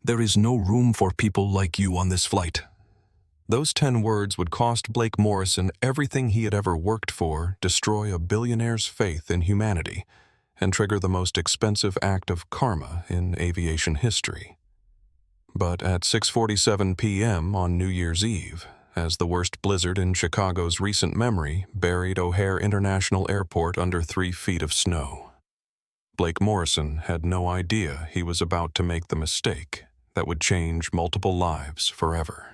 There is no room for people like you on this flight." Those 10 words would cost Blake Morrison everything he had ever worked for, destroy a billionaire's faith in humanity, and trigger the most expensive act of karma in aviation history. But at 6:47 p.m. on New Year's Eve, as the worst blizzard in Chicago's recent memory buried O'Hare International Airport under 3 feet of snow, Blake Morrison had no idea he was about to make the mistake that would change multiple lives forever.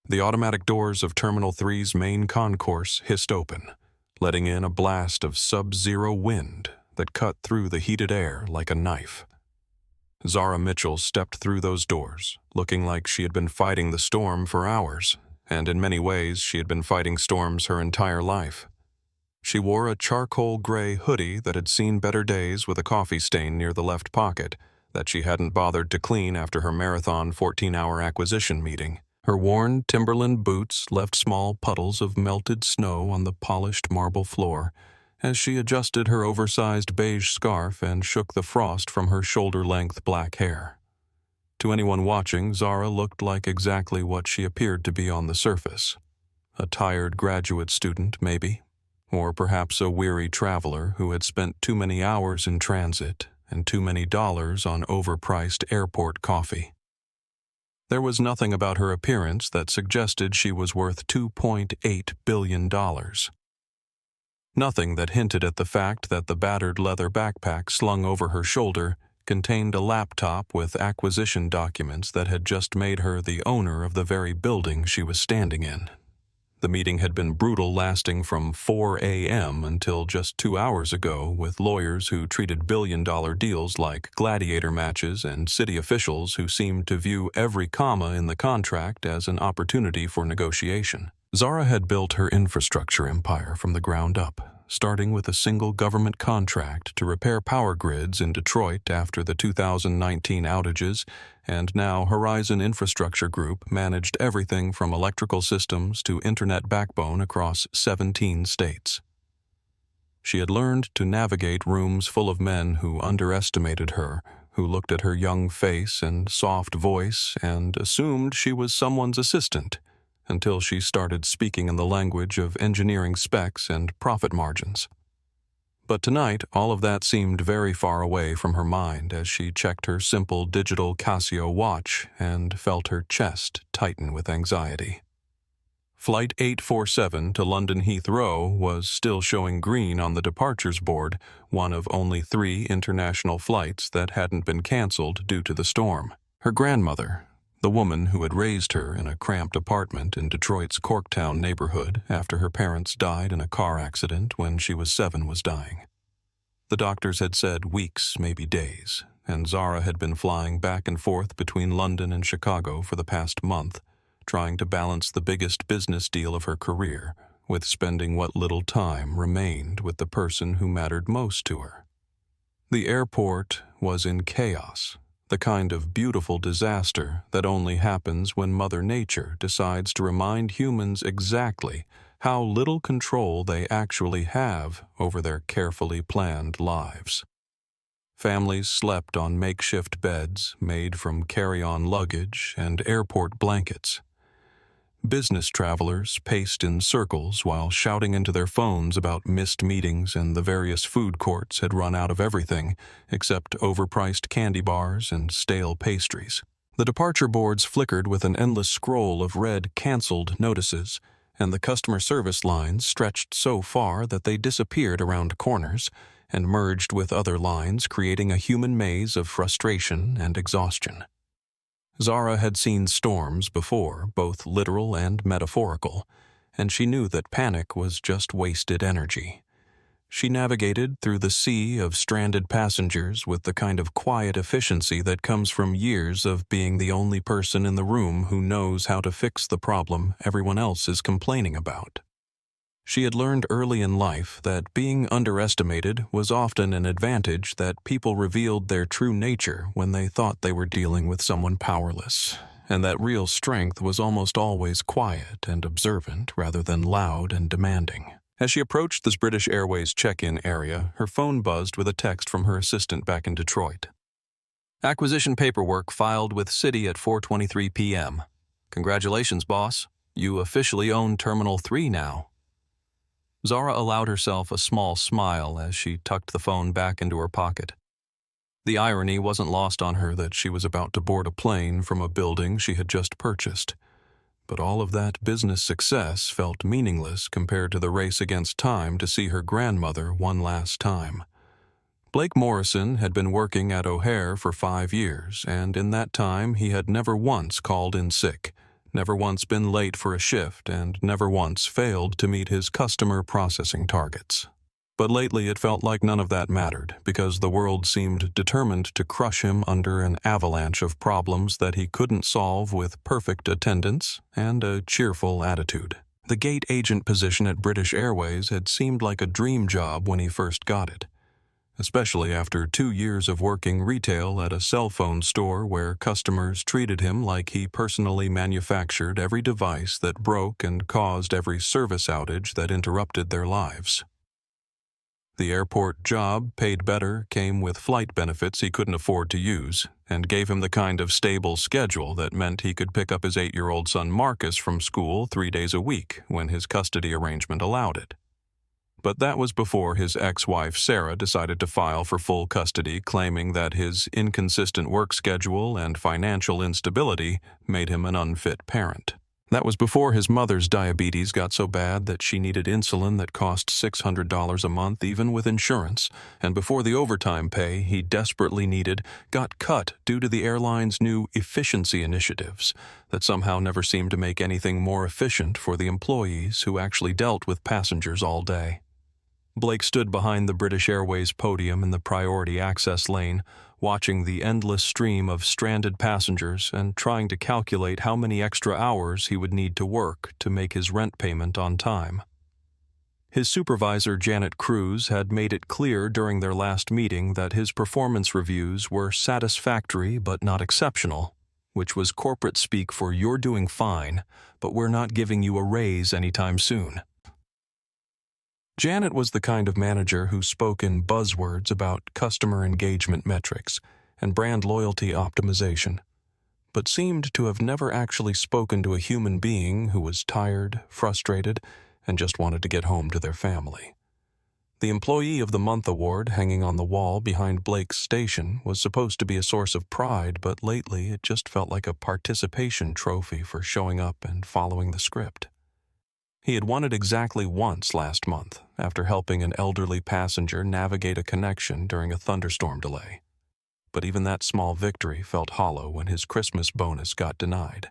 The automatic doors of Terminal 3's main concourse hissed open, letting in a blast of sub-zero wind that cut through the heated air like a knife. Zara Mitchell stepped through those doors, looking like she had been fighting the storm for hours, and in many ways she had been fighting storms her entire life. She wore a charcoal gray hoodie that had seen better days with a coffee stain near the left pocket that she hadn't bothered to clean after her marathon 14-hour acquisition meeting. Her worn Timberland boots left small puddles of melted snow on the polished marble floor as she adjusted her oversized beige scarf and shook the frost from her shoulder-length black hair. To anyone watching, Zara looked like exactly what she appeared to be on the surface. A tired graduate student, maybe, or perhaps a weary traveler who had spent too many hours in transit and too many dollars on overpriced airport coffee. There was nothing about her appearance that suggested she was worth $2.8 billion. Nothing that hinted at the fact that the battered leather backpack slung over her shoulder contained a laptop with acquisition documents that had just made her the owner of the very building she was standing in. The meeting had been brutal, lasting from 4 a.m. until just 2 hours ago, with lawyers who treated billion-dollar deals like gladiator matches and city officials who seemed to view every comma in the contract as an opportunity for negotiation. Zara had built her infrastructure empire from the ground up, starting with a single government contract to repair power grids in Detroit after the 2019 outages, and now Horizon Infrastructure Group managed everything from electrical systems to internet backbone across 17 states. She had learned to navigate rooms full of men who underestimated her, who looked at her young face and soft voice and assumed she was someone's assistant, until she started speaking in the language of engineering specs and profit margins. But tonight, all of that seemed very far away from her mind as she checked her simple digital Casio watch and felt her chest tighten with anxiety. Flight 847 to London Heathrow was still showing green on the departures board, one of only 3 international flights that hadn't been canceled due to the storm. Her grandmother, the woman who had raised her in a cramped apartment in Detroit's Corktown neighborhood after her parents died in a car accident when she was 7, was dying. The doctors had said weeks, maybe days, and Zara had been flying back and forth between London and Chicago for the past month, trying to balance the biggest business deal of her career with spending what little time remained with the person who mattered most to her. The airport was in chaos. The kind of beautiful disaster that only happens when Mother Nature decides to remind humans exactly how little control they actually have over their carefully planned lives. Families slept on makeshift beds made from carry-on luggage and airport blankets. Business travelers paced in circles while shouting into their phones about missed meetings, and the various food courts had run out of everything except overpriced candy bars and stale pastries. The departure boards flickered with an endless scroll of red canceled notices, and the customer service lines stretched so far that they disappeared around corners and merged with other lines, creating a human maze of frustration and exhaustion. Zara had seen storms before, both literal and metaphorical, and she knew that panic was just wasted energy. She navigated through the sea of stranded passengers with the kind of quiet efficiency that comes from years of being the only person in the room who knows how to fix the problem everyone else is complaining about. She had learned early in life that being underestimated was often an advantage, that people revealed their true nature when they thought they were dealing with someone powerless, and that real strength was almost always quiet and observant rather than loud and demanding. As she approached the British Airways check-in area, her phone buzzed with a text from her assistant back in Detroit. Acquisition paperwork filed with Citi at 4:23 p.m. Congratulations, boss. You officially own Terminal 3 now. Zara allowed herself a small smile as she tucked the phone back into her pocket. The irony wasn't lost on her that she was about to board a plane from a building she had just purchased. But all of that business success felt meaningless compared to the race against time to see her grandmother one last time. Blake Morrison had been working at O'Hare for 5 years, and in that time he had never once called in sick, never once been late for a shift, and never once failed to meet his customer processing targets. But lately it felt like none of that mattered, because the world seemed determined to crush him under an avalanche of problems that he couldn't solve with perfect attendance and a cheerful attitude. The gate agent position at British Airways had seemed like a dream job when he first got it, especially after 2 years of working retail at a cell phone store where customers treated him like he personally manufactured every device that broke and caused every service outage that interrupted their lives. The airport job, paid better, came with flight benefits he couldn't afford to use, and gave him the kind of stable schedule that meant he could pick up his 8-year-old son Marcus from school 3 days a week when his custody arrangement allowed it. But that was before his ex-wife Sarah decided to file for full custody, claiming that his inconsistent work schedule and financial instability made him an unfit parent. That was before his mother's diabetes got so bad that she needed insulin that cost $600 a month even with insurance, and before the overtime pay he desperately needed got cut due to the airline's new efficiency initiatives that somehow never seemed to make anything more efficient for the employees who actually dealt with passengers all day. Blake stood behind the British Airways podium in the priority access lane, watching the endless stream of stranded passengers and trying to calculate how many extra hours he would need to work to make his rent payment on time. His supervisor, Janet Cruz, had made it clear during their last meeting that his performance reviews were satisfactory but not exceptional, which was corporate speak for "you're doing fine, but we're not giving you a raise anytime soon." Janet was the kind of manager who spoke in buzzwords about customer engagement metrics and brand loyalty optimization, but seemed to have never actually spoken to a human being who was tired, frustrated, and just wanted to get home to their family. The Employee of the Month award hanging on the wall behind Blake's station was supposed to be a source of pride, but lately it just felt like a participation trophy for showing up and following the script. He had won it exactly once last month, after helping an elderly passenger navigate a connection during a thunderstorm delay. But even that small victory felt hollow when his Christmas bonus got denied,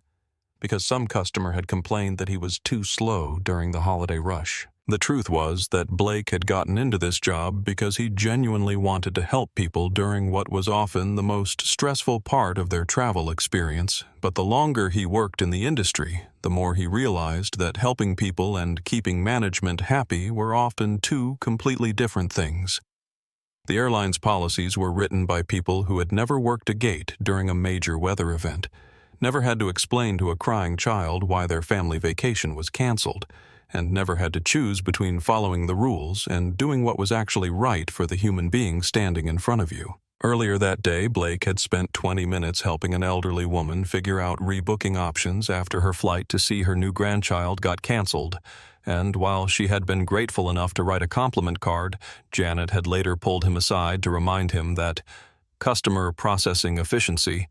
because some customer had complained that he was too slow during the holiday rush. The truth was that Blake had gotten into this job because he genuinely wanted to help people during what was often the most stressful part of their travel experience, but the longer he worked in the industry, the more he realized that helping people and keeping management happy were often two completely different things. The airline's policies were written by people who had never worked a gate during a major weather event, never had to explain to a crying child why their family vacation was canceled, and never had to choose between following the rules and doing what was actually right for the human being standing in front of you. Earlier that day, Blake had spent 20 minutes helping an elderly woman figure out rebooking options after her flight to see her new grandchild got canceled, and while she had been grateful enough to write a compliment card, Janet had later pulled him aside to remind him that customer processing efficiency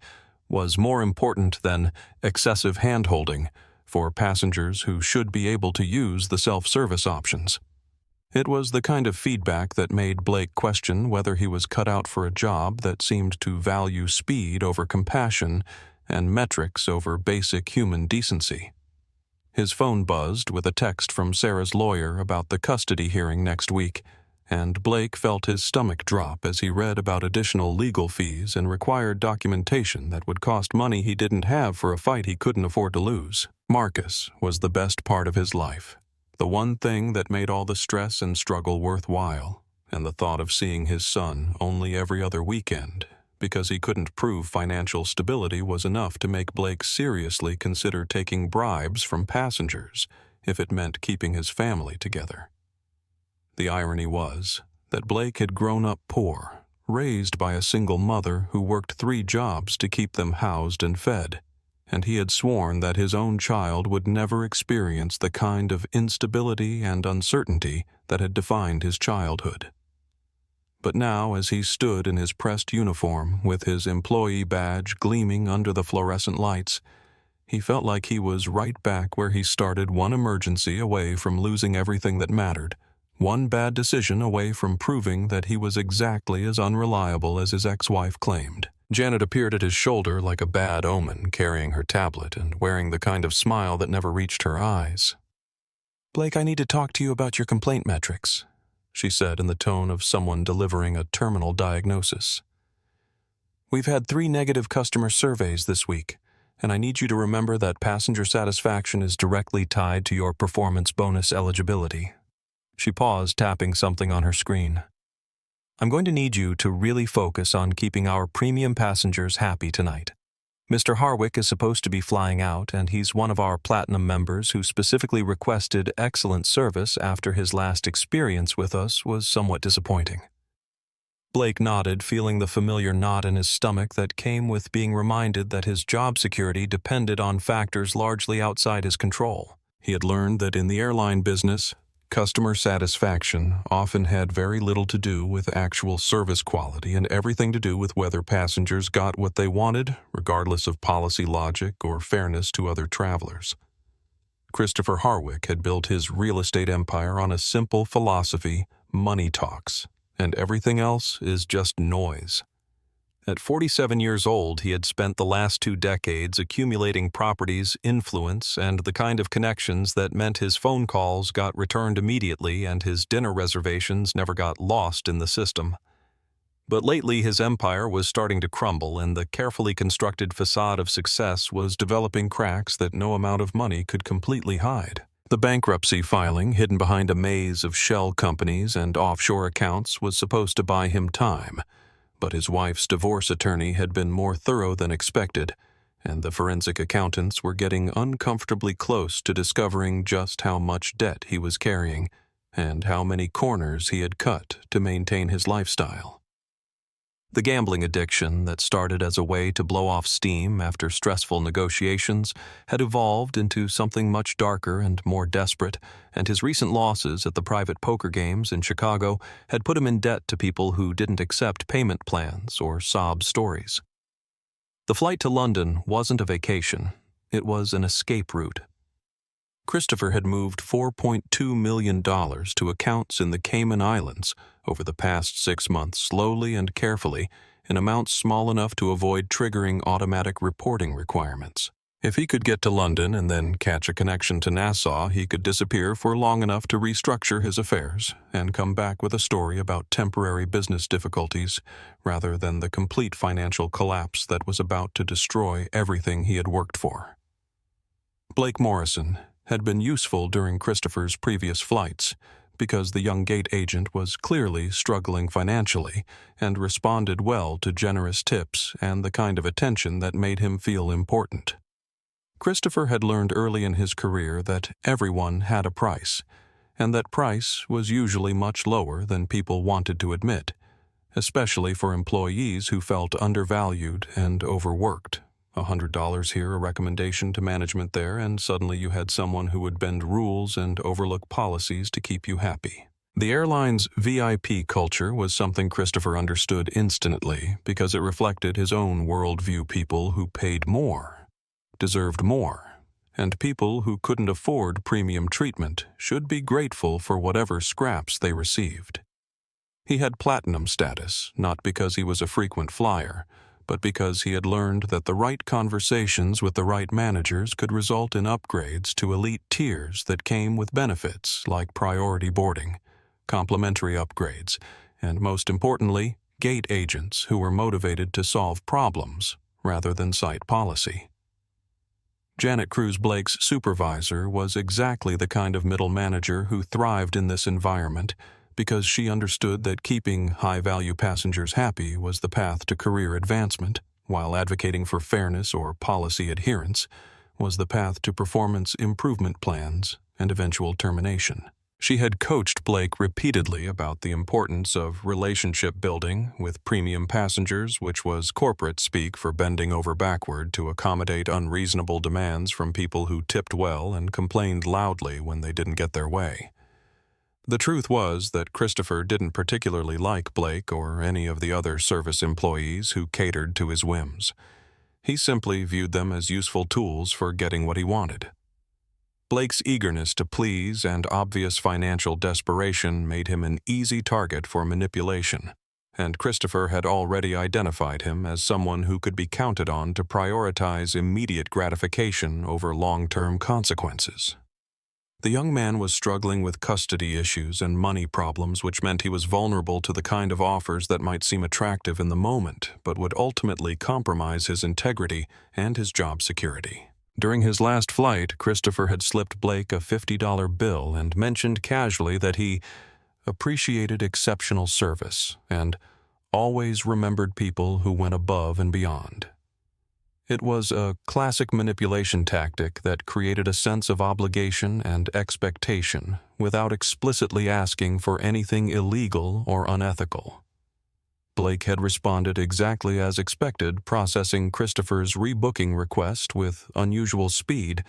was more important than excessive hand-holding for passengers who should be able to use the self-service options. It was the kind of feedback that made Blake question whether he was cut out for a job that seemed to value speed over compassion and metrics over basic human decency. His phone buzzed with a text from Sarah's lawyer about the custody hearing next week, and Blake felt his stomach drop as he read about additional legal fees and required documentation that would cost money he didn't have for a fight he couldn't afford to lose. Marcus was the best part of his life, the one thing that made all the stress and struggle worthwhile, and the thought of seeing his son only every other weekend because he couldn't prove financial stability was enough to make Blake seriously consider taking bribes from passengers if it meant keeping his family together. The irony was that Blake had grown up poor, raised by a single mother who worked 3 jobs to keep them housed and fed, and he had sworn that his own child would never experience the kind of instability and uncertainty that had defined his childhood. But now, as he stood in his pressed uniform with his employee badge gleaming under the fluorescent lights, he felt like he was right back where he started, one emergency away from losing everything that mattered, one bad decision away from proving that he was exactly as unreliable as his ex-wife claimed. Janet appeared at his shoulder like a bad omen, carrying her tablet and wearing the kind of smile that never reached her eyes. "Blake, I need to talk to you about your complaint metrics," she said in the tone of someone delivering a terminal diagnosis. "We've had 3 negative customer surveys this week, and I need you to remember that passenger satisfaction is directly tied to your performance bonus eligibility." She paused, tapping something on her screen. "I'm going to need you to really focus on keeping our premium passengers happy tonight. Mr. Harwick is supposed to be flying out, and he's one of our Platinum members who specifically requested excellent service after his last experience with us was somewhat disappointing." Blake nodded, feeling the familiar knot in his stomach that came with being reminded that his job security depended on factors largely outside his control. He had learned that in the airline business, customer satisfaction often had very little to do with actual service quality and everything to do with whether passengers got what they wanted, regardless of policy logic or fairness to other travelers. Christopher Harwick had built his real estate empire on a simple philosophy: money talks, and everything else is just noise. At 47 years old, he had spent the last 2 decades accumulating properties, influence, and the kind of connections that meant his phone calls got returned immediately and his dinner reservations never got lost in the system. But lately his empire was starting to crumble, and the carefully constructed facade of success was developing cracks that no amount of money could completely hide. The bankruptcy filing, hidden behind a maze of shell companies and offshore accounts, was supposed to buy him time. But his wife's divorce attorney had been more thorough than expected, and the forensic accountants were getting uncomfortably close to discovering just how much debt he was carrying and how many corners he had cut to maintain his lifestyle. The gambling addiction that started as a way to blow off steam after stressful negotiations had evolved into something much darker and more desperate, and his recent losses at the private poker games in Chicago had put him in debt to people who didn't accept payment plans or sob stories. The flight to London wasn't a vacation, it was an escape route. Christopher had moved $4.2 million to accounts in the Cayman Islands over the past 6 months, slowly and carefully, in amounts small enough to avoid triggering automatic reporting requirements. If he could get to London and then catch a connection to Nassau, he could disappear for long enough to restructure his affairs and come back with a story about temporary business difficulties rather than the complete financial collapse that was about to destroy everything he had worked for. Blake Morrison had been useful during Christopher's previous flights because the young gate agent was clearly struggling financially and responded well to generous tips and the kind of attention that made him feel important. Christopher had learned early in his career that everyone had a price, and that price was usually much lower than people wanted to admit, especially for employees who felt undervalued and overworked. $100 here, a recommendation to management there, and suddenly you had someone who would bend rules and overlook policies to keep you happy. The airline's VIP culture was something Christopher understood instantly because it reflected his own worldview. People who paid more deserved more, and people who couldn't afford premium treatment should be grateful for whatever scraps they received. He had platinum status, not because he was a frequent flyer, but because he had learned that the right conversations with the right managers could result in upgrades to elite tiers that came with benefits like priority boarding, complimentary upgrades, and most importantly, gate agents who were motivated to solve problems rather than cite policy. Janet Cruz Blake's supervisor was exactly the kind of middle manager who thrived in this environment because she understood that keeping high-value passengers happy was the path to career advancement, while advocating for fairness or policy adherence was the path to performance improvement plans and eventual termination. She had coached Blake repeatedly about the importance of relationship building with premium passengers, which was corporate speak for bending over backward to accommodate unreasonable demands from people who tipped well and complained loudly when they didn't get their way. The truth was that Christopher didn't particularly like Blake or any of the other service employees who catered to his whims. He simply viewed them as useful tools for getting what he wanted. Blake's eagerness to please and obvious financial desperation made him an easy target for manipulation, and Christopher had already identified him as someone who could be counted on to prioritize immediate gratification over long-term consequences. The young man was struggling with custody issues and money problems, which meant he was vulnerable to the kind of offers that might seem attractive in the moment, but would ultimately compromise his integrity and his job security. During his last flight, Christopher had slipped Blake a $50 bill and mentioned casually that he appreciated exceptional service and always remembered people who went above and beyond. It was a classic manipulation tactic that created a sense of obligation and expectation without explicitly asking for anything illegal or unethical. Blake had responded exactly as expected, processing Christopher's rebooking request with unusual speed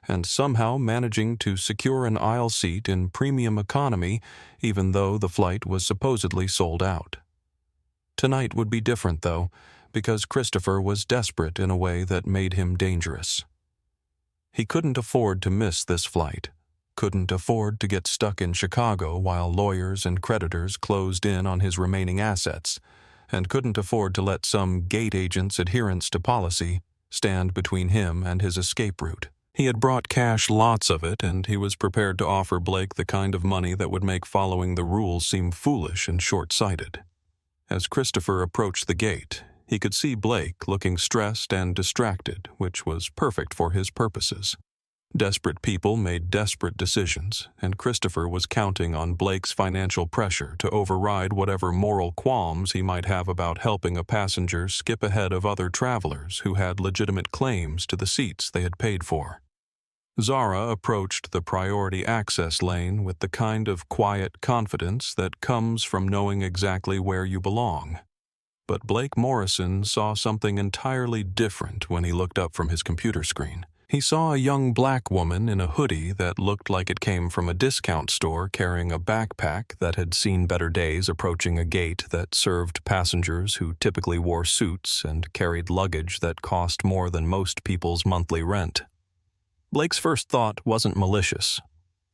and somehow managing to secure an aisle seat in premium economy even though the flight was supposedly sold out. Tonight would be different, though, because Christopher was desperate in a way that made him dangerous. He couldn't afford to miss this flight, couldn't afford to get stuck in Chicago while lawyers and creditors closed in on his remaining assets, and couldn't afford to let some gate agent's adherence to policy stand between him and his escape route. He had brought cash, lots of it, and he was prepared to offer Blake the kind of money that would make following the rules seem foolish and short-sighted. As Christopher approached the gate, he could see Blake looking stressed and distracted, which was perfect for his purposes. Desperate people made desperate decisions, and Christopher was counting on Blake's financial pressure to override whatever moral qualms he might have about helping a passenger skip ahead of other travelers who had legitimate claims to the seats they had paid for. Zara approached the priority access lane with the kind of quiet confidence that comes from knowing exactly where you belong. But Blake Morrison saw something entirely different when he looked up from his computer screen. He saw a young black woman in a hoodie that looked like it came from a discount store carrying a backpack that had seen better days approaching a gate that served passengers who typically wore suits and carried luggage that cost more than most people's monthly rent. Blake's first thought wasn't malicious.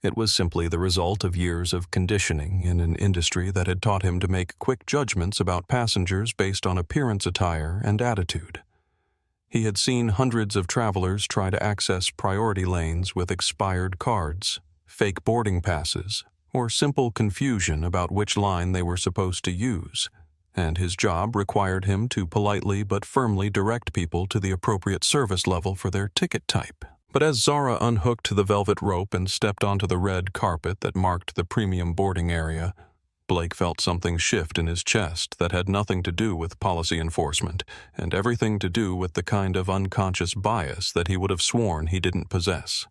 It was simply the result of years of conditioning in an industry that had taught him to make quick judgments about passengers based on appearance, attire, and attitude. He had seen hundreds of travelers try to access priority lanes with expired cards, fake boarding passes, or simple confusion about which line they were supposed to use, and his job required him to politely but firmly direct people to the appropriate service level for their ticket type. But as Zara unhooked the velvet rope and stepped onto the red carpet that marked the premium boarding area, Blake felt something shift in his chest that had nothing to do with policy enforcement and everything to do with the kind of unconscious bias that he would have sworn he didn't possess.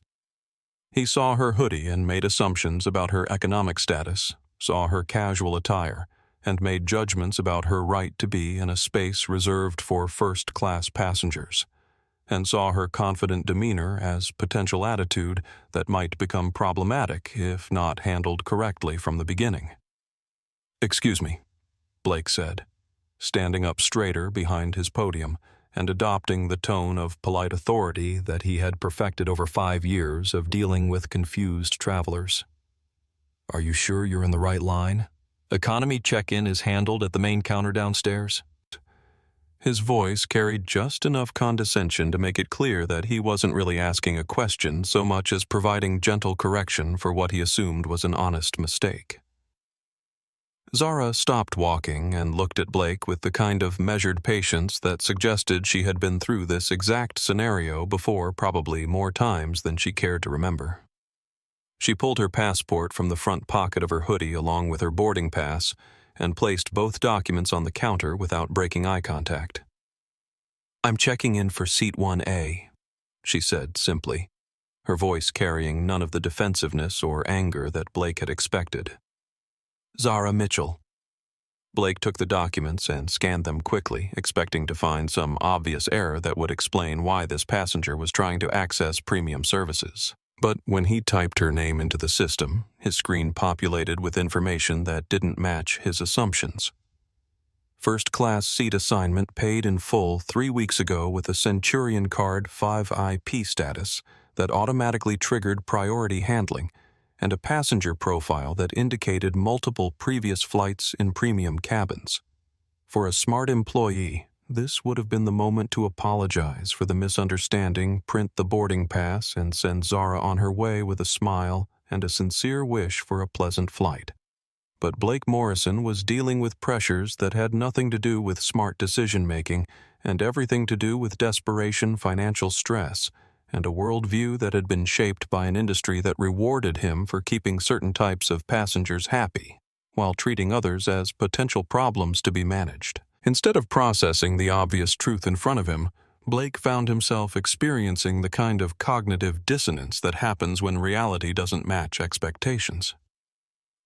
He saw her hoodie and made assumptions about her economic status, saw her casual attire, and made judgments about her right to be in a space reserved for first-class passengers, and saw her confident demeanor as potential attitude that might become problematic if not handled correctly from the beginning. "Excuse me," Blake said, standing up straighter behind his podium and adopting the tone of polite authority that he had perfected over 5 years of dealing with confused travelers. "Are you sure you're in the right line? Economy check-in is handled at the main counter downstairs." His voice carried just enough condescension to make it clear that he wasn't really asking a question so much as providing gentle correction for what he assumed was an honest mistake. Zara stopped walking and looked at Blake with the kind of measured patience that suggested she had been through this exact scenario before, probably more times than she cared to remember. She pulled her passport from the front pocket of her hoodie along with her boarding pass and placed both documents on the counter without breaking eye contact. "I'm checking in for seat 1A, she said simply. her voice carrying none of the defensiveness or anger that Blake had expected. "Zara Mitchell." Blake took the documents and scanned them quickly, expecting to find some obvious error that would explain why this passenger was trying to access premium services. But when he typed her name into the system, his screen populated with information that didn't match his assumptions. First-class seat assignment paid in full 3 weeks ago with a Centurion Card 5IP status that automatically triggered priority handling, and a passenger profile that indicated multiple previous flights in premium cabins. For a smart employee, this would have been the moment to apologize for the misunderstanding, print the boarding pass, and send Zara on her way with a smile and a sincere wish for a pleasant flight. But Blake Morrison was dealing with pressures that had nothing to do with smart decision-making and everything to do with desperation, financial stress, and a worldview that had been shaped by an industry that rewarded him for keeping certain types of passengers happy, while treating others as potential problems to be managed. Instead of processing the obvious truth in front of him, Blake found himself experiencing the kind of cognitive dissonance that happens when reality doesn't match expectations.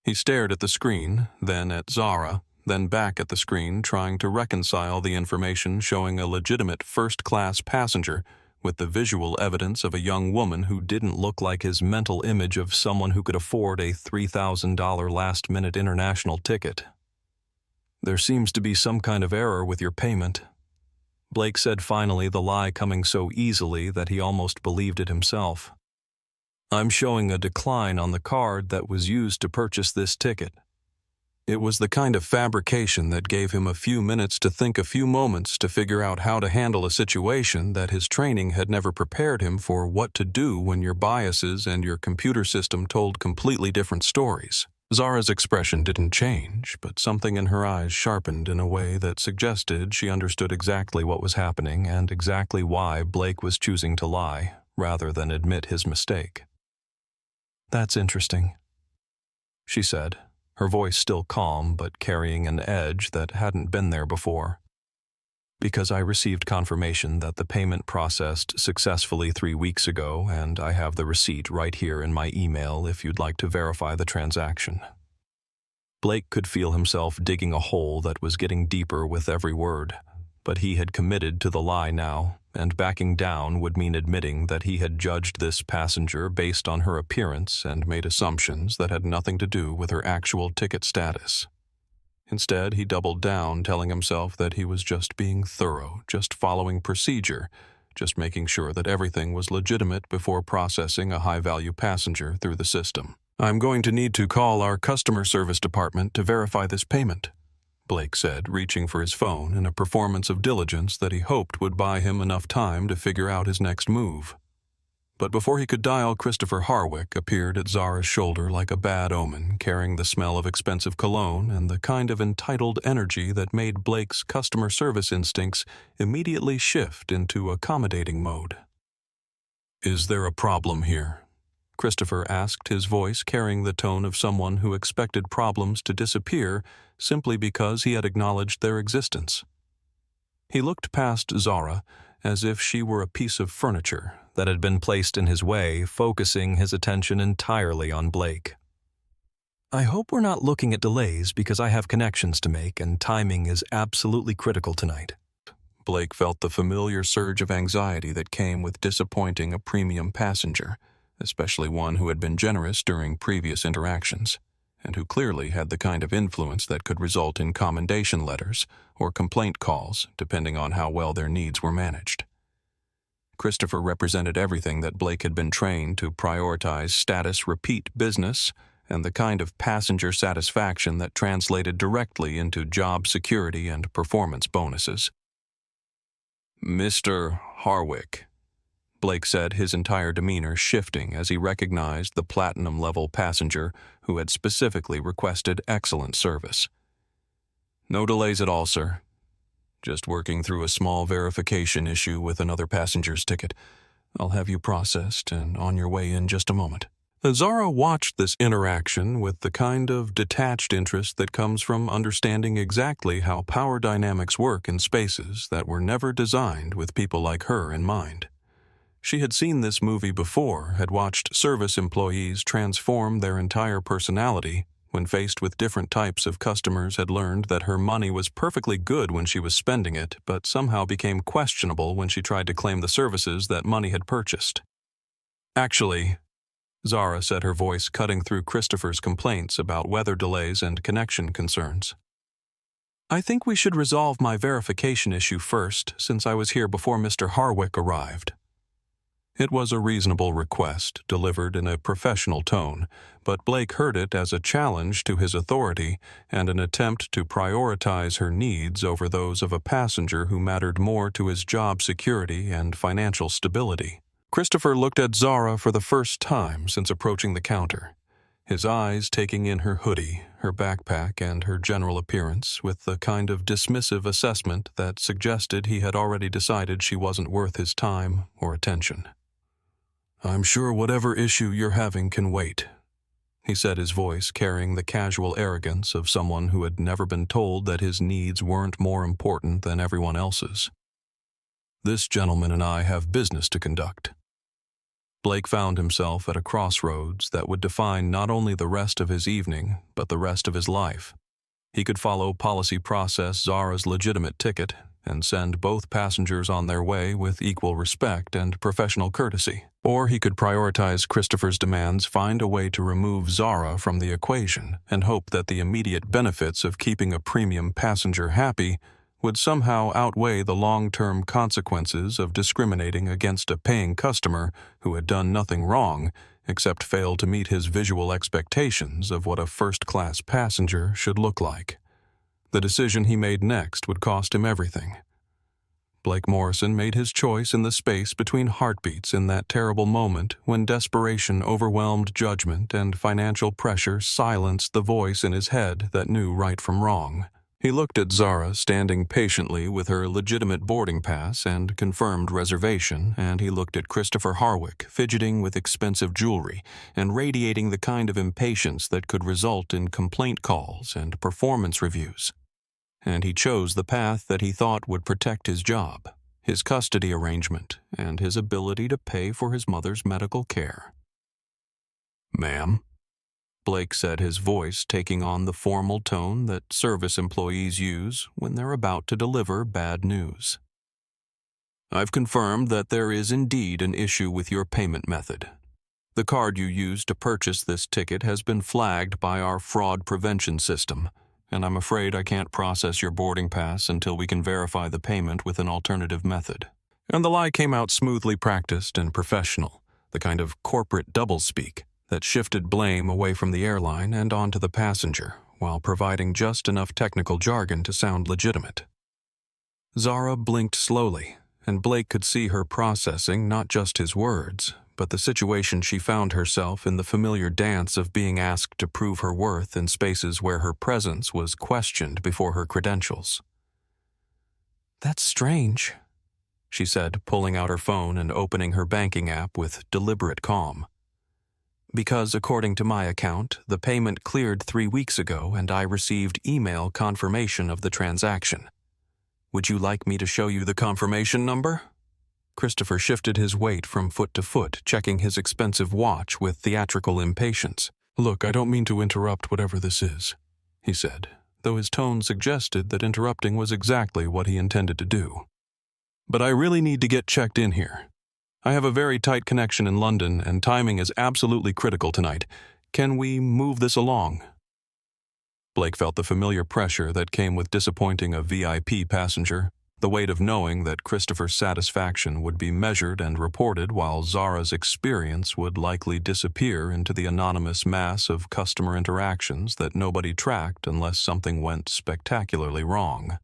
He stared at the screen, then at Zara, then back at the screen, trying to reconcile the information showing a legitimate first-class passenger with the visual evidence of a young woman who didn't look like his mental image of someone who could afford a $3,000 last-minute international ticket. "There seems to be some kind of error with your payment," Blake said finally, the lie coming so easily that he almost believed it himself. "I'm showing a decline on the card that was used to purchase this ticket." It was the kind of fabrication that gave him a few minutes to think, a few moments to figure out how to handle a situation that his training had never prepared him for what to do when your biases and your computer system told completely different stories. Zara's expression didn't change, but something in her eyes sharpened in a way that suggested she understood exactly what was happening and exactly why Blake was choosing to lie, rather than admit his mistake. "That's interesting," she said, her voice still calm but carrying an edge that hadn't been there before. "Because I received confirmation that the payment processed successfully 3 weeks ago, and I have the receipt right here in my email if you'd like to verify the transaction." Blake could feel himself digging a hole that was getting deeper with every word, but he had committed to the lie now, and backing down would mean admitting that he had judged this passenger based on her appearance and made assumptions that had nothing to do with her actual ticket status. Instead, he doubled down, telling himself that he was just being thorough, just following procedure, just making sure that everything was legitimate before processing a high-value passenger through the system. "I'm going to need to call our customer service department to verify this payment," Blake said, reaching for his phone in a performance of diligence that he hoped would buy him enough time to figure out his next move. But before he could dial, Christopher Harwick appeared at Zara's shoulder like a bad omen, carrying the smell of expensive cologne and the kind of entitled energy that made Blake's customer service instincts immediately shift into accommodating mode. "Is there a problem here?" Christopher asked, his voice carrying the tone of someone who expected problems to disappear simply because he had acknowledged their existence. He looked past Zara as if she were a piece of furniture that had been placed in his way, focusing his attention entirely on Blake. "I hope we're not looking at delays because I have connections to make and timing is absolutely critical tonight." Blake felt the familiar surge of anxiety that came with disappointing a premium passenger, especially one who had been generous during previous interactions, and who clearly had the kind of influence that could result in commendation letters or complaint calls, depending on how well their needs were managed. Christopher represented everything that Blake had been trained to prioritize: status, repeat business, and the kind of passenger satisfaction that translated directly into job security and performance bonuses. "Mr. Harwick," Blake said, his entire demeanor shifting as he recognized the platinum-level passenger who had specifically requested excellent service. "No delays at all, sir. Just working through a small verification issue with another passenger's ticket. I'll have you processed and on your way in just a moment." Zara watched this interaction with the kind of detached interest that comes from understanding exactly how power dynamics work in spaces that were never designed with people like her in mind. She had seen this movie before, had watched service employees transform their entire personality when faced with different types of customers, had learned that her money was perfectly good when she was spending it, but somehow became questionable when she tried to claim the services that money had purchased. Actually, Zara said, her voice cutting through Christopher's complaints about weather delays and connection concerns. I think we should resolve my verification issue first, since I was here before Mr. Harwick arrived. It was a reasonable request, delivered in a professional tone, but Blake heard it as a challenge to his authority and an attempt to prioritize her needs over those of a passenger who mattered more to his job security and financial stability. Christopher looked at Zara for the first time since approaching the counter, his eyes taking in her hoodie, her backpack, and her general appearance with the kind of dismissive assessment that suggested he had already decided she wasn't worth his time or attention. I'm sure whatever issue you're having can wait, he said, his voice carrying the casual arrogance of someone who had never been told that his needs weren't more important than everyone else's. This gentleman and I have business to conduct. Blake found himself at a crossroads that would define not only the rest of his evening, but the rest of his life. He could follow policy process Zara's legitimate ticket and send both passengers on their way with equal respect and professional courtesy. Or he could prioritize Christopher's demands, find a way to remove Zara from the equation, and hope that the immediate benefits of keeping a premium passenger happy would somehow outweigh the long-term consequences of discriminating against a paying customer who had done nothing wrong except fail to meet his visual expectations of what a first-class passenger should look like. The decision he made next would cost him everything. Blake Morrison made his choice in the space between heartbeats in that terrible moment when desperation overwhelmed judgment and financial pressure silenced the voice in his head that knew right from wrong. He looked at Zara standing patiently with her legitimate boarding pass and confirmed reservation, and he looked at Christopher Harwick fidgeting with expensive jewelry and radiating the kind of impatience that could result in complaint calls and performance reviews. And he chose the path that he thought would protect his job, his custody arrangement, and his ability to pay for his mother's medical care. Ma'am, Blake said, his voice taking on the formal tone that service employees use when they're about to deliver bad news. I've confirmed that there is indeed an issue with your payment method. The card you used to purchase this ticket has been flagged by our fraud prevention system, and I'm afraid I can't process your boarding pass until we can verify the payment with an alternative method. And the lie came out smoothly practiced and professional, the kind of corporate doublespeak that shifted blame away from the airline and onto the passenger, while providing just enough technical jargon to sound legitimate. Zara blinked slowly, and Blake could see her processing not just his words, but the situation she found herself in, the familiar dance of being asked to prove her worth in spaces where her presence was questioned before her credentials. That's strange, she said, pulling out her phone and opening her banking app with deliberate calm. Because according to my account, the payment cleared 3 weeks ago and I received email confirmation of the transaction. Would you like me to show you the confirmation number? Christopher shifted his weight from foot to foot, checking his expensive watch with theatrical impatience. Look, I don't mean to interrupt whatever this is, he said, though his tone suggested that interrupting was exactly what he intended to do. But I really need to get checked in here. I have a very tight connection in London, and timing is absolutely critical tonight. Can we move this along? Blake felt the familiar pressure that came with disappointing a VIP passenger, the weight of knowing that Christopher's satisfaction would be measured and reported while Zara's experience would likely disappear into the anonymous mass of customer interactions that nobody tracked unless something went spectacularly wrong.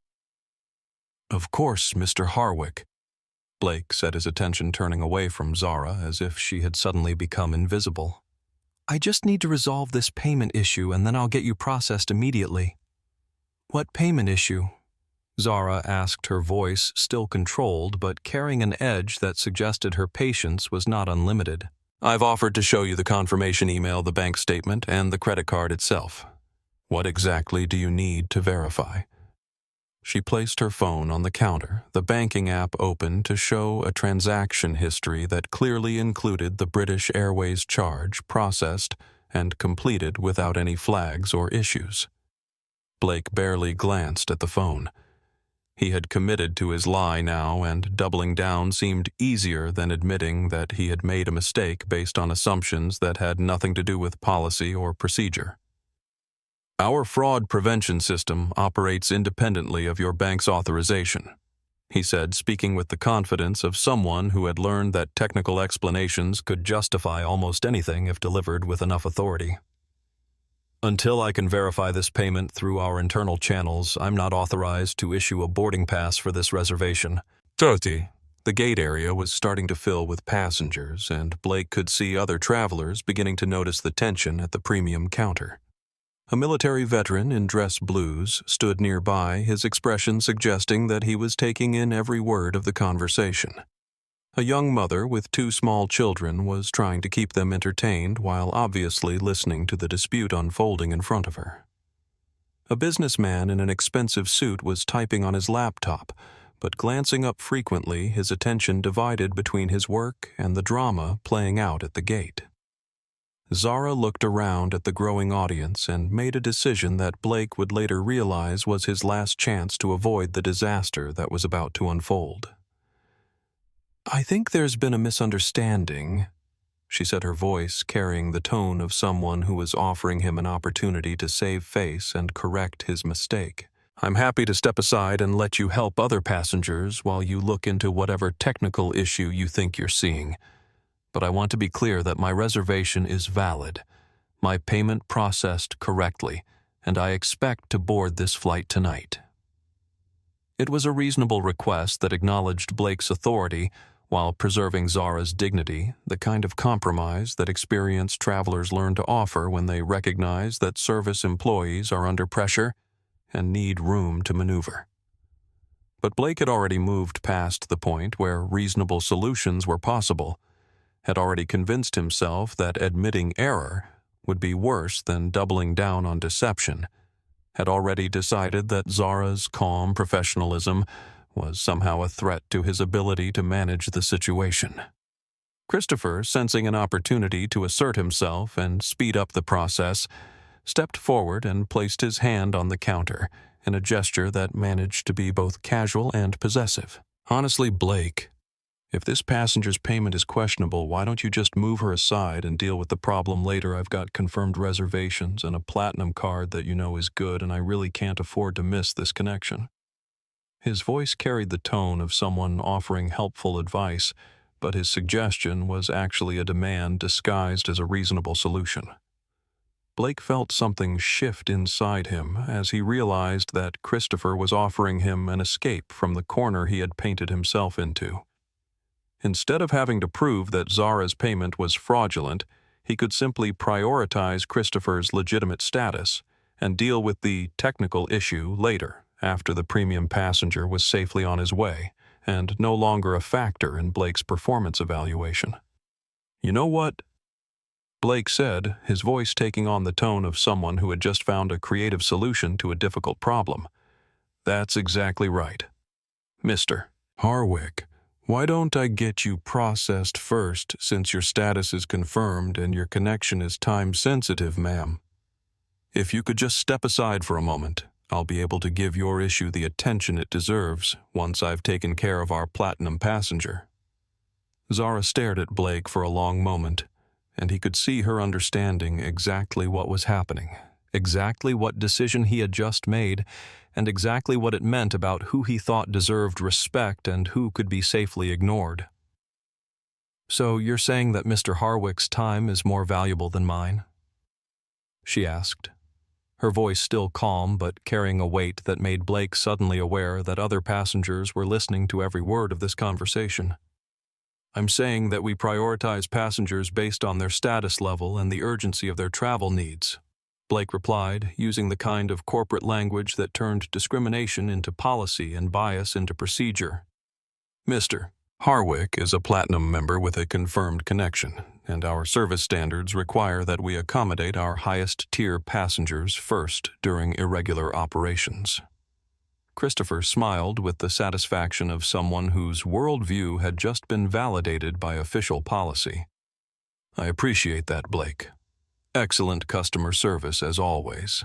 Of course, Mr. Harwick, Blake said, his attention turning away from Zara as if she had suddenly become invisible. I just need to resolve this payment issue and then I'll get you processed immediately. What payment issue? Zara asked, her voice still controlled but carrying an edge that suggested her patience was not unlimited. I've offered to show you the confirmation email, the bank statement, and the credit card itself. What exactly do you need to verify? She placed her phone on the counter, the banking app open to show a transaction history that clearly included the British Airways charge processed and completed without any flags or issues. Blake barely glanced at the phone. He had committed to his lie now, and doubling down seemed easier than admitting that he had made a mistake based on assumptions that had nothing to do with policy or procedure. "Our fraud prevention system operates independently of your bank's authorization," he said, speaking with the confidence of someone who had learned that technical explanations could justify almost anything if delivered with enough authority. "Until I can verify this payment through our internal channels, I'm not authorized to issue a boarding pass for this reservation." 30. The gate area was starting to fill with passengers, and Blake could see other travelers beginning to notice the tension at the premium counter. A military veteran in dress blues stood nearby, his expression suggesting that he was taking in every word of the conversation. A young mother with 2 small children was trying to keep them entertained while obviously listening to the dispute unfolding in front of her. A businessman in an expensive suit was typing on his laptop, but glancing up frequently, his attention divided between his work and the drama playing out at the gate. Zara looked around at the growing audience and made a decision that Blake would later realize was his last chance to avoid the disaster that was about to unfold. "I think there's been a misunderstanding," she said, her voice carrying the tone of someone who was offering him an opportunity to save face and correct his mistake. "I'm happy to step aside and let you help other passengers while you look into whatever technical issue you think you're seeing. But I want to be clear that my reservation is valid, my payment processed correctly, and I expect to board this flight tonight." It was a reasonable request that acknowledged Blake's authority while preserving Zara's dignity, the kind of compromise that experienced travelers learn to offer when they recognize that service employees are under pressure and need room to maneuver. But Blake had already moved past the point where reasonable solutions were possible, had already convinced himself that admitting error would be worse than doubling down on deception, had already decided that Zara's calm professionalism was somehow a threat to his ability to manage the situation. Christopher, sensing an opportunity to assert himself and speed up the process, stepped forward and placed his hand on the counter in a gesture that managed to be both casual and possessive. "Honestly, Blake, if this passenger's payment is questionable, why don't you just move her aside and deal with the problem later? I've got confirmed reservations and a platinum card that you know is good, and I really can't afford to miss this connection." His voice carried the tone of someone offering helpful advice, but his suggestion was actually a demand disguised as a reasonable solution. Blake felt something shift inside him as he realized that Christopher was offering him an escape from the corner he had painted himself into. Instead of having to prove that Zara's payment was fraudulent, he could simply prioritize Christopher's legitimate status and deal with the technical issue later, after the premium passenger was safely on his way and no longer a factor in Blake's performance evaluation. "You know what?" Blake said, his voice taking on the tone of someone who had just found a creative solution to a difficult problem. "That's exactly right. Mr. Harwick, why don't I get you processed first since your status is confirmed and your connection is time-sensitive, ma'am? If you could just step aside for a moment, I'll be able to give your issue the attention it deserves once I've taken care of our platinum passenger." Zara stared at Blake for a long moment, and he could see her understanding exactly what was happening, exactly what decision he had just made, and exactly what it meant about who he thought deserved respect and who could be safely ignored. "So you're saying that Mr. Harwick's time is more valuable than mine?" she asked, her voice still calm but carrying a weight that made Blake suddenly aware that other passengers were listening to every word of this conversation. "I'm saying that we prioritize passengers based on their status level and the urgency of their travel needs," Blake replied, using the kind of corporate language that turned discrimination into policy and bias into procedure. "Mr. Harwick is a platinum member with a confirmed connection, and our service standards require that we accommodate our highest-tier passengers first during irregular operations." Christopher smiled with the satisfaction of someone whose worldview had just been validated by official policy. "I appreciate that, Blake. Excellent customer service as always."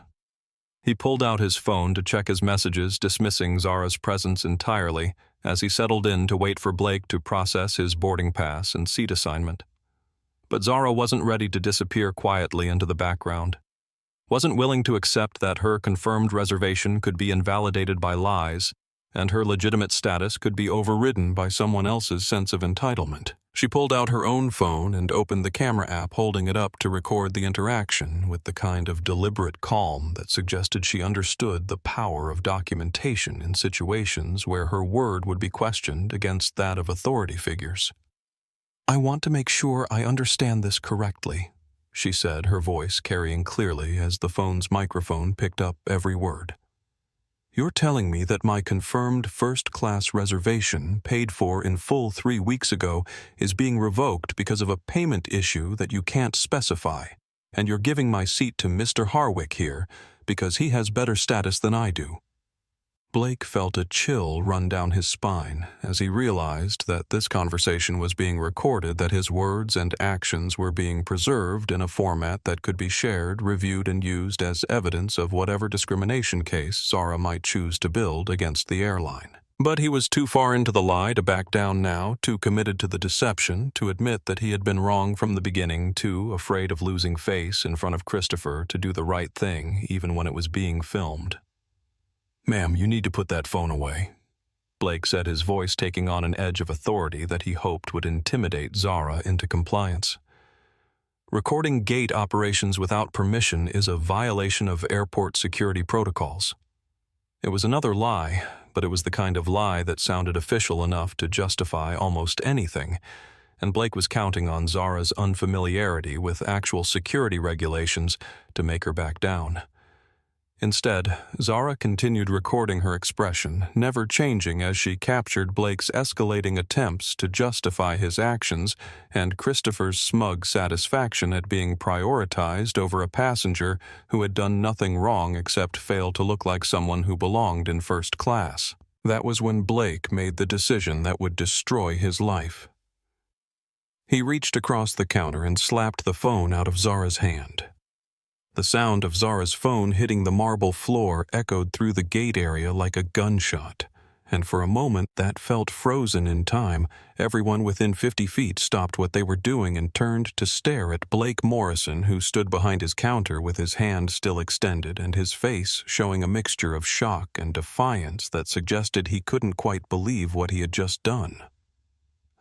He pulled out his phone to check his messages, dismissing Zara's presence entirely as he settled in to wait for Blake to process his boarding pass and seat assignment. But Zara wasn't ready to disappear quietly into the background. Wasn't willing to accept that her confirmed reservation could be invalidated by lies, and her legitimate status could be overridden by someone else's sense of entitlement. She pulled out her own phone and opened the camera app, holding it up to record the interaction with the kind of deliberate calm that suggested she understood the power of documentation in situations where her word would be questioned against that of authority figures. "I want to make sure I understand this correctly," she said, her voice carrying clearly as the phone's microphone picked up every word. "You're telling me that my confirmed first-class reservation, paid for in full 3 weeks ago, is being revoked because of a payment issue that you can't specify, and you're giving my seat to Mr. Harwick here because he has better status than I do." Blake felt a chill run down his spine as he realized that this conversation was being recorded, that his words and actions were being preserved in a format that could be shared, reviewed, and used as evidence of whatever discrimination case Zara might choose to build against the airline. But he was too far into the lie to back down now, too committed to the deception to admit that he had been wrong from the beginning, too afraid of losing face in front of Christopher to do the right thing even when it was being filmed. "Ma'am, you need to put that phone away," Blake said, his voice taking on an edge of authority that he hoped would intimidate Zara into compliance. "Recording gate operations without permission is a violation of airport security protocols." It was another lie, but it was the kind of lie that sounded official enough to justify almost anything, and Blake was counting on Zara's unfamiliarity with actual security regulations to make her back down. Instead, Zara continued recording her expression, never changing as she captured Blake's escalating attempts to justify his actions and Christopher's smug satisfaction at being prioritized over a passenger who had done nothing wrong except fail to look like someone who belonged in first class. That was when Blake made the decision that would destroy his life. He reached across the counter and slapped the phone out of Zara's hand. The sound of Zara's phone hitting the marble floor echoed through the gate area like a gunshot, and for a moment that felt frozen in time. Everyone within 50 feet stopped what they were doing and turned to stare at Blake Morrison, who stood behind his counter with his hand still extended and his face showing a mixture of shock and defiance that suggested he couldn't quite believe what he had just done.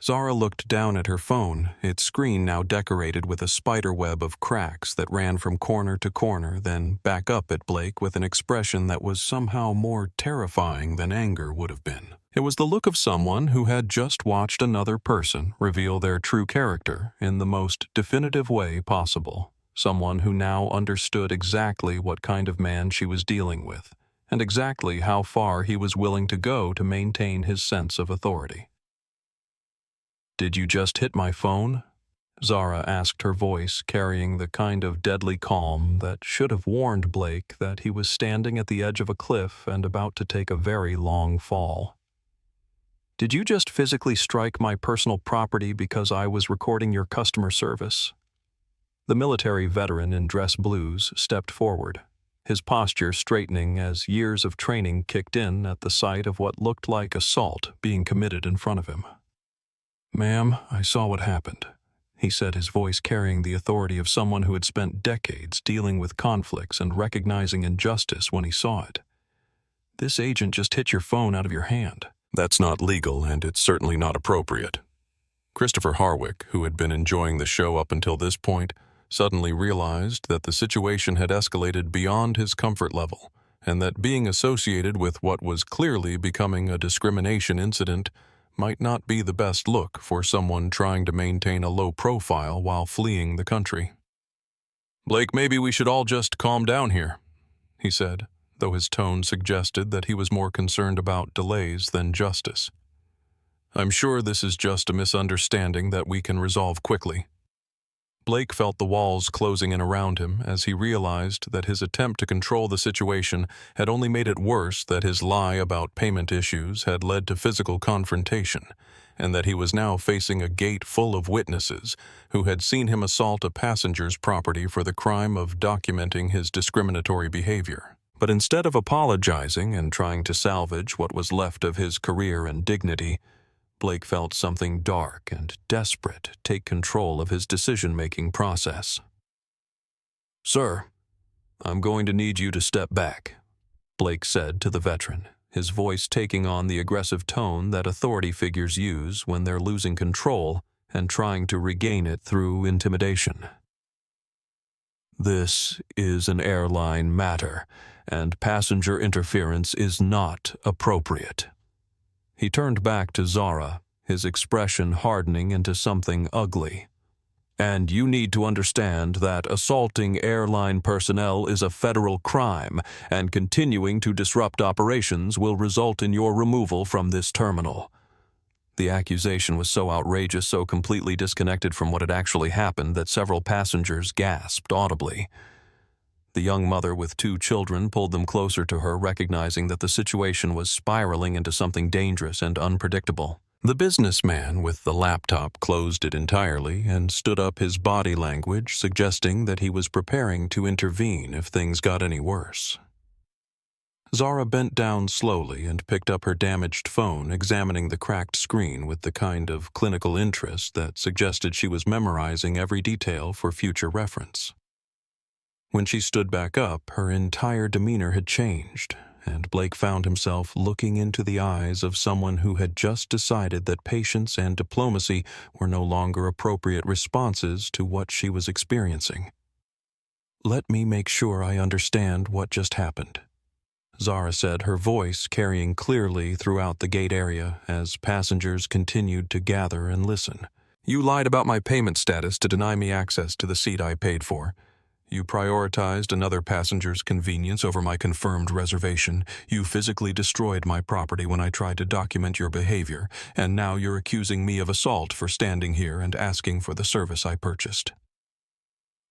Zara looked down at her phone, its screen now decorated with a spider web of cracks that ran from corner to corner, then back up at Blake with an expression that was somehow more terrifying than anger would have been. It was the look of someone who had just watched another person reveal their true character in the most definitive way possible, someone who now understood exactly what kind of man she was dealing with, and exactly how far he was willing to go to maintain his sense of authority. "Did you just hit my phone?" Zara asked, her voice carrying the kind of deadly calm that should have warned Blake that he was standing at the edge of a cliff and about to take a very long fall. "Did you just physically strike my personal property because I was recording your customer service?" The military veteran in dress blues stepped forward, his posture straightening as years of training kicked in at the sight of what looked like assault being committed in front of him. "Ma'am, I saw what happened," he said, his voice carrying the authority of someone who had spent decades dealing with conflicts and recognizing injustice when he saw it. "This agent just hit your phone out of your hand." "That's not legal, and it's certainly not appropriate." Christopher Harwick, who had been enjoying the show up until this point, suddenly realized that the situation had escalated beyond his comfort level, and that being associated with what was clearly becoming a discrimination incident might not be the best look for someone trying to maintain a low profile while fleeing the country. "Blake, maybe we should all just calm down here," he said, though his tone suggested that he was more concerned about delays than justice. "I'm sure this is just a misunderstanding that we can resolve quickly." Blake felt the walls closing in around him as he realized that his attempt to control the situation had only made it worse, that his lie about payment issues had led to physical confrontation, and that he was now facing a gate full of witnesses who had seen him assault a passenger's property for the crime of documenting his discriminatory behavior. But instead of apologizing and trying to salvage what was left of his career and dignity, Blake felt something dark and desperate take control of his decision-making process. "Sir, I'm going to need you to step back," Blake said to the veteran, his voice taking on the aggressive tone that authority figures use when they're losing control and trying to regain it through intimidation. "This is an airline matter, and passenger interference is not appropriate." He turned back to Zara, his expression hardening into something ugly. "And you need to understand that assaulting airline personnel is a federal crime, and continuing to disrupt operations will result in your removal from this terminal." The accusation was so outrageous, so completely disconnected from what had actually happened, that several passengers gasped audibly. The young mother with 2 children pulled them closer to her, recognizing that the situation was spiraling into something dangerous and unpredictable. The businessman with the laptop closed it entirely and stood up, his body language suggesting that he was preparing to intervene if things got any worse. Zara bent down slowly and picked up her damaged phone, examining the cracked screen with the kind of clinical interest that suggested she was memorizing every detail for future reference. When she stood back up, her entire demeanor had changed, and Blake found himself looking into the eyes of someone who had just decided that patience and diplomacy were no longer appropriate responses to what she was experiencing. "Let me make sure I understand what just happened," Zara said, her voice carrying clearly throughout the gate area as passengers continued to gather and listen. "You lied about my payment status to deny me access to the seat I paid for. You prioritized another passenger's convenience over my confirmed reservation. You physically destroyed my property when I tried to document your behavior, and now you're accusing me of assault for standing here and asking for the service I purchased."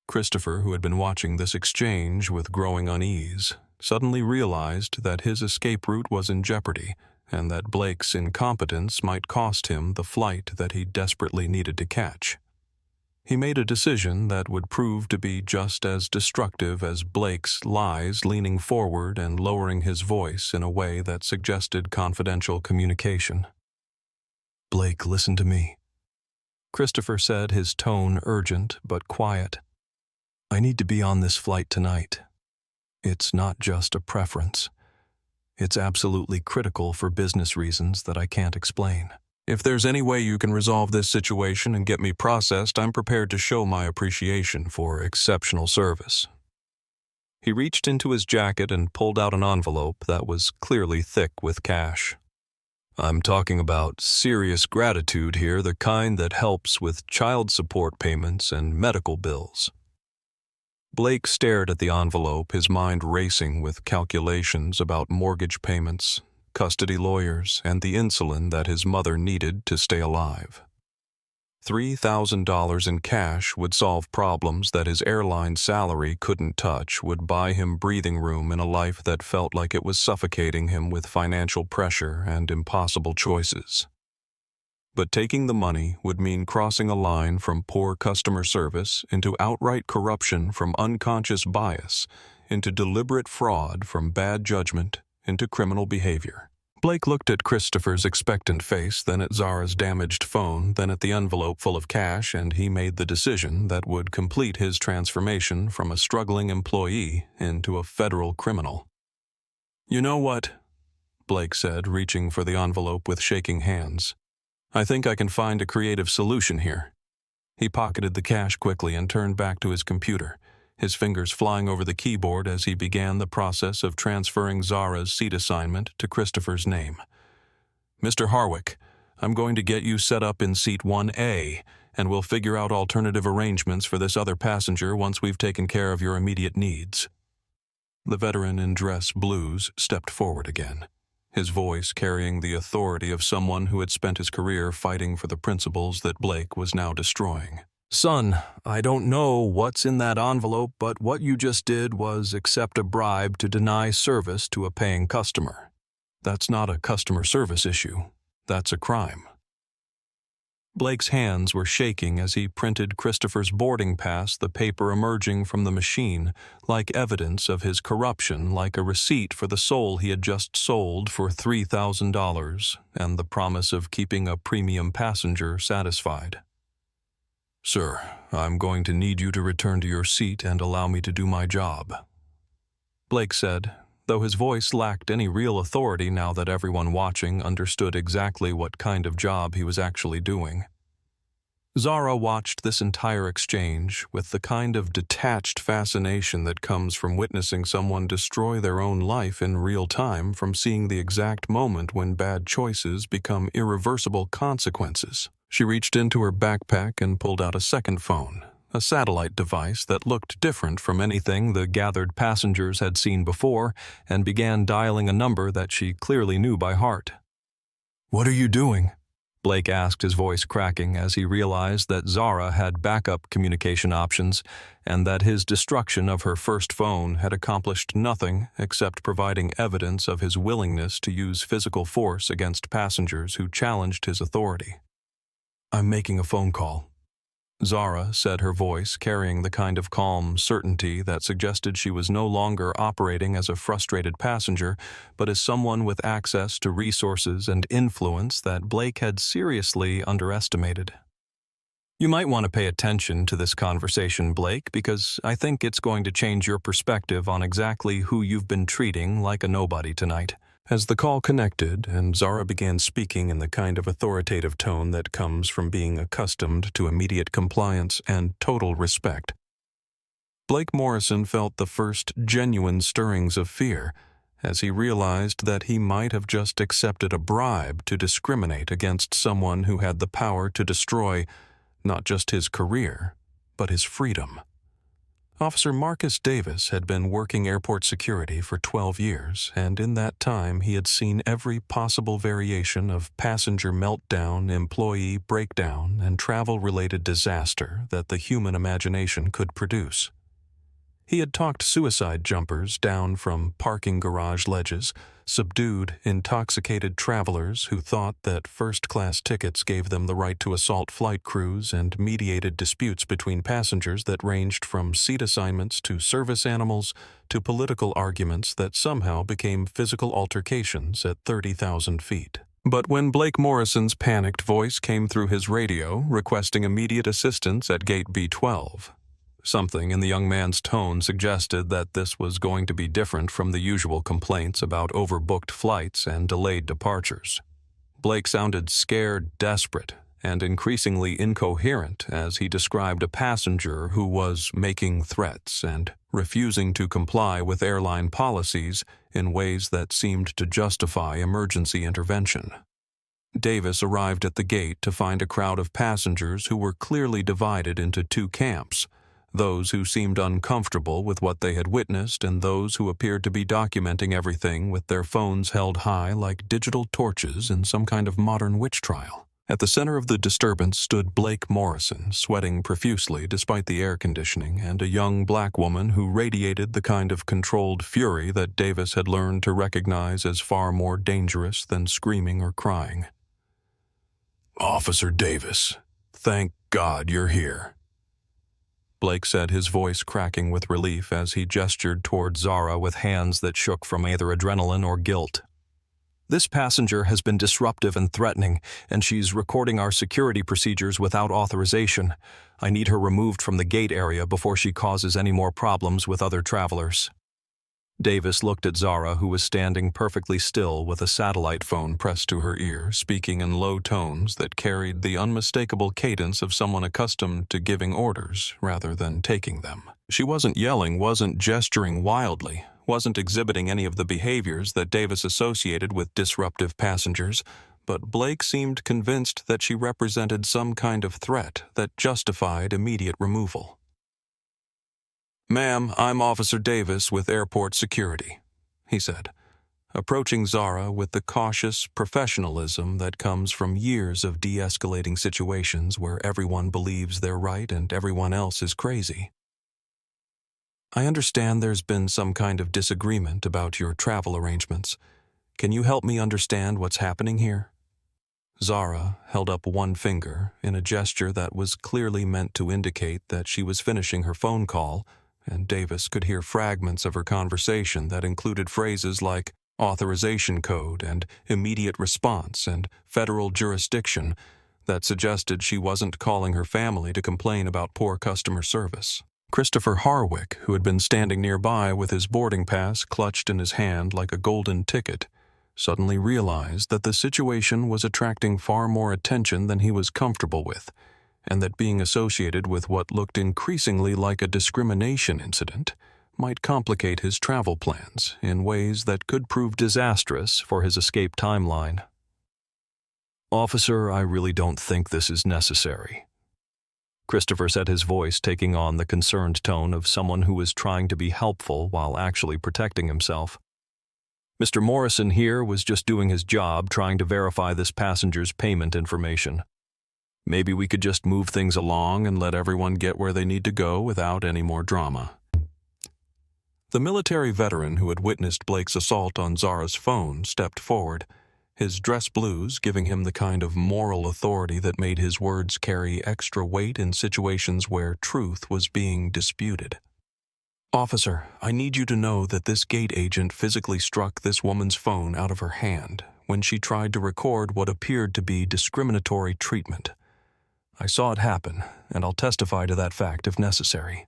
Christopher, who had been watching this exchange with growing unease, suddenly realized that his escape route was in jeopardy, and that Blake's incompetence might cost him the flight that he desperately needed to catch. He made a decision that would prove to be just as destructive as Blake's lies, leaning forward and lowering his voice in a way that suggested confidential communication. "Blake, listen to me," Christopher said, his tone urgent but quiet. "I need to be on this flight tonight. It's not just a preference. It's absolutely critical for business reasons that I can't explain. If there's any way you can resolve this situation and get me processed, I'm prepared to show my appreciation for exceptional service." He reached into his jacket and pulled out an envelope that was clearly thick with cash. "I'm talking about serious gratitude here, the kind that helps with child support payments and medical bills." Blake stared at the envelope, his mind racing with calculations about mortgage payments, custody lawyers, and the insulin that his mother needed to stay alive. $3,000 in cash would solve problems that his airline salary couldn't touch, would buy him breathing room in a life that felt like it was suffocating him with financial pressure and impossible choices. But taking the money would mean crossing a line from poor customer service into outright corruption, from unconscious bias into deliberate fraud, from bad judgment into criminal behavior. Blake looked at Christopher's expectant face, then at Zara's damaged phone, then at the envelope full of cash, and he made the decision that would complete his transformation from a struggling employee into a federal criminal. "You know what?" Blake said, reaching for the envelope with shaking hands. "I think I can find a creative solution here." He pocketed the cash quickly and turned back to his computer, his fingers flying over the keyboard as he began the process of transferring Zara's seat assignment to Christopher's name. "Mr. Harwick, I'm going to get you set up in seat 1A, and we'll figure out alternative arrangements for this other passenger once we've taken care of your immediate needs." The veteran in dress blues stepped forward again, his voice carrying the authority of someone who had spent his career fighting for the principles that Blake was now destroying. Son, I don't know what's in that envelope, but what you just did was accept a bribe to deny service to a paying customer. That's not a customer service issue. That's a crime. Blake's hands were shaking as he printed Christopher's boarding pass, the paper emerging from the machine, like evidence of his corruption, like a receipt for the soul he had just sold for $3,000, and the promise of keeping a premium passenger satisfied. Sir, I'm going to need you to return to your seat and allow me to do my job, Blake said, though his voice lacked any real authority now that everyone watching understood exactly what kind of job he was actually doing. Zara watched this entire exchange with the kind of detached fascination that comes from witnessing someone destroy their own life in real time, from seeing the exact moment when bad choices become irreversible consequences. She reached into her backpack and pulled out a second phone, a satellite device that looked different from anything the gathered passengers had seen before, and began dialing a number that she clearly knew by heart. "What are you doing?" Blake asked, his voice cracking as he realized that Zara had backup communication options and that his destruction of her first phone had accomplished nothing except providing evidence of his willingness to use physical force against passengers who challenged his authority. "I'm making a phone call," Zara said, her voice carrying the kind of calm certainty that suggested she was no longer operating as a frustrated passenger, but as someone with access to resources and influence that Blake had seriously underestimated. "You might want to pay attention to this conversation, Blake, because I think it's going to change your perspective on exactly who you've been treating like a nobody tonight." As the call connected and Zara began speaking in the kind of authoritative tone that comes from being accustomed to immediate compliance and total respect, Blake Morrison felt the first genuine stirrings of fear as he realized that he might have just accepted a bribe to discriminate against someone who had the power to destroy not just his career, but his freedom. Officer Marcus Davis had been working airport security for 12 years, and in that time he had seen every possible variation of passenger meltdown, employee breakdown, and travel-related disaster that the human imagination could produce. He had talked suicide jumpers down from parking garage ledges, subdued, intoxicated travelers who thought that first-class tickets gave them the right to assault flight crews, and mediated disputes between passengers that ranged from seat assignments to service animals to political arguments that somehow became physical altercations at 30,000 feet. But when Blake Morrison's panicked voice came through his radio requesting immediate assistance at Gate B12, something in the young man's tone suggested that this was going to be different from the usual complaints about overbooked flights and delayed departures. Blake sounded scared, desperate, and increasingly incoherent as he described a passenger who was making threats and refusing to comply with airline policies in ways that seemed to justify emergency intervention. Davis arrived at the gate to find a crowd of passengers who were clearly divided into two camps: those who seemed uncomfortable with what they had witnessed and those who appeared to be documenting everything with their phones held high like digital torches in some kind of modern witch trial. At the center of the disturbance stood Blake Morrison, sweating profusely despite the air conditioning, and a young black woman who radiated the kind of controlled fury that Davis had learned to recognize as far more dangerous than screaming or crying. "Officer Davis, thank God you're here," Blake said, his voice cracking with relief as he gestured toward Zara with hands that shook from either adrenaline or guilt. "This passenger has been disruptive and threatening, and she's recording our security procedures without authorization. I need her removed from the gate area before she causes any more problems with other travelers." Davis looked at Zara, who was standing perfectly still with a satellite phone pressed to her ear, speaking in low tones that carried the unmistakable cadence of someone accustomed to giving orders rather than taking them. She wasn't yelling, wasn't gesturing wildly, wasn't exhibiting any of the behaviors that Davis associated with disruptive passengers, but Blake seemed convinced that she represented some kind of threat that justified immediate removal. "Ma'am, I'm Officer Davis with Airport Security," he said. approaching Zara with the cautious professionalism that comes from years of de-escalating situations where everyone believes they're right and everyone else is crazy. I understand there's been some kind of disagreement about your travel arrangements. Can you help me understand what's happening here? Zara held up one finger in a gesture that was clearly meant to indicate that she was finishing her phone call, and Davis could hear fragments of her conversation that included phrases like authorization code and immediate response and federal jurisdiction that suggested she wasn't calling her family to complain about poor customer service. Christopher Harwick, who had been standing nearby with his boarding pass clutched in his hand like a golden ticket, suddenly realized that the situation was attracting far more attention than he was comfortable with, and that being associated with what looked increasingly like a discrimination incident might complicate his travel plans in ways that could prove disastrous for his escape timeline. "Officer, I really don't think this is necessary," Christopher said, his voice taking on the concerned tone of someone who was trying to be helpful while actually protecting himself. "Mr. Morrison here was just doing his job trying to verify this passenger's payment information. Maybe we could just move things along and let everyone get where they need to go without any more drama." The military veteran who had witnessed Blake's assault on Zara's phone stepped forward, his dress blues giving him the kind of moral authority that made his words carry extra weight in situations where truth was being disputed. "Officer, I need you to know that this gate agent physically struck this woman's phone out of her hand when she tried to record what appeared to be discriminatory treatment. I saw it happen, and I'll testify to that fact if necessary."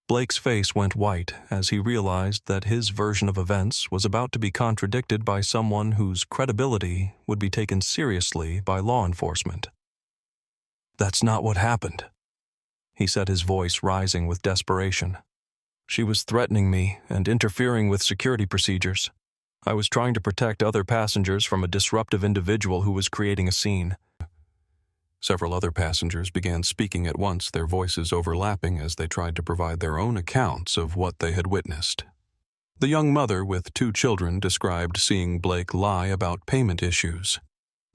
Blake's face went white as he realized that his version of events was about to be contradicted by someone whose credibility would be taken seriously by law enforcement. "That's not what happened," he said, his voice rising with desperation. "She was threatening me and interfering with security procedures. I was trying to protect other passengers from a disruptive individual who was creating a scene." Several other passengers began speaking at once, their voices overlapping as they tried to provide their own accounts of what they had witnessed. The young mother with 2 children described seeing Blake lie about payment issues.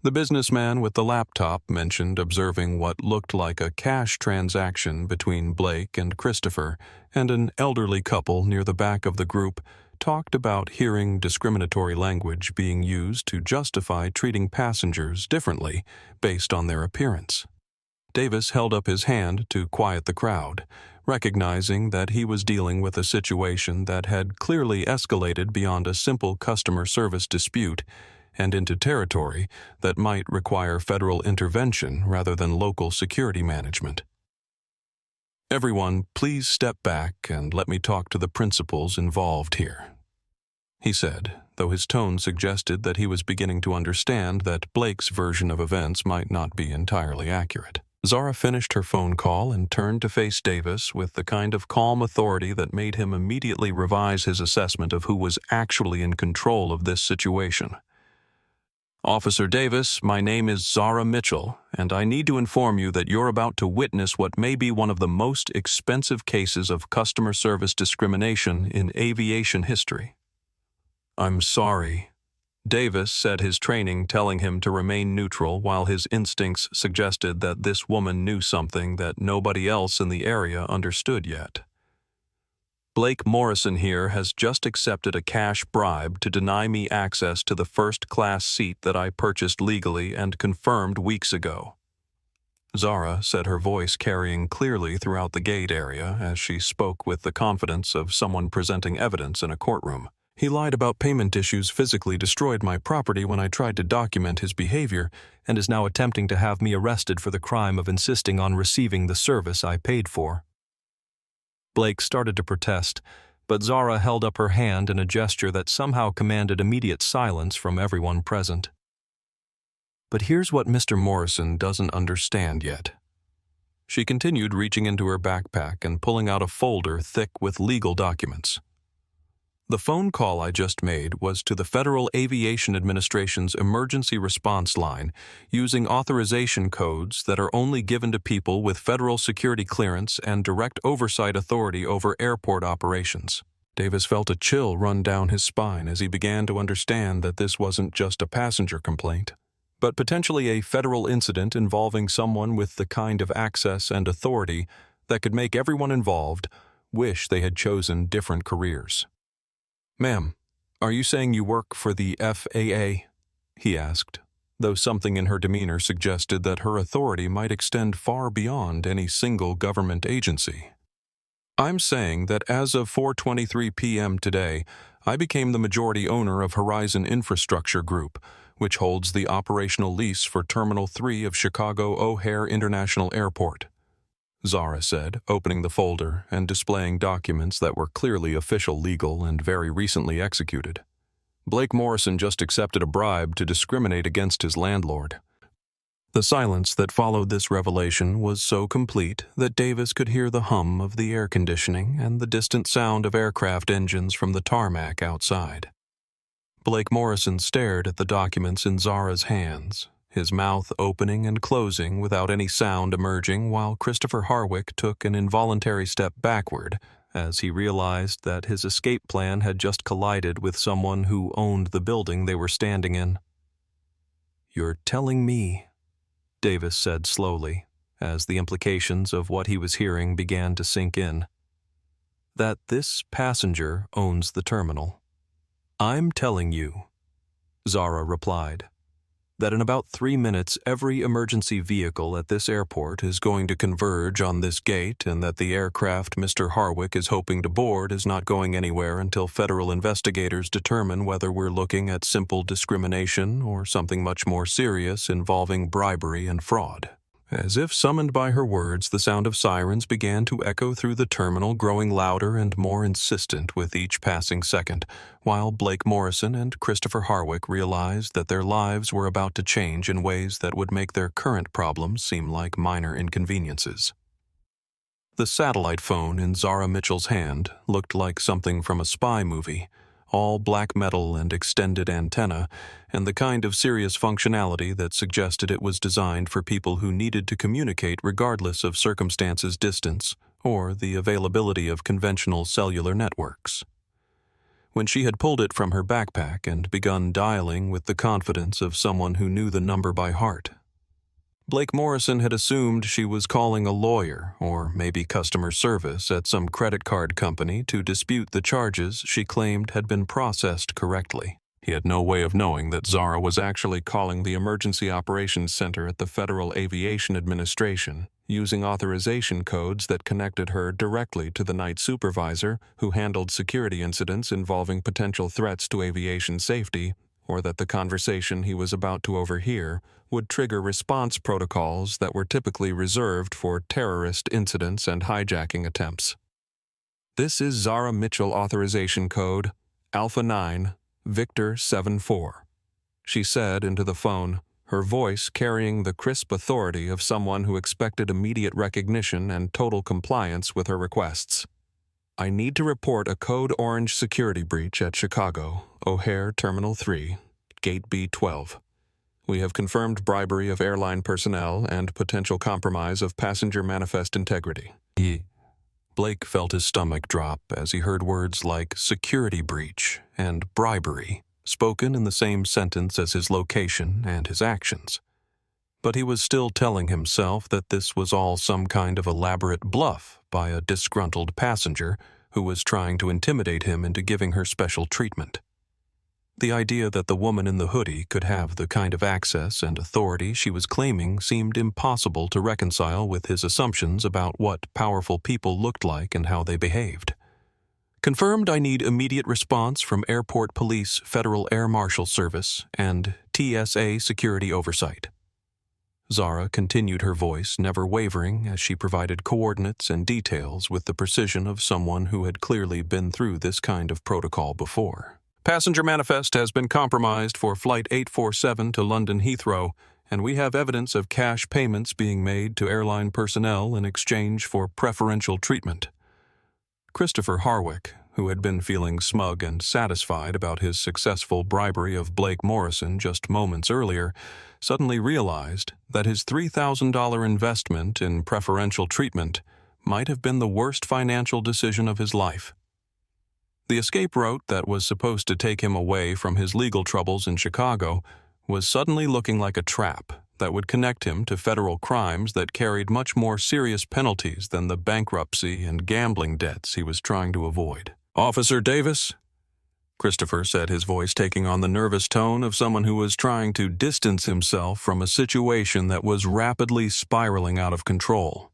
The businessman with the laptop mentioned observing what looked like a cash transaction between Blake and Christopher, and an elderly couple near the back of the group talked about hearing discriminatory language being used to justify treating passengers differently based on their appearance. Davis held up his hand to quiet the crowd, recognizing that he was dealing with a situation that had clearly escalated beyond a simple customer service dispute and into territory that might require federal intervention rather than local security management. "Everyone, please step back and let me talk to the principals involved here," he said, though his tone suggested that he was beginning to understand that Blake's version of events might not be entirely accurate. Zara finished her phone call and turned to face Davis with the kind of calm authority that made him immediately revise his assessment of who was actually in control of this situation. "Officer Davis, my name is Zara Mitchell, and I need to inform you that you're about to witness what may be one of the most expensive cases of customer service discrimination in aviation history." "I'm sorry," Davis said, his training telling him to remain neutral while his instincts suggested that this woman knew something that nobody else in the area understood yet. "Blake Morrison here has just accepted a cash bribe to deny me access to the first-class seat that I purchased legally and confirmed weeks ago." Zara said, her voice carrying clearly throughout the gate area as she spoke with the confidence of someone presenting evidence in a courtroom. "He lied about payment issues, physically destroyed my property when I tried to document his behavior, and is now attempting to have me arrested for the crime of insisting on receiving the service I paid for." Blake started to protest, but Zara held up her hand in a gesture that somehow commanded immediate silence from everyone present. "But here's what Mr. Morrison doesn't understand yet." She continued, reaching into her backpack and pulling out a folder thick with legal documents. "The phone call I just made was to the Federal Aviation Administration's emergency response line using authorization codes that are only given to people with federal security clearance and direct oversight authority over airport operations. Davis felt a chill run down his spine as he began to understand that this wasn't just a passenger complaint, but potentially a federal incident involving someone with the kind of access and authority that could make everyone involved wish they had chosen different careers. "Ma'am, are you saying you work for the FAA?" he asked, though something in her demeanor suggested that her authority might extend far beyond any single government agency. "I'm saying that as of 4:23 p.m. today, I became the majority owner of Horizon Infrastructure Group, which holds the operational lease for Terminal 3 of Chicago O'Hare International Airport," Zara said, opening the folder and displaying documents that were clearly official, legal, and very recently executed. Blake Morrison just accepted a bribe to discriminate against his landlord. The silence that followed this revelation was so complete that Davis could hear the hum of the air conditioning and the distant sound of aircraft engines from the tarmac outside. Blake Morrison stared at the documents in Zara's hands, his mouth opening and closing without any sound emerging, while Christopher Harwick took an involuntary step backward as he realized that his escape plan had just collided with someone who owned the building they were standing in. "You're telling me," Davis said slowly, as the implications of what he was hearing began to sink in, "that this passenger owns the terminal." "I'm telling you," Zara replied, "that in about 3 minutes every emergency vehicle at this airport is going to converge on this gate, and that the aircraft Mr. Harwick is hoping to board is not going anywhere until federal investigators determine whether we're looking at simple discrimination or something much more serious involving bribery and fraud." As if summoned by her words, the sound of sirens began to echo through the terminal, growing louder and more insistent with each passing second, while Blake Morrison and Christopher Harwick realized that their lives were about to change in ways that would make their current problems seem like minor inconveniences. The satellite phone in Zara Mitchell's hand looked like something from a spy movie, all black metal and extended antenna, and the kind of serious functionality that suggested it was designed for people who needed to communicate regardless of circumstances, distance, or the availability of conventional cellular networks. When she had pulled it from her backpack and begun dialing with the confidence of someone who knew the number by heart, Blake Morrison had assumed she was calling a lawyer or maybe customer service at some credit card company to dispute the charges she claimed had been processed correctly. He had no way of knowing that Zara was actually calling the Emergency Operations Center at the Federal Aviation Administration, using authorization codes that connected her directly to the night supervisor who handled security incidents involving potential threats to aviation safety, or that the conversation he was about to overhear would trigger response protocols that were typically reserved for terrorist incidents and hijacking attempts. "This is Zara Mitchell authorization code, Alpha 9, Victor 74, she said into the phone, her voice carrying the crisp authority of someone who expected immediate recognition and total compliance with her requests. "I need to report a Code Orange security breach at Chicago, O'Hare Terminal 3, Gate B12. We have confirmed bribery of airline personnel and potential compromise of passenger manifest integrity." Blake felt his stomach drop as he heard words like security breach and bribery spoken in the same sentence as his location and his actions. But he was still telling himself that this was all some kind of elaborate bluff by a disgruntled passenger who was trying to intimidate him into giving her special treatment. The idea that the woman in the hoodie could have the kind of access and authority she was claiming seemed impossible to reconcile with his assumptions about what powerful people looked like and how they behaved. "Confirmed I need immediate response from Airport Police Federal Air Marshal Service and TSA security oversight." Zara continued, her voice never wavering as she provided coordinates and details with the precision of someone who had clearly been through this kind of protocol before. "Passenger manifest has been compromised for Flight 847 to London Heathrow, and we have evidence of cash payments being made to airline personnel in exchange for preferential treatment." Christopher Harwick, who had been feeling smug and satisfied about his successful bribery of Blake Morrison just moments earlier, suddenly realized that his $3,000 investment in preferential treatment might have been the worst financial decision of his life. The escape route that was supposed to take him away from his legal troubles in Chicago was suddenly looking like a trap that would connect him to federal crimes that carried much more serious penalties than the bankruptcy and gambling debts he was trying to avoid. "Officer Davis?" Christopher said, his voice taking on the nervous tone of someone who was trying to distance himself from a situation that was rapidly spiraling out of control.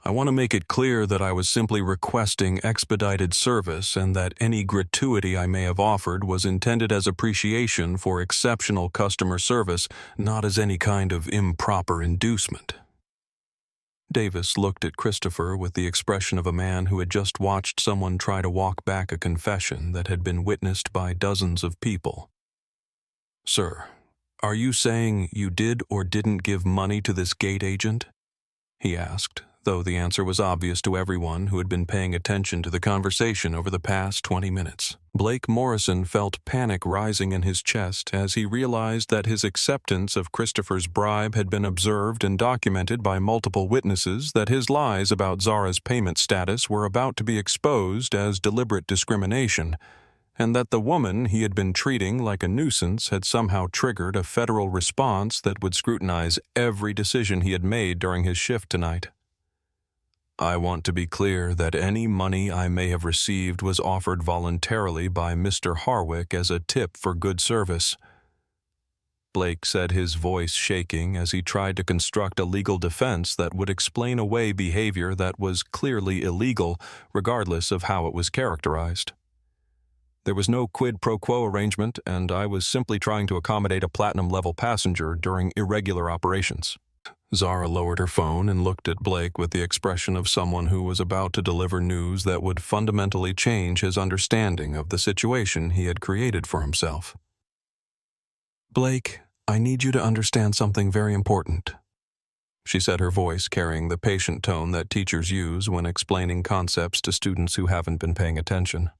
"I want to make it clear that I was simply requesting expedited service and that any gratuity I may have offered was intended as appreciation for exceptional customer service, not as any kind of improper inducement." Davis looked at Christopher with the expression of a man who had just watched someone try to walk back a confession that had been witnessed by dozens of people. "Sir, are you saying you did or didn't give money to this gate agent?" he asked, though the answer was obvious to everyone who had been paying attention to the conversation over the past 20 minutes. Blake Morrison felt panic rising in his chest as he realized that his acceptance of Christopher's bribe had been observed and documented by multiple witnesses, that his lies about Zara's payment status were about to be exposed as deliberate discrimination, and that the woman he had been treating like a nuisance had somehow triggered a federal response that would scrutinize every decision he had made during his shift tonight. "I want to be clear that any money I may have received was offered voluntarily by Mr. Harwick as a tip for good service," Blake said, his voice shaking as he tried to construct a legal defense that would explain away behavior that was clearly illegal, regardless of how it was characterized. "There was no quid pro quo arrangement, and I was simply trying to accommodate a platinum-level passenger during irregular operations." Zara lowered her phone and looked at Blake with the expression of someone who was about to deliver news that would fundamentally change his understanding of the situation he had created for himself. "Blake, I need you to understand something very important," she said, her voice carrying the patient tone that teachers use when explaining concepts to students who haven't been paying attention.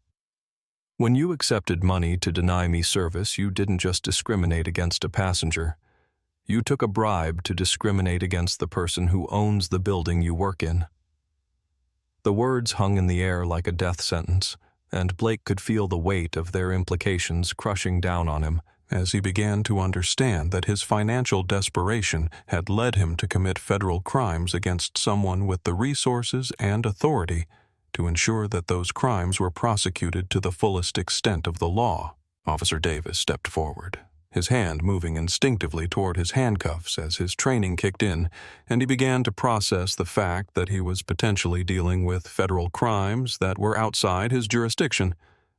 "When you accepted money to deny me service, you didn't just discriminate against a passenger. You took a bribe to discriminate against the person who owns the building you work in." The words hung in the air like a death sentence, and Blake could feel the weight of their implications crushing down on him as he began to understand that his financial desperation had led him to commit federal crimes against someone with the resources and authority to ensure that those crimes were prosecuted to the fullest extent of the law. Officer Davis stepped forward, his hand moving instinctively toward his handcuffs as his training kicked in, and he began to process the fact that he was potentially dealing with federal crimes that were outside his jurisdiction,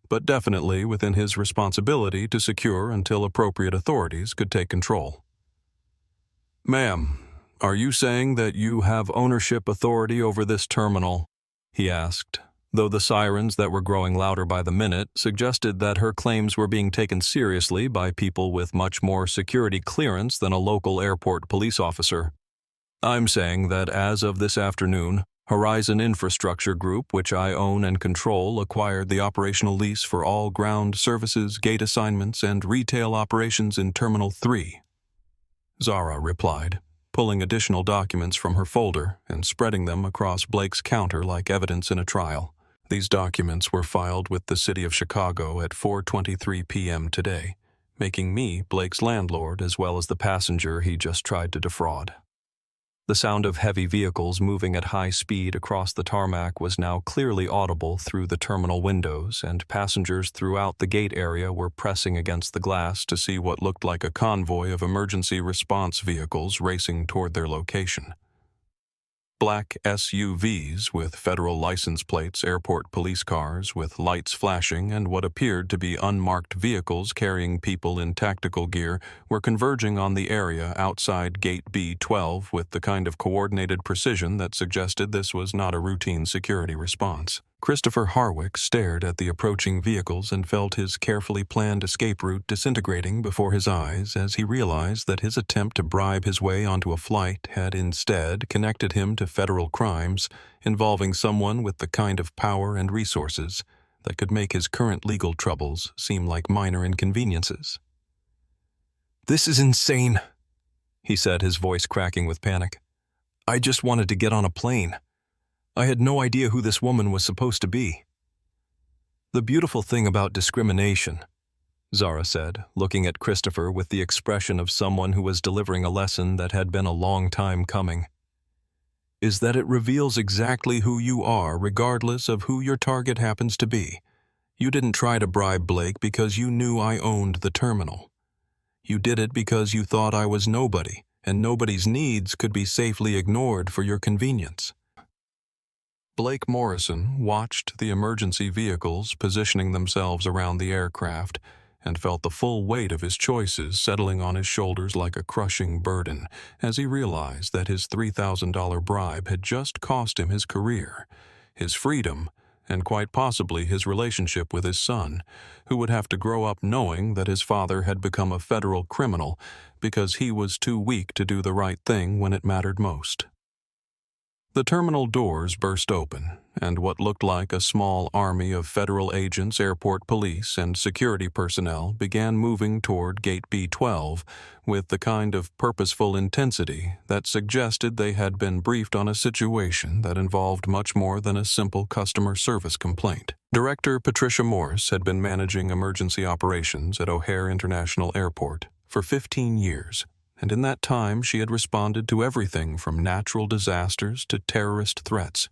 but definitely within his responsibility to secure until appropriate authorities could take control. "Ma'am, are you saying that you have ownership authority over this terminal?" he asked, though the sirens that were growing louder by the minute suggested that her claims were being taken seriously by people with much more security clearance than a local airport police officer. "I'm saying that as of this afternoon, Horizon Infrastructure Group, which I own and control, acquired the operational lease for all ground services, gate assignments, and retail operations in Terminal 3. Zara replied, pulling additional documents from her folder and spreading them across Blake's counter like evidence in a trial. These documents were filed with the city of Chicago at 4:23 p.m. today, making me Blake's landlord as well as the passenger he just tried to defraud. The sound of heavy vehicles moving at high speed across the tarmac was now clearly audible through the terminal windows, and passengers throughout the gate area were pressing against the glass to see what looked like a convoy of emergency response vehicles racing toward their location. Black SUVs with federal license plates, airport police cars with lights flashing, and what appeared to be unmarked vehicles carrying people in tactical gear were converging on the area outside Gate B12 with the kind of coordinated precision that suggested this was not a routine security response. Christopher Harwick stared at the approaching vehicles and felt his carefully planned escape route disintegrating before his eyes as he realized that his attempt to bribe his way onto a flight had instead connected him to federal crimes involving someone with the kind of power and resources that could make his current legal troubles seem like minor inconveniences. "This is insane," he said, his voice cracking with panic. "I just wanted to get on a plane. I had no idea who this woman was supposed to be." The beautiful thing about discrimination, Zara said, looking at Christopher with the expression of someone who was delivering a lesson that had been a long time coming, is that it reveals exactly who you are regardless of who your target happens to be. You didn't try to bribe Blake because you knew I owned the terminal. You did it because you thought I was nobody, and nobody's needs could be safely ignored for your convenience. Blake Morrison watched the emergency vehicles positioning themselves around the aircraft and felt the full weight of his choices settling on his shoulders like a crushing burden as he realized that his $3,000 bribe had just cost him his career, his freedom, and quite possibly his relationship with his son, who would have to grow up knowing that his father had become a federal criminal because he was too weak to do the right thing when it mattered most. The terminal doors burst open, and what looked like a small army of federal agents, airport police, and security personnel began moving toward Gate B12 with the kind of purposeful intensity that suggested they had been briefed on a situation that involved much more than a simple customer service complaint. Director Patricia Morse had been managing emergency operations at O'Hare International Airport for 15 years. And in that time she had responded to everything from natural disasters to terrorist threats,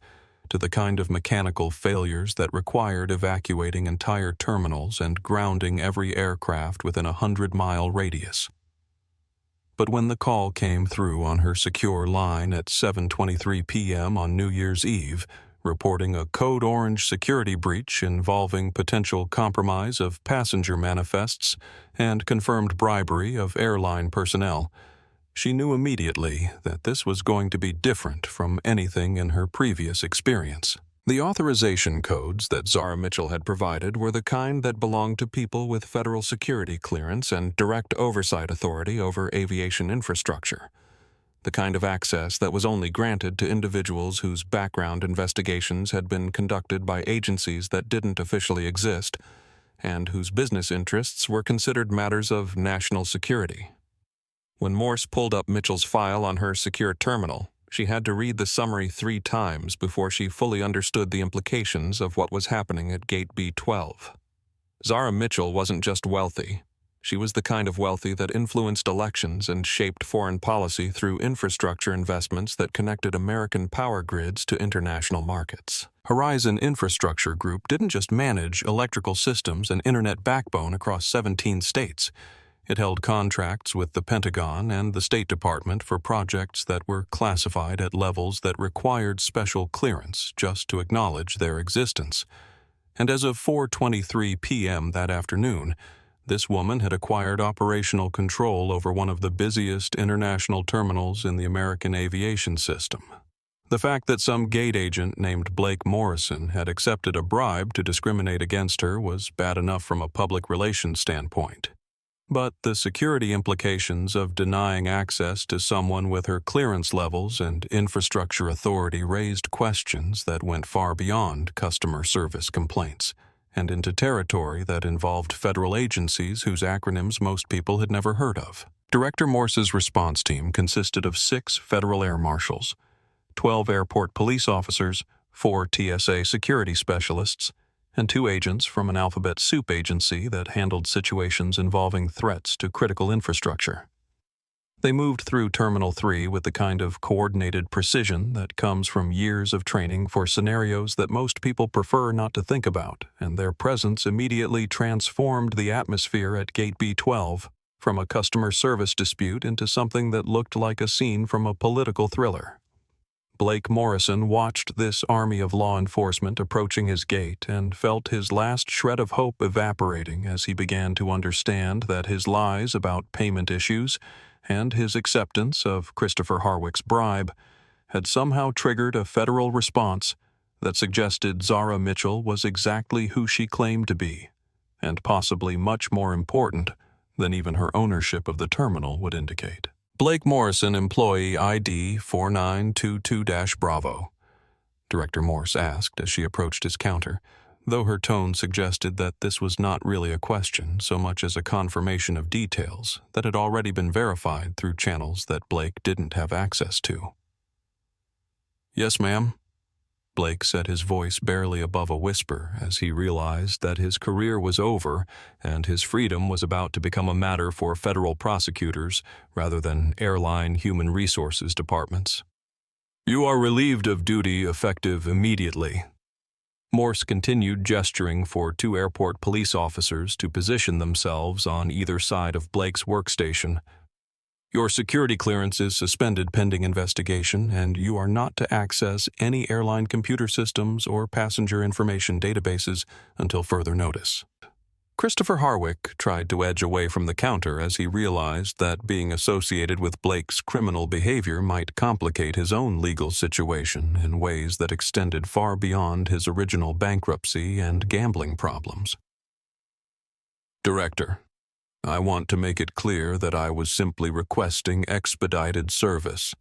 to the kind of mechanical failures that required evacuating entire terminals and grounding every aircraft within a 100-mile radius. But when the call came through on her secure line at 7:23 p.m. on New Year's Eve, reporting a code orange security breach involving potential compromise of passenger manifests and confirmed bribery of airline personnel, she knew immediately that this was going to be different from anything in her previous experience. The authorization codes that Zara Mitchell had provided were the kind that belonged to people with federal security clearance and direct oversight authority over aviation infrastructure. The kind of access that was only granted to individuals whose background investigations had been conducted by agencies that didn't officially exist, and whose business interests were considered matters of national security. When Morse pulled up Mitchell's file on her secure terminal, she had to read the summary 3 times before she fully understood the implications of what was happening at Gate B12. Zara Mitchell wasn't just wealthy. She was the kind of wealthy that influenced elections and shaped foreign policy through infrastructure investments that connected American power grids to international markets. Horizon Infrastructure Group didn't just manage electrical systems and internet backbone across 17 states. It held contracts with the Pentagon and the State Department for projects that were classified at levels that required special clearance just to acknowledge their existence. And as of 4:23 p.m. that afternoon, this woman had acquired operational control over one of the busiest international terminals in the American aviation system. The fact that some gate agent named Blake Morrison had accepted a bribe to discriminate against her was bad enough from a public relations standpoint. But the security implications of denying access to someone with her clearance levels and infrastructure authority raised questions that went far beyond customer service complaints, and into territory that involved federal agencies whose acronyms most people had never heard of. Director Morse's response team consisted of 6 federal air marshals, 12 airport police officers, 4 TSA security specialists, and 2 agents from an alphabet soup agency that handled situations involving threats to critical infrastructure. They moved through Terminal 3 with the kind of coordinated precision that comes from years of training for scenarios that most people prefer not to think about, and their presence immediately transformed the atmosphere at Gate B12 from a customer service dispute into something that looked like a scene from a political thriller. Blake Morrison watched this army of law enforcement approaching his gate and felt his last shred of hope evaporating as he began to understand that his lies about payment issues and his acceptance of Christopher Harwick's bribe had somehow triggered a federal response that suggested Zara Mitchell was exactly who she claimed to be, and possibly much more important than even her ownership of the terminal would indicate. Blake Morrison, employee ID 4922-Bravo, Director Morse asked as she approached his counter, though her tone suggested that this was not really a question so much as a confirmation of details that had already been verified through channels that Blake didn't have access to. "Yes, ma'am." Blake said, his voice barely above a whisper, as he realized that his career was over and his freedom was about to become a matter for federal prosecutors rather than airline human resources departments. "You are relieved of duty effective immediately." Morse continued, gesturing for two airport police officers to position themselves on either side of Blake's workstation. "Your security clearance is suspended pending investigation, and you are not to access any airline computer systems or passenger information databases until further notice." Christopher Harwick tried to edge away from the counter as he realized that being associated with Blake's criminal behavior might complicate his own legal situation in ways that extended far beyond his original bankruptcy and gambling problems. "Director, I want to make it clear that I was simply requesting expedited service,"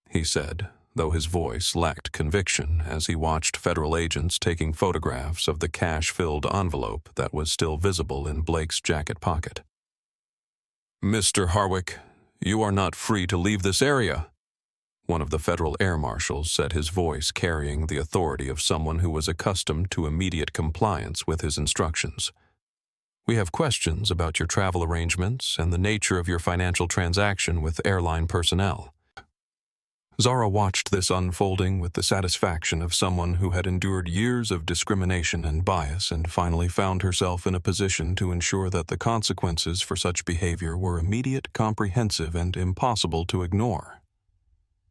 he said, though his voice lacked conviction as he watched federal agents taking photographs of the cash-filled envelope that was still visible in Blake's jacket pocket. "Mr. Harwick, you are not free to leave this area," one of the federal air marshals said, his voice carrying the authority of someone who was accustomed to immediate compliance with his instructions. "We have questions about your travel arrangements and the nature of your financial transaction with airline personnel." Zara watched this unfolding with the satisfaction of someone who had endured years of discrimination and bias and finally found herself in a position to ensure that the consequences for such behavior were immediate, comprehensive, and impossible to ignore.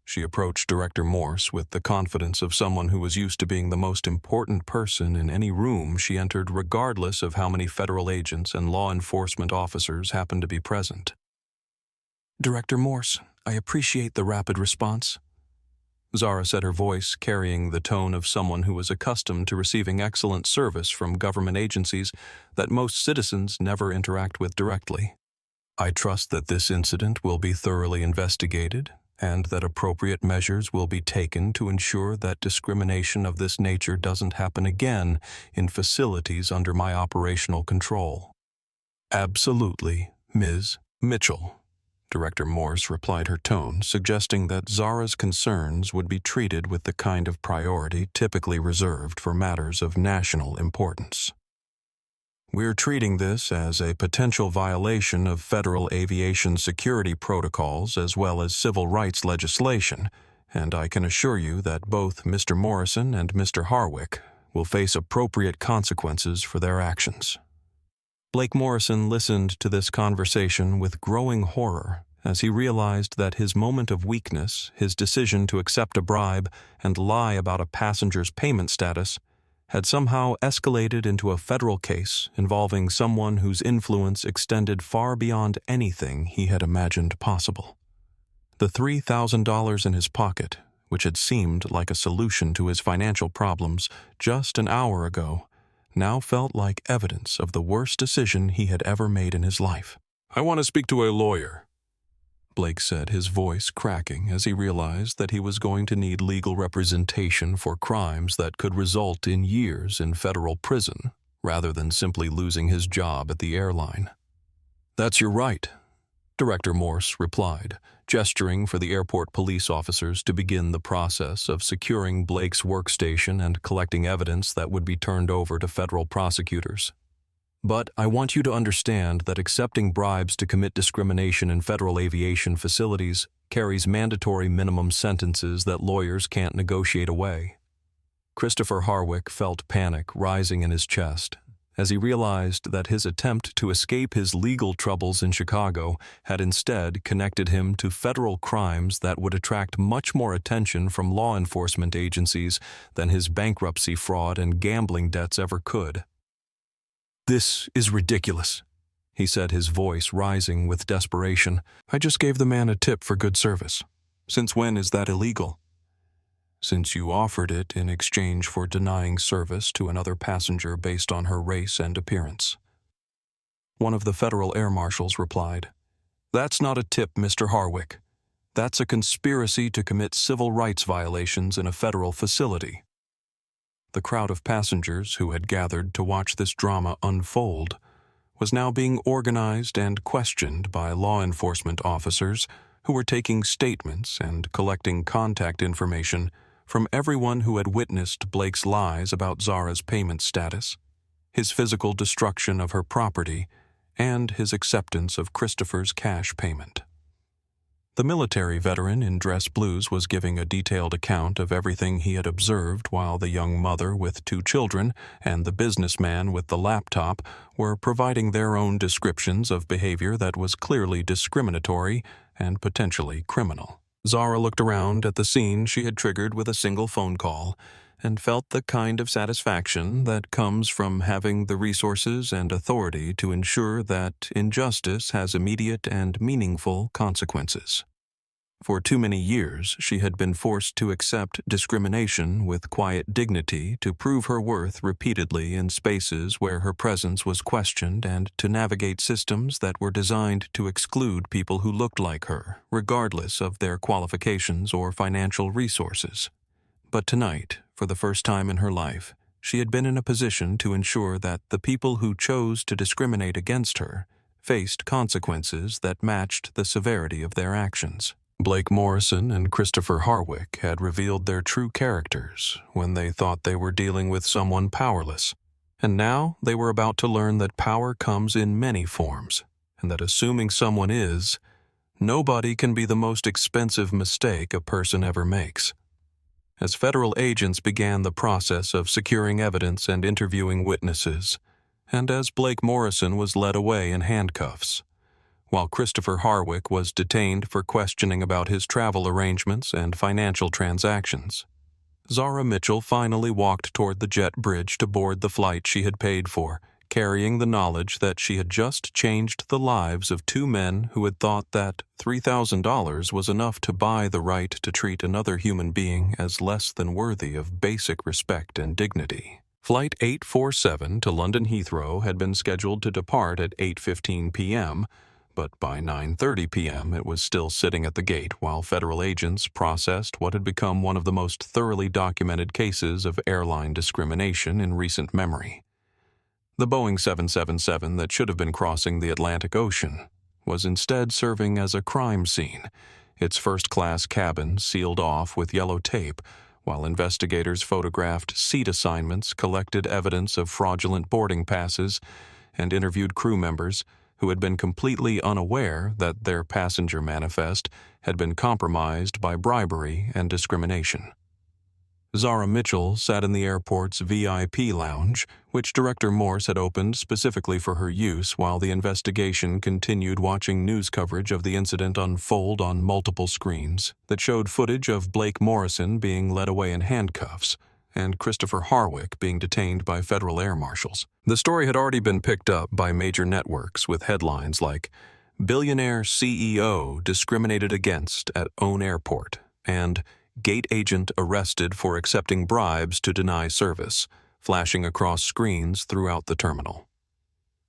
She approached Director Morse with the confidence of someone who was used to being the most important person in any room she entered, regardless of how many federal agents and law enforcement officers happened to be present. "Director Morse, I appreciate the rapid response," Zara said, her voice carrying the tone of someone who was accustomed to receiving excellent service from government agencies that most citizens never interact with directly. "I trust that this incident will be thoroughly investigated and that appropriate measures will be taken to ensure that discrimination of this nature doesn't happen again in facilities under my operational control." "Absolutely, Ms. Mitchell," Director Morse replied, her tone suggesting that Zara's concerns would be treated with the kind of priority typically reserved for matters of national importance. "We're treating this as a potential violation of federal aviation security protocols as well as civil rights legislation, and I can assure you that both Mr. Morrison and Mr. Harwick will face appropriate consequences for their actions." Blake Morrison listened to this conversation with growing horror as he realized that his moment of weakness, his decision to accept a bribe and lie about a passenger's payment status, had somehow escalated into a federal case involving someone whose influence extended far beyond anything he had imagined possible. The $3,000 in his pocket, which had seemed like a solution to his financial problems just an hour ago, now felt like evidence of the worst decision he had ever made in his life. "I want to speak to a lawyer," Blake said, his voice cracking as he realized that he was going to need legal representation for crimes that could result in years in federal prison, rather than simply losing his job at the airline. "That's your right," Director Morse replied, gesturing for the airport police officers to begin the process of securing Blake's workstation and collecting evidence that would be turned over to federal prosecutors. "But I want you to understand that accepting bribes to commit discrimination in federal aviation facilities carries mandatory minimum sentences that lawyers can't negotiate away." Christopher Harwick felt panic rising in his chest as he realized that his attempt to escape his legal troubles in Chicago had instead connected him to federal crimes that would attract much more attention from law enforcement agencies than his bankruptcy, fraud, and gambling debts ever could. "This is ridiculous," he said, his voice rising with desperation. "I just gave the man a tip for good service. Since when is that illegal?" "Since you offered it in exchange for denying service to another passenger based on her race and appearance," one of the federal air marshals replied. "That's not a tip, Mr. Harwick. That's a conspiracy to commit civil rights violations in a federal facility." The crowd of passengers who had gathered to watch this drama unfold was now being organized and questioned by law enforcement officers who were taking statements and collecting contact information from everyone who had witnessed Blake's lies about Zara's payment status, his physical destruction of her property, and his acceptance of Christopher's cash payment. The military veteran in dress blues was giving a detailed account of everything he had observed, while the young mother with 2 children and the businessman with the laptop were providing their own descriptions of behavior that was clearly discriminatory and potentially criminal. Zara looked around at the scene she had triggered with a single phone call and felt the kind of satisfaction that comes from having the resources and authority to ensure that injustice has immediate and meaningful consequences. For too many years, she had been forced to accept discrimination with quiet dignity, to prove her worth repeatedly in spaces where her presence was questioned, and to navigate systems that were designed to exclude people who looked like her, regardless of their qualifications or financial resources. But tonight, for the first time in her life, she had been in a position to ensure that the people who chose to discriminate against her faced consequences that matched the severity of their actions. Blake Morrison and Christopher Harwick had revealed their true characters when they thought they were dealing with someone powerless, and now they were about to learn that power comes in many forms, and that assuming someone is, nobody can be the most expensive mistake a person ever makes. As federal agents began the process of securing evidence and interviewing witnesses, and as Blake Morrison was led away in handcuffs, while Christopher Harwick was detained for questioning about his travel arrangements and financial transactions, Zara Mitchell finally walked toward the jet bridge to board the flight she had paid for, carrying the knowledge that she had just changed the lives of 2 men who had thought that $3,000 was enough to buy the right to treat another human being as less than worthy of basic respect and dignity. Flight 847 to London Heathrow had been scheduled to depart at 8:15 p.m., but by 9:30 p.m. it was still sitting at the gate while federal agents processed what had become one of the most thoroughly documented cases of airline discrimination in recent memory. The Boeing 777 that should have been crossing the Atlantic Ocean was instead serving as a crime scene, its first-class cabin sealed off with yellow tape, while investigators photographed seat assignments, collected evidence of fraudulent boarding passes, and interviewed crew members who had been completely unaware that their passenger manifest had been compromised by bribery and discrimination. Zara Mitchell sat in the airport's VIP lounge, which Director Morse had opened specifically for her use, while the investigation continued, watching news coverage of the incident unfold on multiple screens that showed footage of Blake Morrison being led away in handcuffs and Christopher Harwick being detained by federal air marshals. The story had already been picked up by major networks with headlines like "Billionaire CEO Discriminated Against at Own Airport" and "Gate Agent Arrested for Accepting Bribes to Deny Service," flashing across screens throughout the terminal.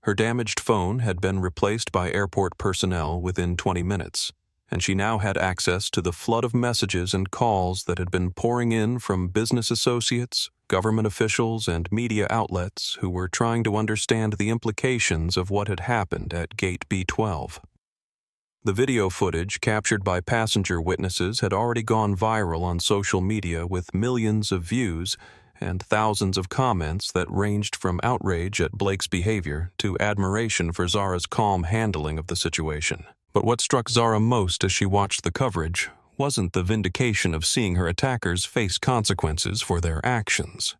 Her damaged phone had been replaced by airport personnel within 20 minutes, and she now had access to the flood of messages and calls that had been pouring in from business associates, government officials, and media outlets who were trying to understand the implications of what had happened at Gate B12. The video footage captured by passenger witnesses had already gone viral on social media with millions of views and thousands of comments that ranged from outrage at Blake's behavior to admiration for Zara's calm handling of the situation. But what struck Zara most as she watched the coverage wasn't the vindication of seeing her attackers face consequences for their actions.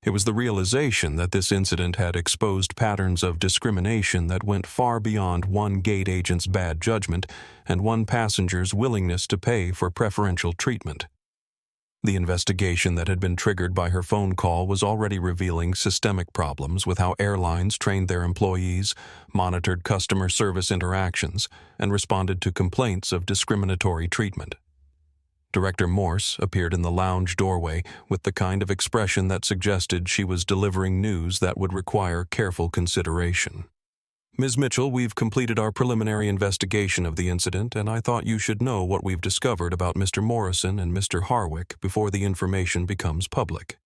It was the realization that this incident had exposed patterns of discrimination that went far beyond one gate agent's bad judgment and one passenger's willingness to pay for preferential treatment. The investigation that had been triggered by her phone call was already revealing systemic problems with how airlines trained their employees, monitored customer service interactions, and responded to complaints of discriminatory treatment. Director Morse appeared in the lounge doorway with the kind of expression that suggested she was delivering news that would require careful consideration. "Ms. Mitchell, we've completed our preliminary investigation of the incident, and I thought you should know what we've discovered about Mr. Morrison and Mr. Harwick before the information becomes public."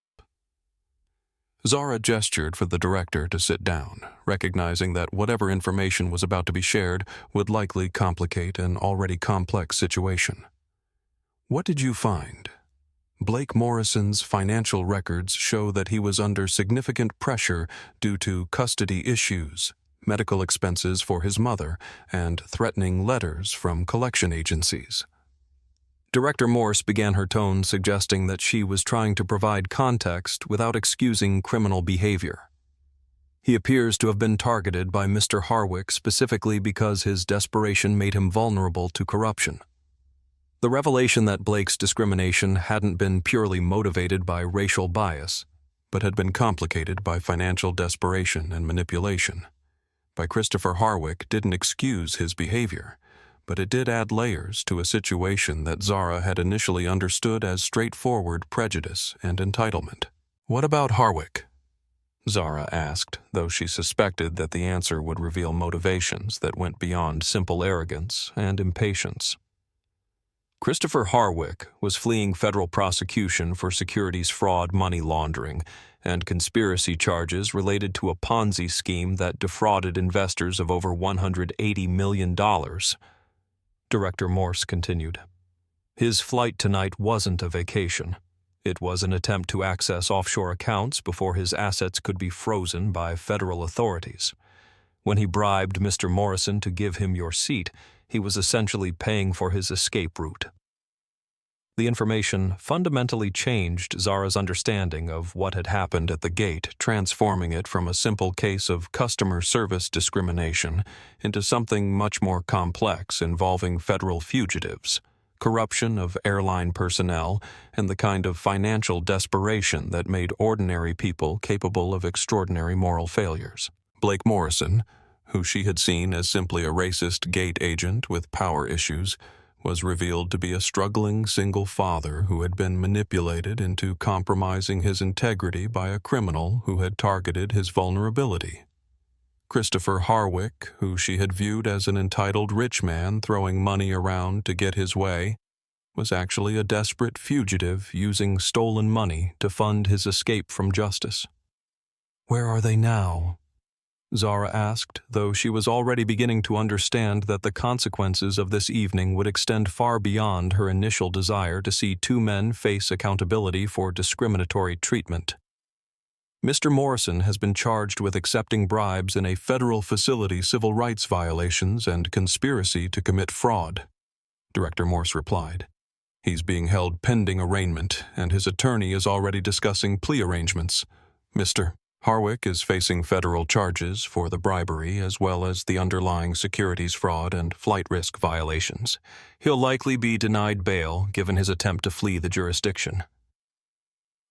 Zara gestured for the director to sit down, recognizing that whatever information was about to be shared would likely complicate an already complex situation. "What did you find?" Blake Morrison's financial records show that he was under significant pressure due to custody issues, medical expenses for his mother, and threatening letters from collection agencies. Director Morse began her tone suggesting that she was trying to provide context without excusing criminal behavior. He appears to have been targeted by Mr. Harwick specifically because his desperation made him vulnerable to corruption. The revelation that Blake's discrimination hadn't been purely motivated by racial bias, but had been complicated by financial desperation and manipulation, by Christopher Harwick didn't excuse his behavior, but it did add layers to a situation that Zara had initially understood as straightforward prejudice and entitlement. "What about Harwick?" Zara asked, though she suspected that the answer would reveal motivations that went beyond simple arrogance and impatience. Christopher Harwick was fleeing federal prosecution for securities fraud, money laundering, and conspiracy charges related to a Ponzi scheme that defrauded investors of over $180 million. Director Morse continued. His flight tonight wasn't a vacation. It was an attempt to access offshore accounts before his assets could be frozen by federal authorities. When he bribed Mr. Morrison to give him your seat, he was essentially paying for his escape route. The information fundamentally changed Zara's understanding of what had happened at the gate, transforming it from a simple case of customer service discrimination into something much more complex involving federal fugitives, corruption of airline personnel, and the kind of financial desperation that made ordinary people capable of extraordinary moral failures. Blake Morrison, who she had seen as simply a racist gate agent with power issues, was revealed to be a struggling single father who had been manipulated into compromising his integrity by a criminal who had targeted his vulnerability. Christopher Harwick, who she had viewed as an entitled rich man throwing money around to get his way, was actually a desperate fugitive using stolen money to fund his escape from justice. "Where are they now?" Zara asked, though she was already beginning to understand that the consequences of this evening would extend far beyond her initial desire to see two men face accountability for discriminatory treatment. "Mr. Morrison has been charged with accepting bribes in a federal facility, civil rights violations, and conspiracy to commit fraud," Director Morse replied. "He's being held pending arraignment, and his attorney is already discussing plea arrangements. Mr. Harwick is facing federal charges for the bribery as well as the underlying securities fraud and flight risk violations. He'll likely be denied bail given his attempt to flee the jurisdiction."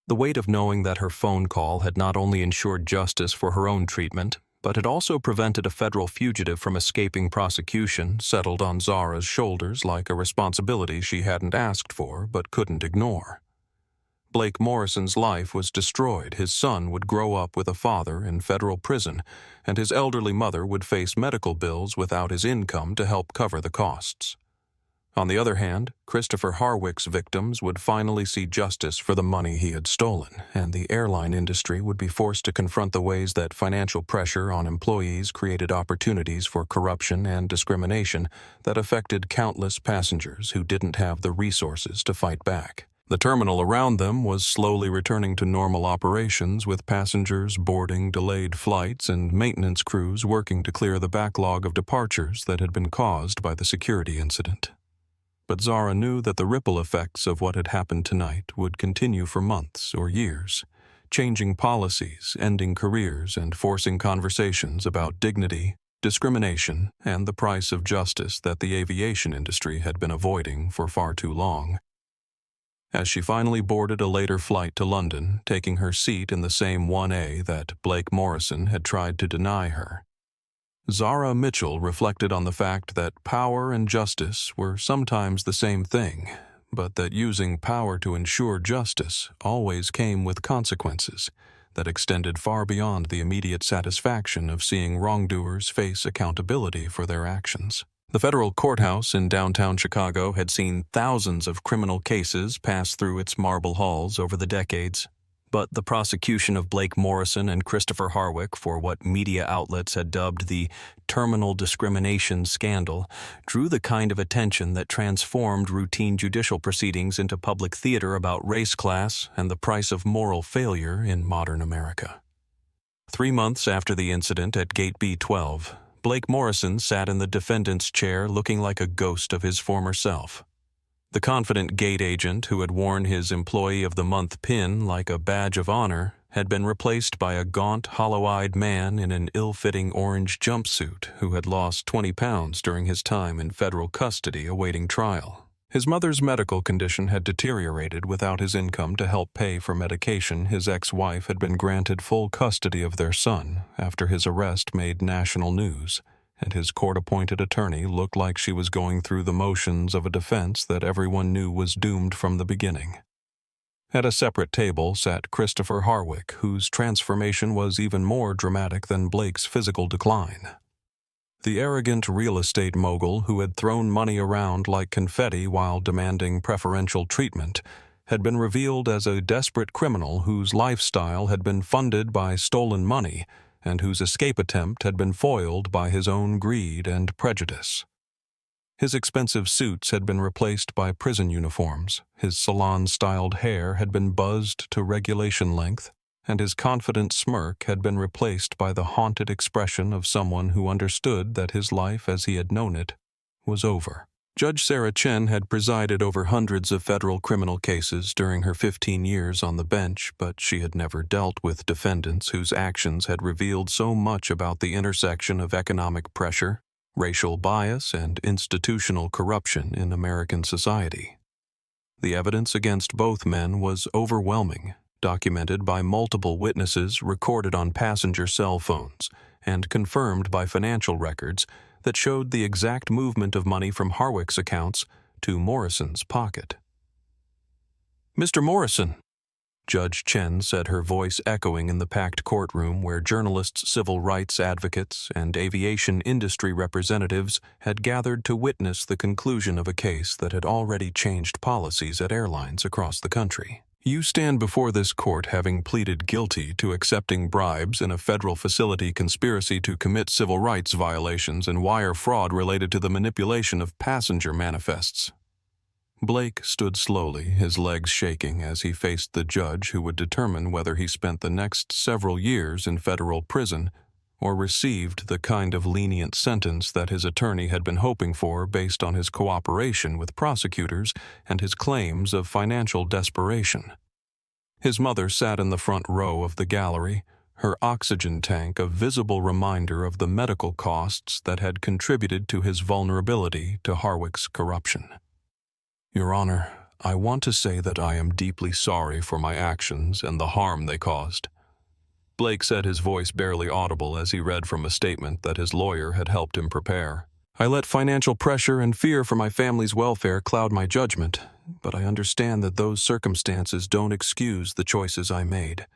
The weight of knowing that her phone call had not only ensured justice for her own treatment, but had also prevented a federal fugitive from escaping prosecution settled on Zara's shoulders like a responsibility she hadn't asked for but couldn't ignore. Blake Morrison's life was destroyed. His son would grow up with a father in federal prison, and his elderly mother would face medical bills without his income to help cover the costs. On the other hand, Christopher Harwick's victims would finally see justice for the money he had stolen, and the airline industry would be forced to confront the ways that financial pressure on employees created opportunities for corruption and discrimination that affected countless passengers who didn't have the resources to fight back. The terminal around them was slowly returning to normal operations, with passengers boarding delayed flights and maintenance crews working to clear the backlog of departures that had been caused by the security incident. But Zara knew that the ripple effects of what had happened tonight would continue for months or years, changing policies, ending careers, and forcing conversations about dignity, discrimination, and the price of justice that the aviation industry had been avoiding for far too long. As she finally boarded a later flight to London, taking her seat in the same 1A that Blake Morrison had tried to deny her, Zara Mitchell reflected on the fact that power and justice were sometimes the same thing, but that using power to ensure justice always came with consequences that extended far beyond the immediate satisfaction of seeing wrongdoers face accountability for their actions. The federal courthouse in downtown Chicago had seen thousands of criminal cases pass through its marble halls over the decades, But the prosecution of Blake Morrison and Christopher Harwick for what media outlets had dubbed the terminal discrimination scandal drew the kind of attention that transformed routine judicial proceedings into public theater about race class and the price of moral failure in modern America. 3 months after the incident at Gate B12, Blake Morrison sat in the defendant's chair looking like a ghost of his former self. The confident gate agent who had worn his Employee of the Month pin like a badge of honor had been replaced by a gaunt, hollow-eyed man in an ill-fitting orange jumpsuit who had lost 20 pounds during his time in federal custody awaiting trial. His mother's medical condition had deteriorated. Without his income to help pay for medication, his ex-wife had been granted full custody of their son after his arrest made national news, and his court-appointed attorney looked like she was going through the motions of a defense that everyone knew was doomed from the beginning. At a separate table sat Christopher Harwick, whose transformation was even more dramatic than Blake's physical decline. The arrogant real estate mogul who had thrown money around like confetti while demanding preferential treatment had been revealed as a desperate criminal whose lifestyle had been funded by stolen money and whose escape attempt had been foiled by his own greed and prejudice. His expensive suits had been replaced by prison uniforms, his salon-styled hair had been buzzed to regulation length, and his confident smirk had been replaced by the haunted expression of someone who understood that his life as he had known it was over. Judge Zara Mitchell had presided over hundreds of federal criminal cases during her 15 years on the bench, but she had never dealt with defendants whose actions had revealed so much about the intersection of economic pressure, racial bias, and institutional corruption in American society. The evidence against both men was overwhelming, documented by multiple witnesses, recorded on passenger cell phones, and confirmed by financial records that showed the exact movement of money from Harwick's accounts to Morrison's pocket. "Mr. Morrison," Judge Chen said, her voice echoing in the packed courtroom where journalists, civil rights advocates, and aviation industry representatives had gathered to witness the conclusion of a case that had already changed policies at airlines across the country. "You stand before this court having pleaded guilty to accepting bribes in a federal facility conspiracy to commit civil rights violations and wire fraud related to the manipulation of passenger manifests." Blake stood slowly, his legs shaking as he faced the judge who would determine whether he spent the next several years in federal prison or received the kind of lenient sentence that his attorney had been hoping for based on his cooperation with prosecutors and his claims of financial desperation. His mother sat in the front row of the gallery, her oxygen tank a visible reminder of the medical costs that had contributed to his vulnerability to Harwick's corruption. "Your Honor, I want to say that I am deeply sorry for my actions and the harm they caused," Blake said, his voice barely audible as he read from a statement that his lawyer had helped him prepare. "I let financial pressure and fear for my family's welfare cloud my judgment, but I understand that those circumstances don't excuse the choices I made.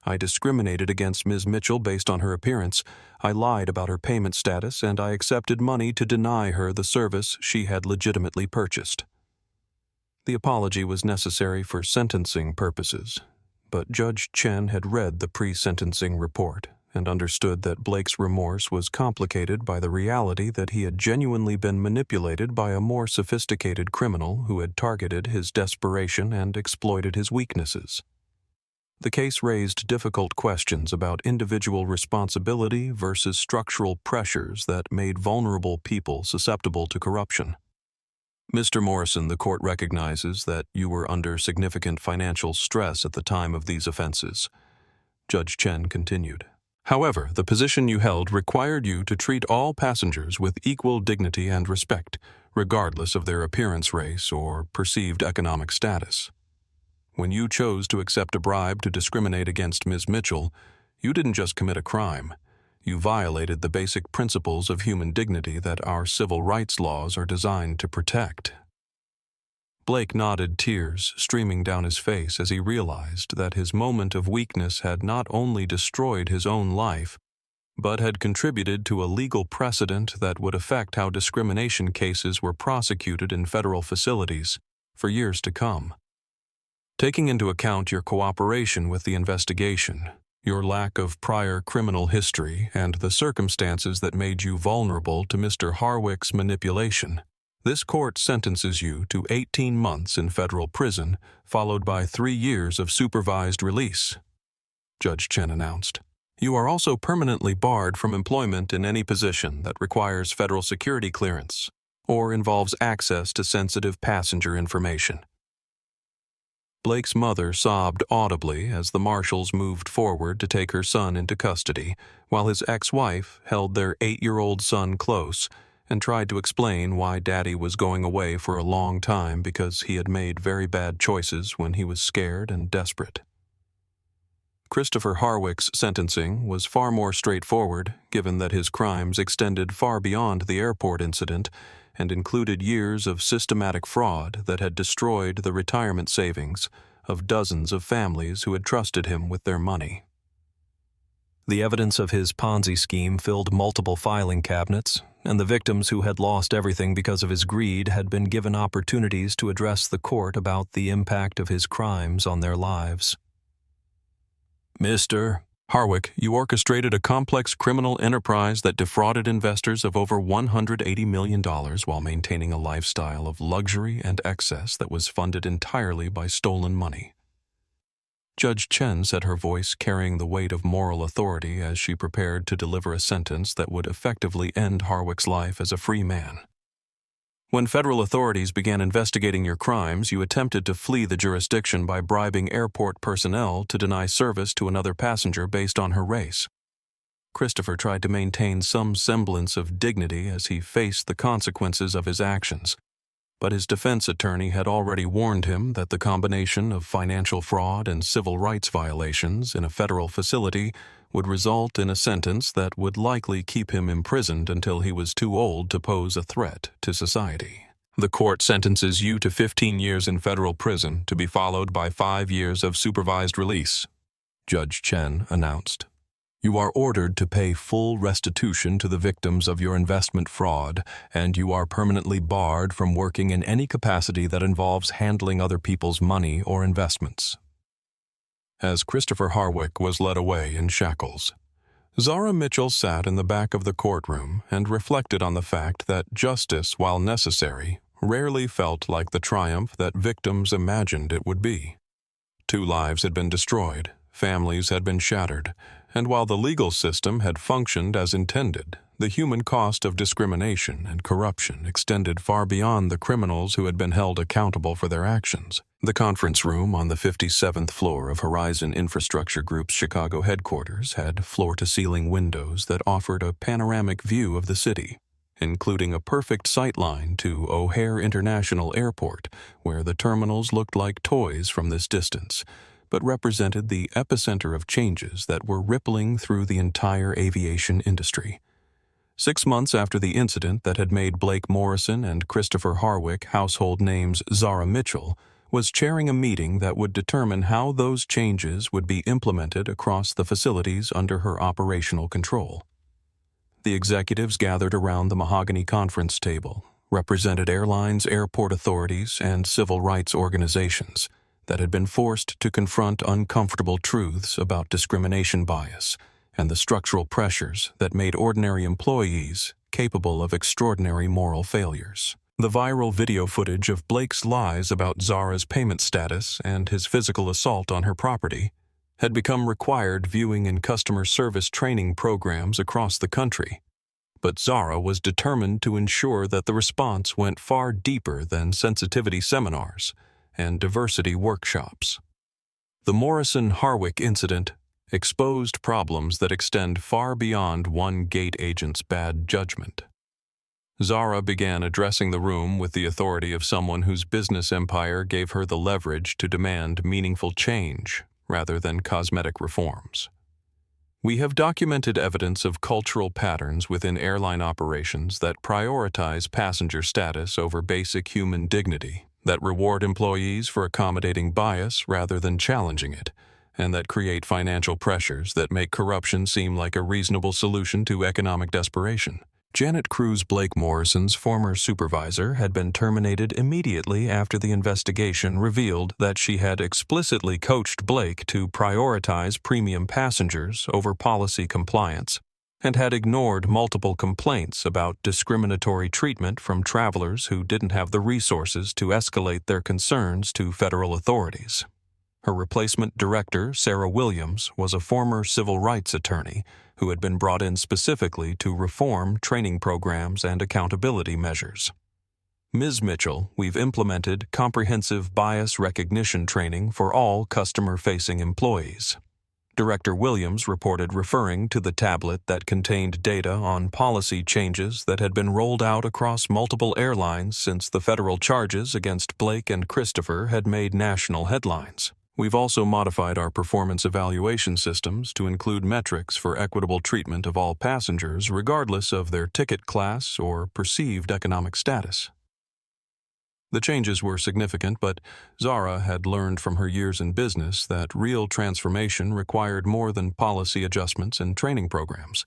I discriminated against Ms. Mitchell based on her appearance, I lied about her payment status, and I accepted money to deny her the service she had legitimately purchased." The apology was necessary for sentencing purposes, but Judge Chen had read the pre-sentencing report and understood that Blake's remorse was complicated by the reality that he had genuinely been manipulated by a more sophisticated criminal who had targeted his desperation and exploited his weaknesses. The case raised difficult questions about individual responsibility versus structural pressures that made vulnerable people susceptible to corruption. "Mr. Morrison, the court recognizes that you were under significant financial stress at the time of these offenses," Judge Chen continued. "However, the position you held required you to treat all passengers with equal dignity and respect, regardless of their appearance, race, or perceived economic status. When you chose to accept a bribe to discriminate against Ms. Mitchell, you didn't just commit a crime. You violated the basic principles of human dignity that our civil rights laws are designed to protect." Blake nodded, tears streaming down his face as he realized that his moment of weakness had not only destroyed his own life, but had contributed to a legal precedent that would affect how discrimination cases were prosecuted in federal facilities for years to come. Taking into account your cooperation with the investigation, your lack of prior criminal history, and the circumstances that made you vulnerable to Mr. Harwick's manipulation, this court sentences you to 18 months in federal prison, followed by 3 years of supervised release," Judge Chen announced. "You are also permanently barred from employment in any position that requires federal security clearance or involves access to sensitive passenger information." Blake's mother sobbed audibly as the marshals moved forward to take her son into custody, while his ex-wife held their 8-year-old son close and tried to explain why Daddy was going away for a long time because he had made very bad choices when he was scared and desperate. Christopher Harwick's sentencing was far more straightforward, given that his crimes extended far beyond the airport incident and included years of systematic fraud that had destroyed the retirement savings of dozens of families who had trusted him with their money. The evidence of his Ponzi scheme filled multiple filing cabinets, and the victims who had lost everything because of his greed had been given opportunities to address the court about the impact of his crimes on their lives. "Mr. Harwick, you orchestrated a complex criminal enterprise that defrauded investors of over $180 million while maintaining a lifestyle of luxury and excess that was funded entirely by stolen money." Judge Chen said, her voice carrying the weight of moral authority as she prepared to deliver a sentence that would effectively end Harwick's life as a free man. "When federal authorities began investigating your crimes, you attempted to flee the jurisdiction by bribing airport personnel to deny service to another passenger based on her race." Christopher tried to maintain some semblance of dignity as he faced the consequences of his actions, but his defense attorney had already warned him that the combination of financial fraud and civil rights violations in a federal facility would result in a sentence that would likely keep him imprisoned until he was too old to pose a threat to society. "The court sentences you to 15 years in federal prison to be followed by 5 years of supervised release," Judge Chen announced. "You are ordered to pay full restitution to the victims of your investment fraud, and you are permanently barred from working in any capacity that involves handling other people's money or investments." As Christopher Harwick was led away in shackles, Zara Mitchell sat in the back of the courtroom and reflected on the fact that justice, while necessary, rarely felt like the triumph that victims imagined it would be. 2 lives had been destroyed, families had been shattered, and while the legal system had functioned as intended, the human cost of discrimination and corruption extended far beyond the criminals who had been held accountable for their actions. The conference room on the 57th floor of Horizon Infrastructure Group's Chicago headquarters had floor-to-ceiling windows that offered a panoramic view of the city, including a perfect sightline to O'Hare International Airport, where the terminals looked like toys from this distance, but represented the epicenter of changes that were rippling through the entire aviation industry. 6 months after the incident that had made Blake Morrison and Christopher Harwick household names, Zara Mitchell was chairing a meeting that would determine how those changes would be implemented across the facilities under her operational control. The executives gathered around the mahogany conference table, represented airlines, airport authorities, and civil rights organizations that had been forced to confront uncomfortable truths about discrimination bias and the structural pressures that made ordinary employees capable of extraordinary moral failures. The viral video footage of Blake's lies about Zara's payment status and his physical assault on her property had become required viewing in customer service training programs across the country, but Zara was determined to ensure that the response went far deeper than sensitivity seminars and diversity workshops. The Morrison-Harwick incident exposed problems that extend far beyond one gate agent's bad judgment. Zara began addressing the room with the authority of someone whose business empire gave her the leverage to demand meaningful change rather than cosmetic reforms. "We have documented evidence of cultural patterns within airline operations that prioritize passenger status over basic human dignity, that reward employees for accommodating bias rather than challenging it, and that create financial pressures that make corruption seem like a reasonable solution to economic desperation." Janet Cruz Blake Morrison's former supervisor had been terminated immediately after the investigation revealed that she had explicitly coached Blake to prioritize premium passengers over policy compliance and had ignored multiple complaints about discriminatory treatment from travelers who didn't have the resources to escalate their concerns to federal authorities. Her replacement director, Sarah Williams, was a former civil rights attorney who had been brought in specifically to reform training programs and accountability measures. Ms. Mitchell, we've implemented comprehensive bias recognition training for all customer-facing employees. Director Williams reported, referring to the tablet that contained data on policy changes that had been rolled out across multiple airlines since the federal charges against Blake and Christopher had made national headlines. We've also modified our performance evaluation systems to include metrics for equitable treatment of all passengers regardless of their ticket class or perceived economic status. The changes were significant, but Zara had learned from her years in business that real transformation required more than policy adjustments and training programs.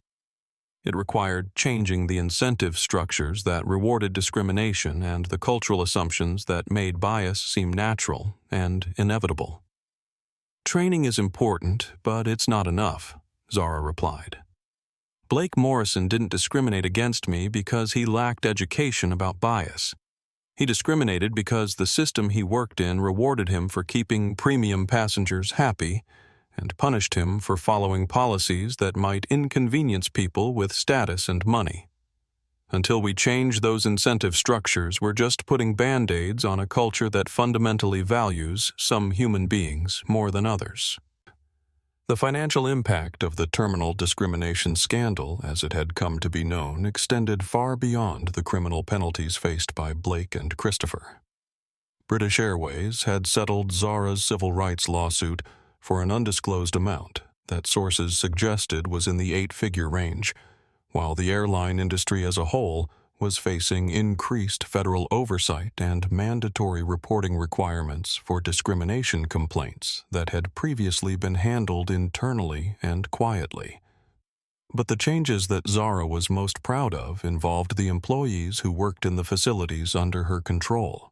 It required changing the incentive structures that rewarded discrimination and the cultural assumptions that made bias seem natural and inevitable. "Training is important, but it's not enough," Zara replied. "Blake Morrison didn't discriminate against me because he lacked education about bias. He discriminated because the system he worked in rewarded him for keeping premium passengers happy and punished him for following policies that might inconvenience people with status and money. Until we change those incentive structures, we're just putting Band-Aids on a culture that fundamentally values some human beings more than others." The financial impact of the terminal discrimination scandal, as it had come to be known, extended far beyond the criminal penalties faced by Blake and Christopher. British Airways had settled Zara's civil rights lawsuit for an undisclosed amount that sources suggested was in the 8-figure range, while the airline industry as a whole was facing increased federal oversight and mandatory reporting requirements for discrimination complaints that had previously been handled internally and quietly. But the changes that Zara was most proud of involved the employees who worked in the facilities under her control.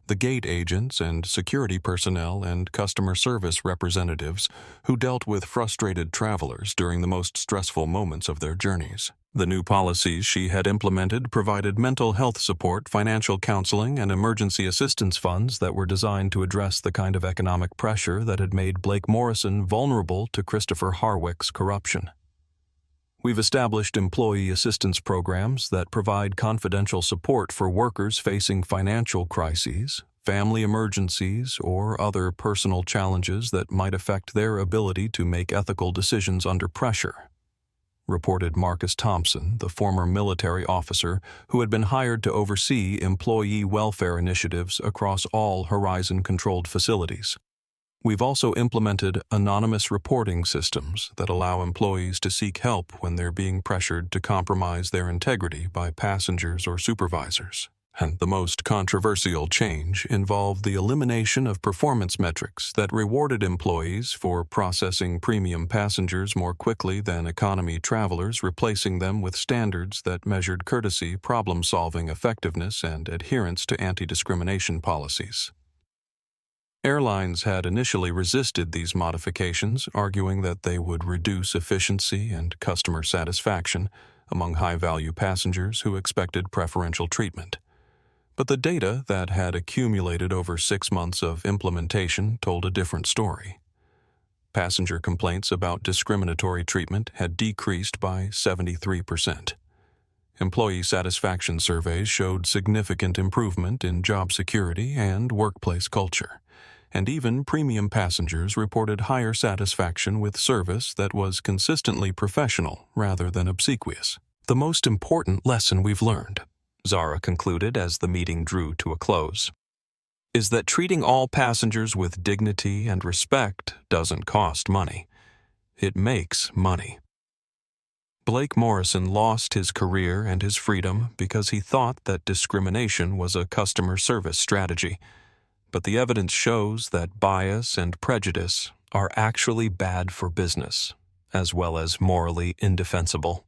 The gate agents and security personnel and customer service representatives who dealt with frustrated travelers during the most stressful moments of their journeys. The new policies she had implemented provided mental health support, financial counseling, and emergency assistance funds that were designed to address the kind of economic pressure that had made Blake Morrison vulnerable to Christopher Harwick's corruption. We've established employee assistance programs that provide confidential support for workers facing financial crises, family emergencies, or other personal challenges that might affect their ability to make ethical decisions under pressure," reported Marcus Thompson, the former military officer who had been hired to oversee employee welfare initiatives across all Horizon-controlled facilities. "We've also implemented anonymous reporting systems that allow employees to seek help when they're being pressured to compromise their integrity by passengers or supervisors. And the most controversial change involved the elimination of performance metrics that rewarded employees for processing premium passengers more quickly than economy travelers, replacing them with standards that measured courtesy, problem-solving effectiveness, and adherence to anti-discrimination policies." Airlines had initially resisted these modifications, arguing that they would reduce efficiency and customer satisfaction among high-value passengers who expected preferential treatment. But the data that had accumulated over 6 months of implementation told a different story. Passenger complaints about discriminatory treatment had decreased by 73%. Employee satisfaction surveys showed significant improvement in job security and workplace culture, and even premium passengers reported higher satisfaction with service that was consistently professional rather than obsequious. "The most important lesson we've learned," Zara concluded as the meeting drew to a close, "is that treating all passengers with dignity and respect doesn't cost money. It makes money." Blake Morrison lost his career and his freedom because he thought that discrimination was a customer service strategy. But the evidence shows that bias and prejudice are actually bad for business, as well as morally indefensible.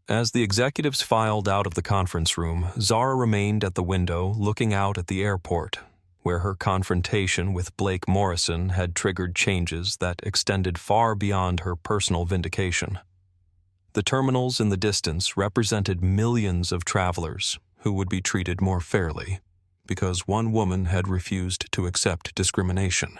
As the executives filed out of the conference room, Zara remained at the window looking out at the airport, where her confrontation with Blake Morrison had triggered changes that extended far beyond her personal vindication. The terminals in the distance represented millions of travelers who would be treated more fairly, because one woman had refused to accept discrimination,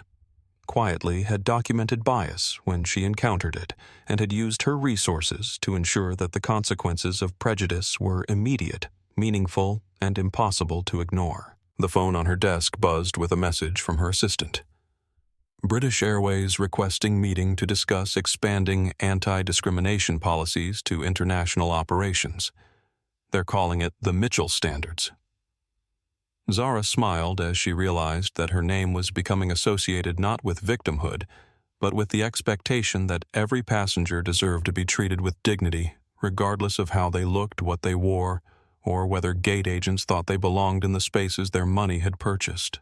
quietly had documented bias when she encountered it, and had used her resources to ensure that the consequences of prejudice were immediate, meaningful, and impossible to ignore. The phone on her desk buzzed with a message from her assistant. British Airways requesting meeting to discuss expanding anti-discrimination policies to international operations. They're calling it the Mitchell Standards. Zara smiled as she realized that her name was becoming associated not with victimhood, but with the expectation that every passenger deserved to be treated with dignity, regardless of how they looked, what they wore, or whether gate agents thought they belonged in the spaces their money had purchased.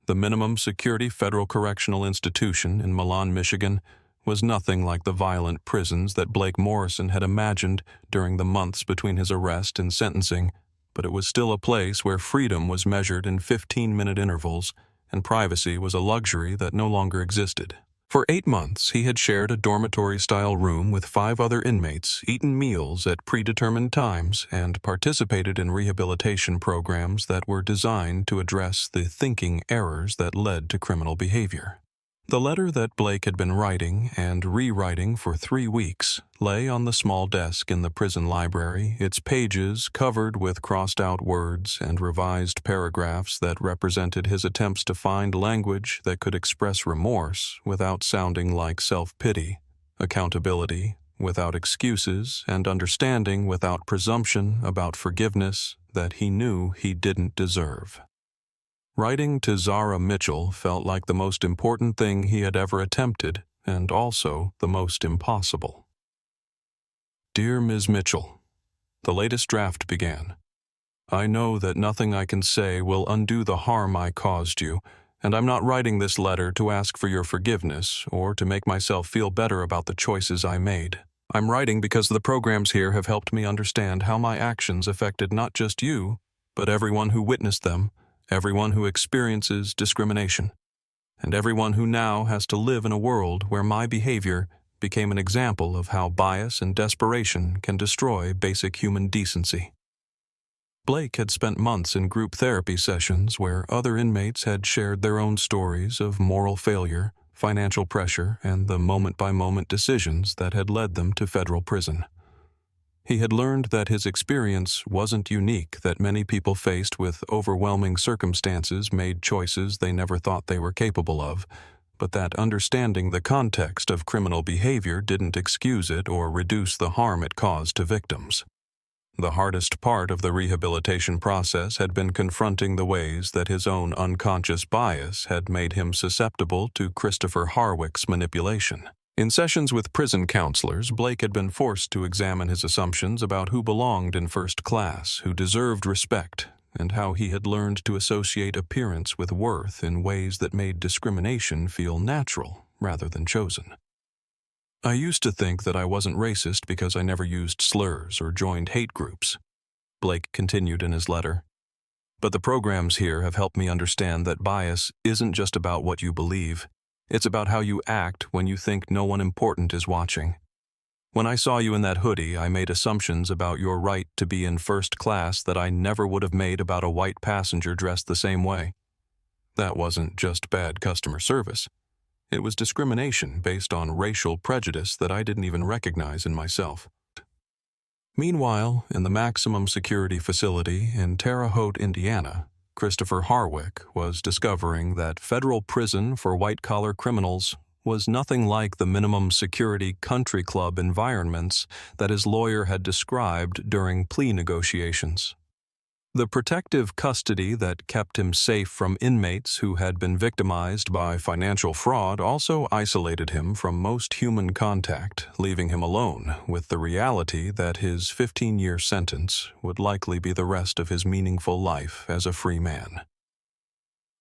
The minimum security federal correctional institution in Milan, Michigan, was nothing like the violent prisons that Blake Morrison had imagined during the months between his arrest and sentencing, but it was still a place where freedom was measured in 15-minute intervals, and privacy was a luxury that no longer existed. For 8 months, he had shared a dormitory-style room with 5 other inmates, eaten meals at predetermined times, and participated in rehabilitation programs that were designed to address the thinking errors that led to criminal behavior. The letter that Blake had been writing and rewriting for 3 weeks lay on the small desk in the prison library, its pages covered with crossed-out words and revised paragraphs that represented his attempts to find language that could express remorse without sounding like self-pity, accountability without excuses, and understanding without presumption about forgiveness that he knew he didn't deserve. Writing to Zara Mitchell felt like the most important thing he had ever attempted, and also the most impossible. Dear Ms. Mitchell, the latest draft began. I know that nothing I can say will undo the harm I caused you, and I'm not writing this letter to ask for your forgiveness or to make myself feel better about the choices I made. I'm writing because the programs here have helped me understand how my actions affected not just you, but everyone who witnessed them, everyone who experiences discrimination, and everyone who now has to live in a world where my behavior became an example of how bias and desperation can destroy basic human decency. Blake had spent months in group therapy sessions where other inmates had shared their own stories of moral failure, financial pressure, and the moment-by-moment decisions that had led them to federal prison. He had learned that his experience wasn't unique, that many people faced with overwhelming circumstances made choices they never thought they were capable of, but that understanding the context of criminal behavior didn't excuse it or reduce the harm it caused to victims. The hardest part of the rehabilitation process had been confronting the ways that his own unconscious bias had made him susceptible to Christopher Harwick's manipulation. In sessions with prison counselors, Blake had been forced to examine his assumptions about who belonged in first class, who deserved respect, and how he had learned to associate appearance with worth in ways that made discrimination feel natural rather than chosen. I used to think that I wasn't racist because I never used slurs or joined hate groups, Blake continued in his letter. But the programs here have helped me understand that bias isn't just about what you believe. It's about how you act when you think no one important is watching. When I saw you in that hoodie, I made assumptions about your right to be in first class that I never would have made about a white passenger dressed the same way. That wasn't just bad customer service. It was discrimination based on racial prejudice that I didn't even recognize in myself. Meanwhile, in the maximum security facility in Terre Haute, Indiana, Christopher Harwick was discovering that federal prison for white-collar criminals was nothing like the minimum security country club environments that his lawyer had described during plea negotiations. The protective custody that kept him safe from inmates who had been victimized by financial fraud also isolated him from most human contact, leaving him alone with the reality that his 15-year sentence would likely be the rest of his meaningful life as a free man.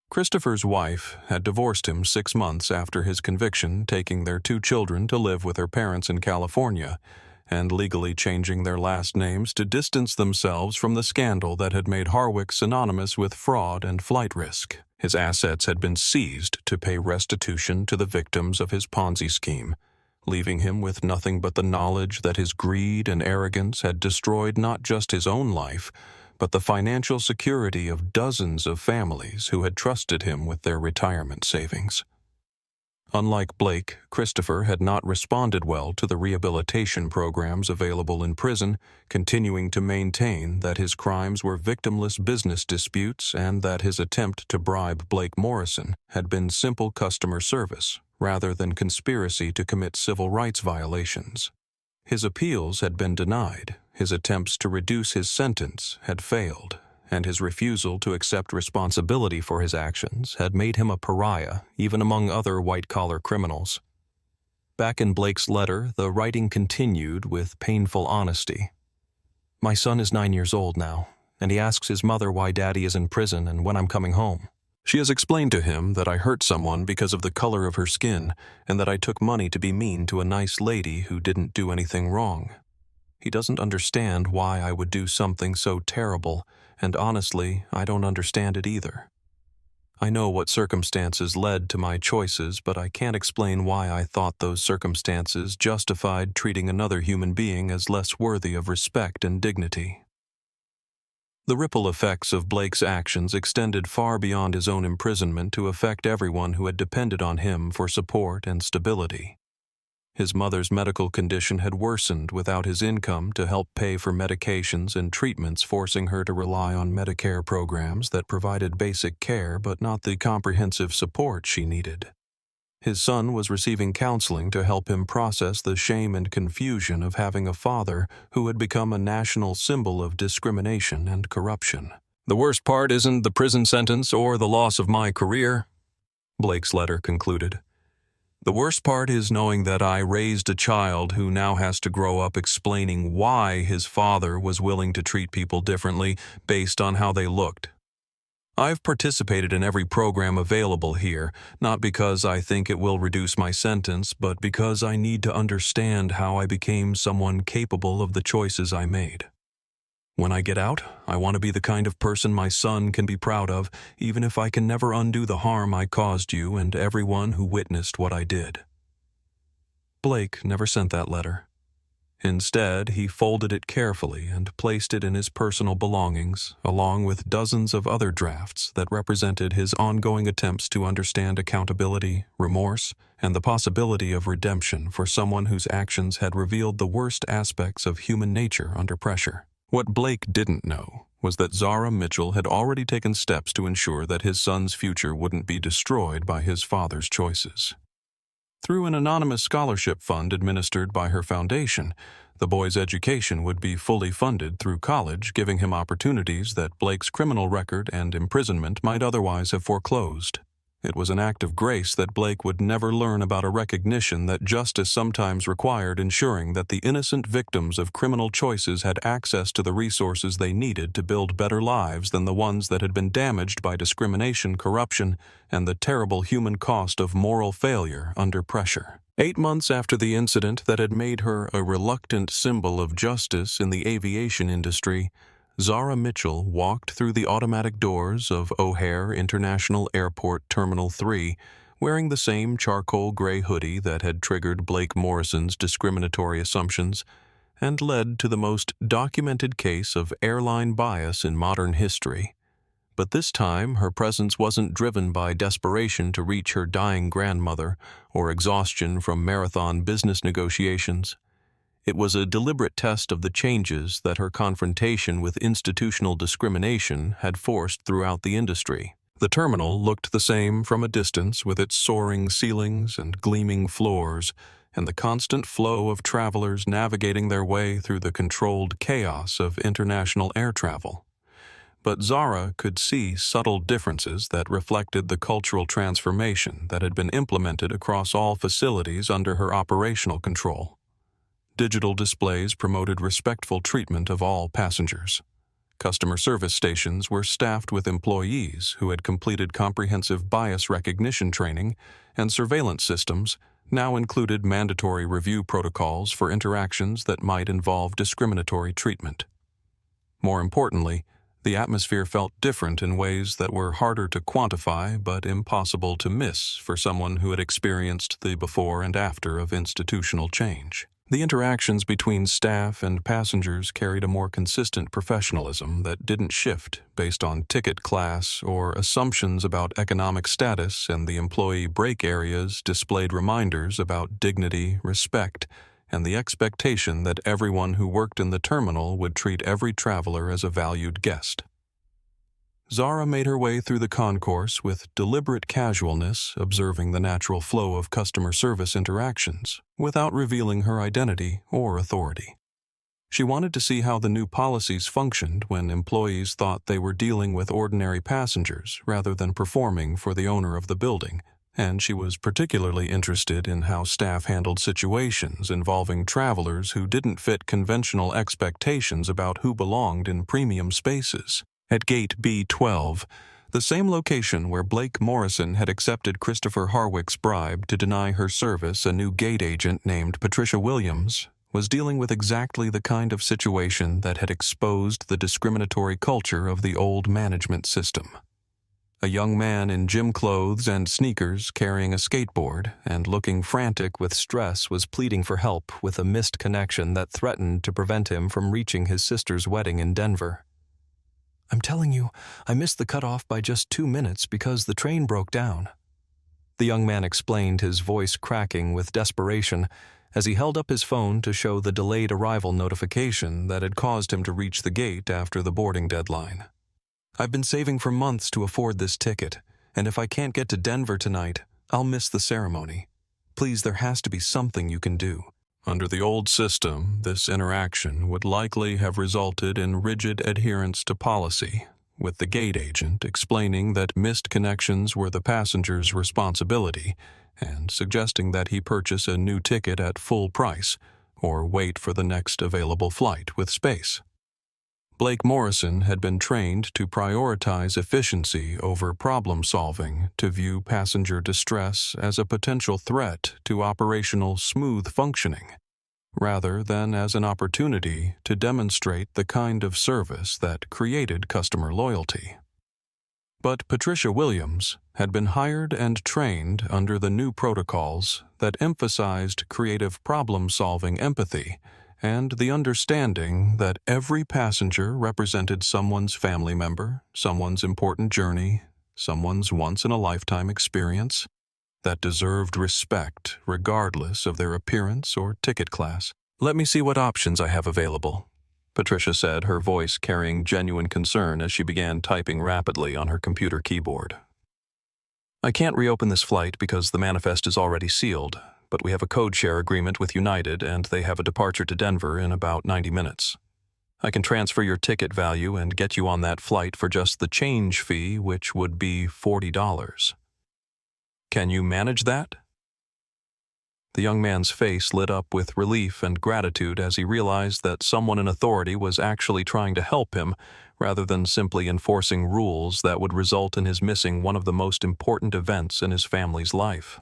Christopher's wife had divorced him 6 months after his conviction, taking their 2 children to live with her parents in California, and legally changing their last names to distance themselves from the scandal that had made Harwick synonymous with fraud and flight risk. His assets had been seized to pay restitution to the victims of his Ponzi scheme, leaving him with nothing but the knowledge that his greed and arrogance had destroyed not just his own life, but the financial security of dozens of families who had trusted him with their retirement savings. Unlike Blake, Christopher had not responded well to the rehabilitation programs available in prison, continuing to maintain that his crimes were victimless business disputes and that his attempt to bribe Blake Morrison had been simple customer service rather than conspiracy to commit civil rights violations. His appeals had been denied, his attempts to reduce his sentence had failed, and his refusal to accept responsibility for his actions had made him a pariah even among other white-collar criminals. Back in Blake's letter, the writing continued with painful honesty. "My son is 9 years old now, and he asks his mother why Daddy is in prison and when I'm coming home. She has explained to him that I hurt someone because of the color of her skin and that I took money to be mean to a nice lady who didn't do anything wrong. He doesn't understand why I would do something so terrible, and honestly, I don't understand it either. I know what circumstances led to my choices, but I can't explain why I thought those circumstances justified treating another human being as less worthy of respect and dignity." The ripple effects of Blake's actions extended far beyond his own imprisonment to affect everyone who had depended on him for support and stability. His mother's medical condition had worsened without his income to help pay for medications and treatments, forcing her to rely on Medicare programs that provided basic care but not the comprehensive support she needed. His son was receiving counseling to help him process the shame and confusion of having a father who had become a national symbol of discrimination and corruption. "The worst part isn't the prison sentence or the loss of my career," Blake's letter concluded. "The worst part is knowing that I raised a child who now has to grow up explaining why his father was willing to treat people differently based on how they looked. I've participated in every program available here, not because I think it will reduce my sentence, but because I need to understand how I became someone capable of the choices I made. When I get out, I want to be the kind of person my son can be proud of, even if I can never undo the harm I caused you and everyone who witnessed what I did." Blake never sent that letter. Instead, he folded it carefully and placed it in his personal belongings, along with dozens of other drafts that represented his ongoing attempts to understand accountability, remorse, and the possibility of redemption for someone whose actions had revealed the worst aspects of human nature under pressure. What Blake didn't know was that Zara Mitchell had already taken steps to ensure that his son's future wouldn't be destroyed by his father's choices. Through an anonymous scholarship fund administered by her foundation, the boy's education would be fully funded through college, giving him opportunities that Blake's criminal record and imprisonment might otherwise have foreclosed. It was an act of grace that Blake would never learn about a recognition that justice sometimes required, ensuring that the innocent victims of criminal choices had access to the resources they needed to build better lives than the ones that had been damaged by discrimination, corruption, and the terrible human cost of moral failure under pressure. 8 months after the incident that had made her a reluctant symbol of justice in the aviation industry, Zara Mitchell walked through the automatic doors of O'Hare International Airport Terminal 3, wearing the same charcoal gray hoodie that had triggered Blake Morrison's discriminatory assumptions and led to the most documented case of airline bias in modern history. But this time, her presence wasn't driven by desperation to reach her dying grandmother or exhaustion from marathon business negotiations. It was a deliberate test of the changes that her confrontation with institutional discrimination had forced throughout the industry. The terminal looked the same from a distance, with its soaring ceilings and gleaming floors, and the constant flow of travelers navigating their way through the controlled chaos of international air travel. But Zara could see subtle differences that reflected the cultural transformation that had been implemented across all facilities under her operational control. Digital displays promoted respectful treatment of all passengers. Customer service stations were staffed with employees who had completed comprehensive bias recognition training, and surveillance systems, now included mandatory review protocols for interactions that might involve discriminatory treatment. More importantly, the atmosphere felt different in ways that were harder to quantify but impossible to miss for someone who had experienced the before and after of institutional change. The interactions between staff and passengers carried a more consistent professionalism that didn't shift based on ticket class or assumptions about economic status, and the employee break areas displayed reminders about dignity, respect, and the expectation that everyone who worked in the terminal would treat every traveler as a valued guest. Zara made her way through the concourse with deliberate casualness, observing the natural flow of customer service interactions, without revealing her identity or authority. She wanted to see how the new policies functioned when employees thought they were dealing with ordinary passengers rather than performing for the owner of the building, and she was particularly interested in how staff handled situations involving travelers who didn't fit conventional expectations about who belonged in premium spaces. At Gate B12, the same location where Blake Morrison had accepted Christopher Harwick's bribe to deny her service, a new gate agent named Patricia Williams was dealing with exactly the kind of situation that had exposed the discriminatory culture of the old management system. A young man in gym clothes and sneakers, carrying a skateboard and looking frantic with stress, was pleading for help with a missed connection that threatened to prevent him from reaching his sister's wedding in Denver. "I'm telling you, I missed the cutoff by just 2 minutes because the train broke down." The young man explained, his voice cracking with desperation, as he held up his phone to show the delayed arrival notification that had caused him to reach the gate after the boarding deadline. "I've been saving for months to afford this ticket, and if I can't get to Denver tonight, I'll miss the ceremony. Please, there has to be something you can do." Under the old system, this interaction would likely have resulted in rigid adherence to policy, with the gate agent explaining that missed connections were the passenger's responsibility and suggesting that he purchase a new ticket at full price or wait for the next available flight with space. Blake Morrison had been trained to prioritize efficiency over problem-solving, to view passenger distress as a potential threat to operational smooth functioning, rather than as an opportunity to demonstrate the kind of service that created customer loyalty. But Patricia Williams had been hired and trained under the new protocols that emphasized creative problem-solving empathy and the understanding that every passenger represented someone's family member, someone's important journey, someone's once-in-a-lifetime experience that deserved respect regardless of their appearance or ticket class. "Let me see what options I have available," Patricia said, her voice carrying genuine concern as she began typing rapidly on her computer keyboard. "I can't reopen this flight because the manifest is already sealed, but we have a code share agreement with United and they have a departure to Denver in about 90 minutes. I can transfer your ticket value and get you on that flight for just the change fee, which would be $40. Can you manage that?" The young man's face lit up with relief and gratitude as he realized that someone in authority was actually trying to help him, rather than simply enforcing rules that would result in his missing one of the most important events in his family's life.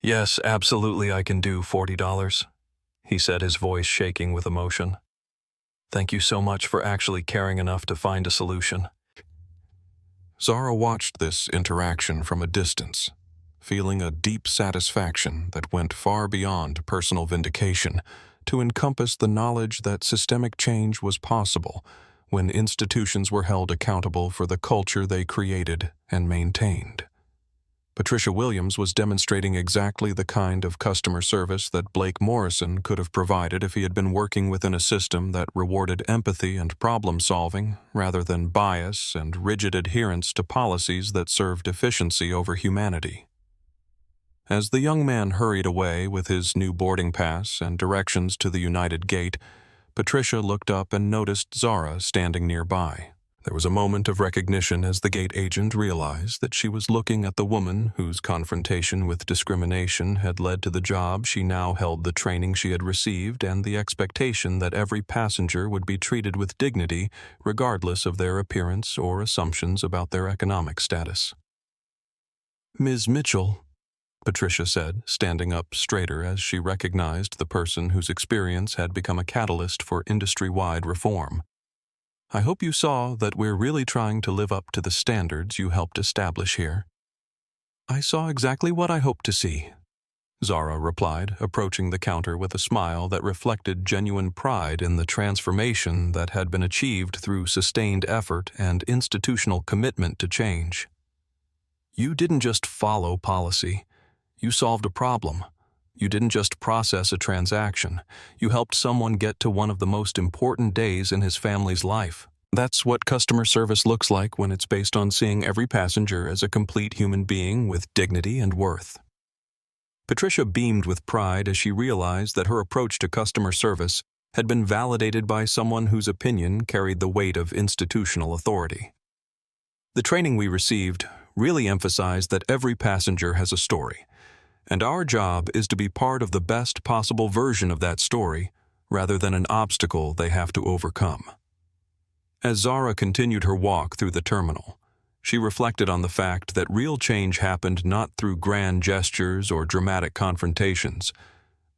"Yes, absolutely, I can do $40, he said, his voice shaking with emotion. "Thank you so much for actually caring enough to find a solution." Zara watched this interaction from a distance, feeling a deep satisfaction that went far beyond personal vindication to encompass the knowledge that systemic change was possible when institutions were held accountable for the culture they created and maintained. Patricia Williams was demonstrating exactly the kind of customer service that Blake Morrison could have provided if he had been working within a system that rewarded empathy and problem-solving rather than bias and rigid adherence to policies that served efficiency over humanity. As the young man hurried away with his new boarding pass and directions to the United Gate, Patricia looked up and noticed Zara standing nearby. There was a moment of recognition as the gate agent realized that she was looking at the woman whose confrontation with discrimination had led to the job she now held, the training she had received, and the expectation that every passenger would be treated with dignity regardless of their appearance or assumptions about their economic status. "Ms. Mitchell," Patricia said, standing up straighter as she recognized the person whose experience had become a catalyst for industry-wide reform. I hope you saw that we're really trying to live up to the standards you helped establish here. I saw exactly what I hoped to see, Zara replied, approaching the counter with a smile that reflected genuine pride in the transformation that had been achieved through sustained effort and institutional commitment to change. You didn't just follow policy. You solved a problem. You didn't just process a transaction. You helped someone get to one of the most important days in his family's life. That's what customer service looks like when it's based on seeing every passenger as a complete human being with dignity and worth. Patricia beamed with pride as she realized that her approach to customer service had been validated by someone whose opinion carried the weight of institutional authority. The training we received really emphasized that every passenger has a story, and our job is to be part of the best possible version of that story rather than an obstacle they have to overcome. As Zara continued her walk through the terminal, she reflected on the fact that real change happened not through grand gestures or dramatic confrontations,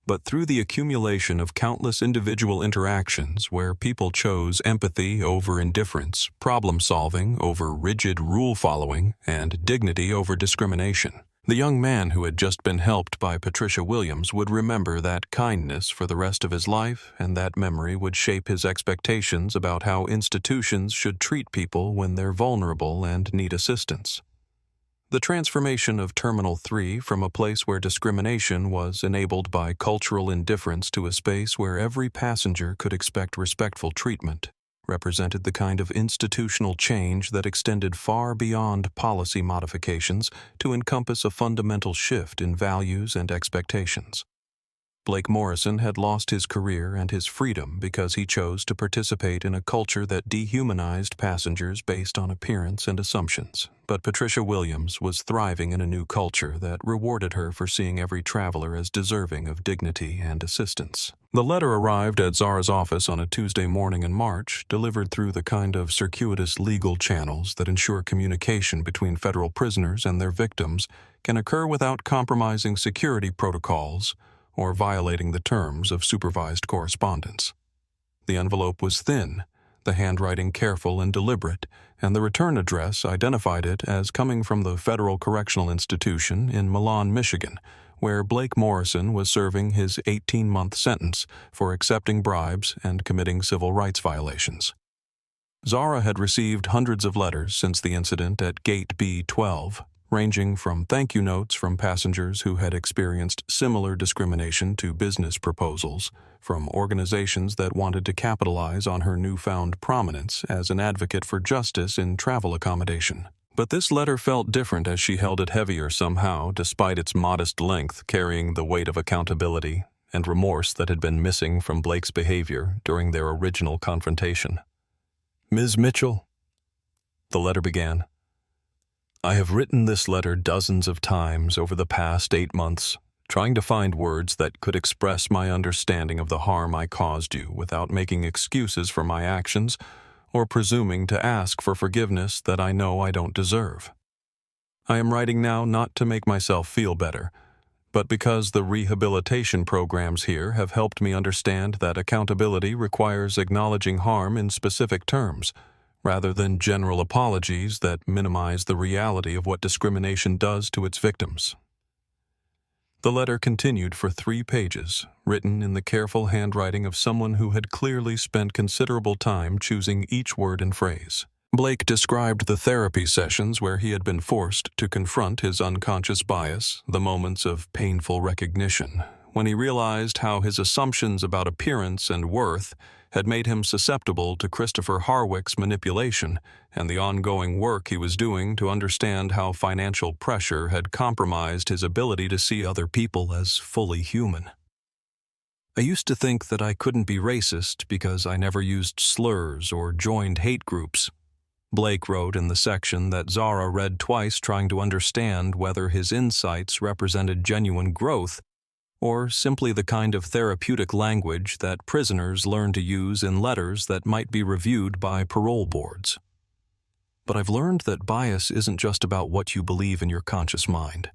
but through the accumulation of countless individual interactions where people chose empathy over indifference, problem-solving over rigid rule-following, and dignity over discrimination. The young man who had just been helped by Patricia Williams would remember that kindness for the rest of his life, and that memory would shape his expectations about how institutions should treat people when they're vulnerable and need assistance. The transformation of Terminal 3 from a place where discrimination was enabled by cultural indifference to a space where every passenger could expect respectful treatment represented the kind of institutional change that extended far beyond policy modifications to encompass a fundamental shift in values and expectations. Blake Morrison had lost his career and his freedom because he chose to participate in a culture that dehumanized passengers based on appearance and assumptions. But Patricia Williams was thriving in a new culture that rewarded her for seeing every traveler as deserving of dignity and assistance. The letter arrived at Zara's office on a Tuesday morning in March, delivered through the kind of circuitous legal channels that ensure communication between federal prisoners and their victims can occur without compromising security protocols or violating the terms of supervised correspondence. The envelope was thin, the handwriting careful and deliberate, and the return address identified it as coming from the Federal Correctional Institution in Milan, Michigan, where Blake Morrison was serving his 18-month sentence for accepting bribes and committing civil rights violations. Zara had received hundreds of letters since the incident at Gate B12, ranging from thank you notes from passengers who had experienced similar discrimination to business proposals from organizations that wanted to capitalize on her newfound prominence as an advocate for justice in travel accommodation. But this letter felt different as she held it heavier somehow, despite its modest length carrying the weight of accountability and remorse that had been missing from Blake's behavior during their original confrontation. Ms. Mitchell, the letter began, I have written this letter dozens of times over the past 8 months, trying to find words that could express my understanding of the harm I caused you without making excuses for my actions or presuming to ask for forgiveness that I know I don't deserve. I am writing now not to make myself feel better, but because the rehabilitation programs here have helped me understand that accountability requires acknowledging harm in specific terms, rather than general apologies that minimize the reality of what discrimination does to its victims. The letter continued for 3 pages, written in the careful handwriting of someone who had clearly spent considerable time choosing each word and phrase. Blake described the therapy sessions where he had been forced to confront his unconscious bias, the moments of painful recognition, when he realized how his assumptions about appearance and worth had made him susceptible to Christopher Harwick's manipulation, and the ongoing work he was doing to understand how financial pressure had compromised his ability to see other people as fully human. I used to think that I couldn't be racist because I never used slurs or joined hate groups, Blake wrote in the section that Zara read twice, trying to understand whether his insights represented genuine growth or simply the kind of therapeutic language that prisoners learn to use in letters that might be reviewed by parole boards. But I've learned that bias isn't just about what you believe in your conscious mind.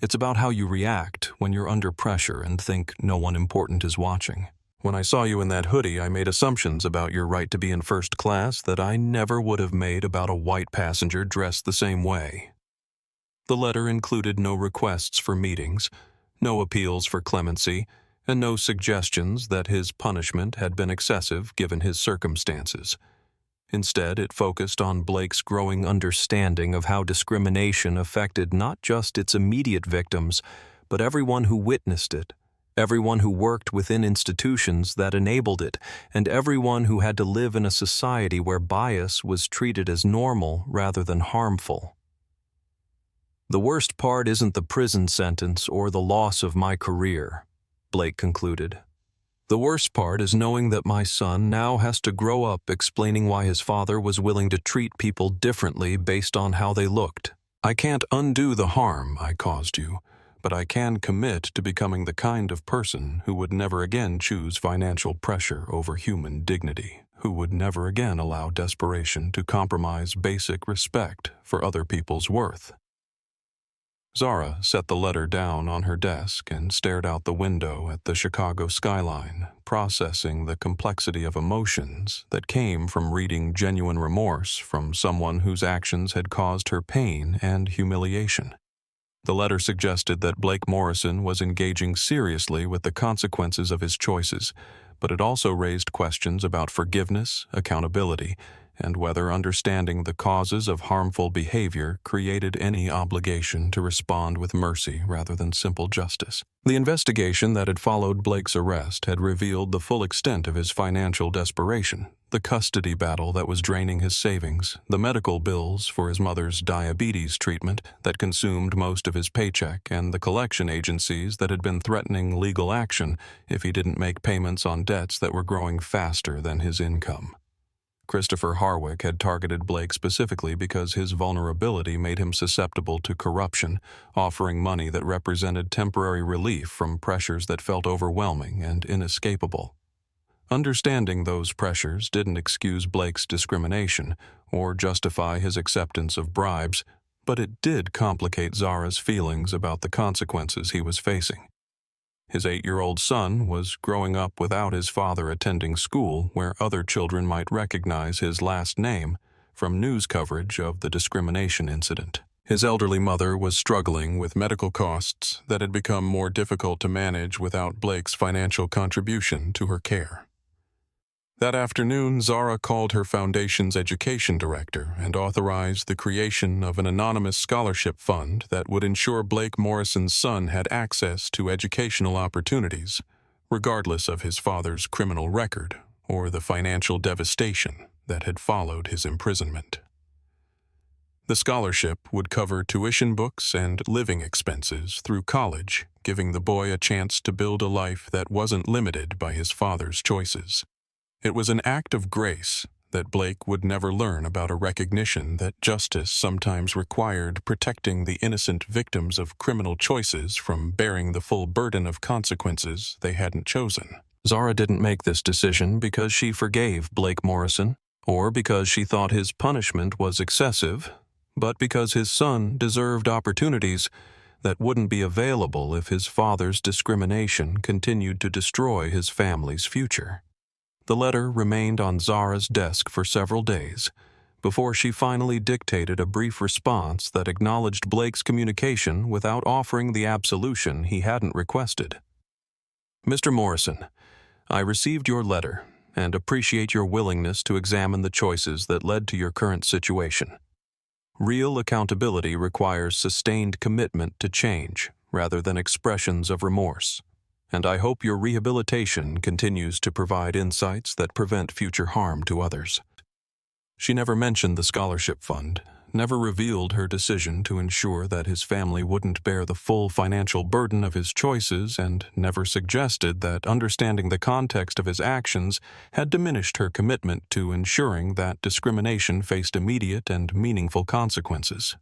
It's about how you react when you're under pressure and think no one important is watching. When I saw you in that hoodie, I made assumptions about your right to be in first class that I never would have made about a white passenger dressed the same way." The letter included no requests for meetings, no appeals for clemency, and no suggestions that his punishment had been excessive given his circumstances. Instead, it focused on Blake's growing understanding of how discrimination affected not just its immediate victims, but everyone who witnessed it, everyone who worked within institutions that enabled it, and everyone who had to live in a society where bias was treated as normal rather than harmful. "The worst part isn't the prison sentence or the loss of my career," Blake concluded. "The worst part is knowing that my son now has to grow up explaining why his father was willing to treat people differently based on how they looked. I can't undo the harm I caused you, but I can commit to becoming the kind of person who would never again choose financial pressure over human dignity, who would never again allow desperation to compromise basic respect for other people's worth." Zara set the letter down on her desk and stared out the window at the Chicago skyline, processing the complexity of emotions that came from reading genuine remorse from someone whose actions had caused her pain and humiliation. The letter suggested that Blake Morrison was engaging seriously with the consequences of his choices, but it also raised questions about forgiveness, accountability, and whether understanding the causes of harmful behavior created any obligation to respond with mercy rather than simple justice. The investigation that had followed Blake's arrest had revealed the full extent of his financial desperation, the custody battle that was draining his savings, the medical bills for his mother's diabetes treatment that consumed most of his paycheck, and the collection agencies that had been threatening legal action if he didn't make payments on debts that were growing faster than his income. Christopher Harwick had targeted Blake specifically because his vulnerability made him susceptible to corruption, offering money that represented temporary relief from pressures that felt overwhelming and inescapable. Understanding those pressures didn't excuse Blake's discrimination or justify his acceptance of bribes, but it did complicate Zara's feelings about the consequences he was facing. His 8-year-old son was growing up without his father attending school where other children might recognize his last name from news coverage of the discrimination incident. His elderly mother was struggling with medical costs that had become more difficult to manage without Blake's financial contribution to her care. That afternoon, Zara called her foundation's education director and authorized the creation of an anonymous scholarship fund that would ensure Blake Morrison's son had access to educational opportunities, regardless of his father's criminal record or the financial devastation that had followed his imprisonment. The scholarship would cover tuition books and living expenses through college, giving the boy a chance to build a life that wasn't limited by his father's choices. It was an act of grace that Blake would never learn about a recognition that justice sometimes required protecting the innocent victims of criminal choices from bearing the full burden of consequences they hadn't chosen. Zara didn't make this decision because she forgave Blake Morrison, or because she thought his punishment was excessive, but because his son deserved opportunities that wouldn't be available if his father's discrimination continued to destroy his family's future. The letter remained on Zara's desk for several days before she finally dictated a brief response that acknowledged Blake's communication without offering the absolution he hadn't requested. "Mr. Morrison, I received your letter and appreciate your willingness to examine the choices that led to your current situation. Real accountability requires sustained commitment to change rather than expressions of remorse, and I hope your rehabilitation continues to provide insights that prevent future harm to others." She never mentioned the scholarship fund, never revealed her decision to ensure that his family wouldn't bear the full financial burden of his choices, and never suggested that understanding the context of his actions had diminished her commitment to ensuring that discrimination faced immediate and meaningful consequences.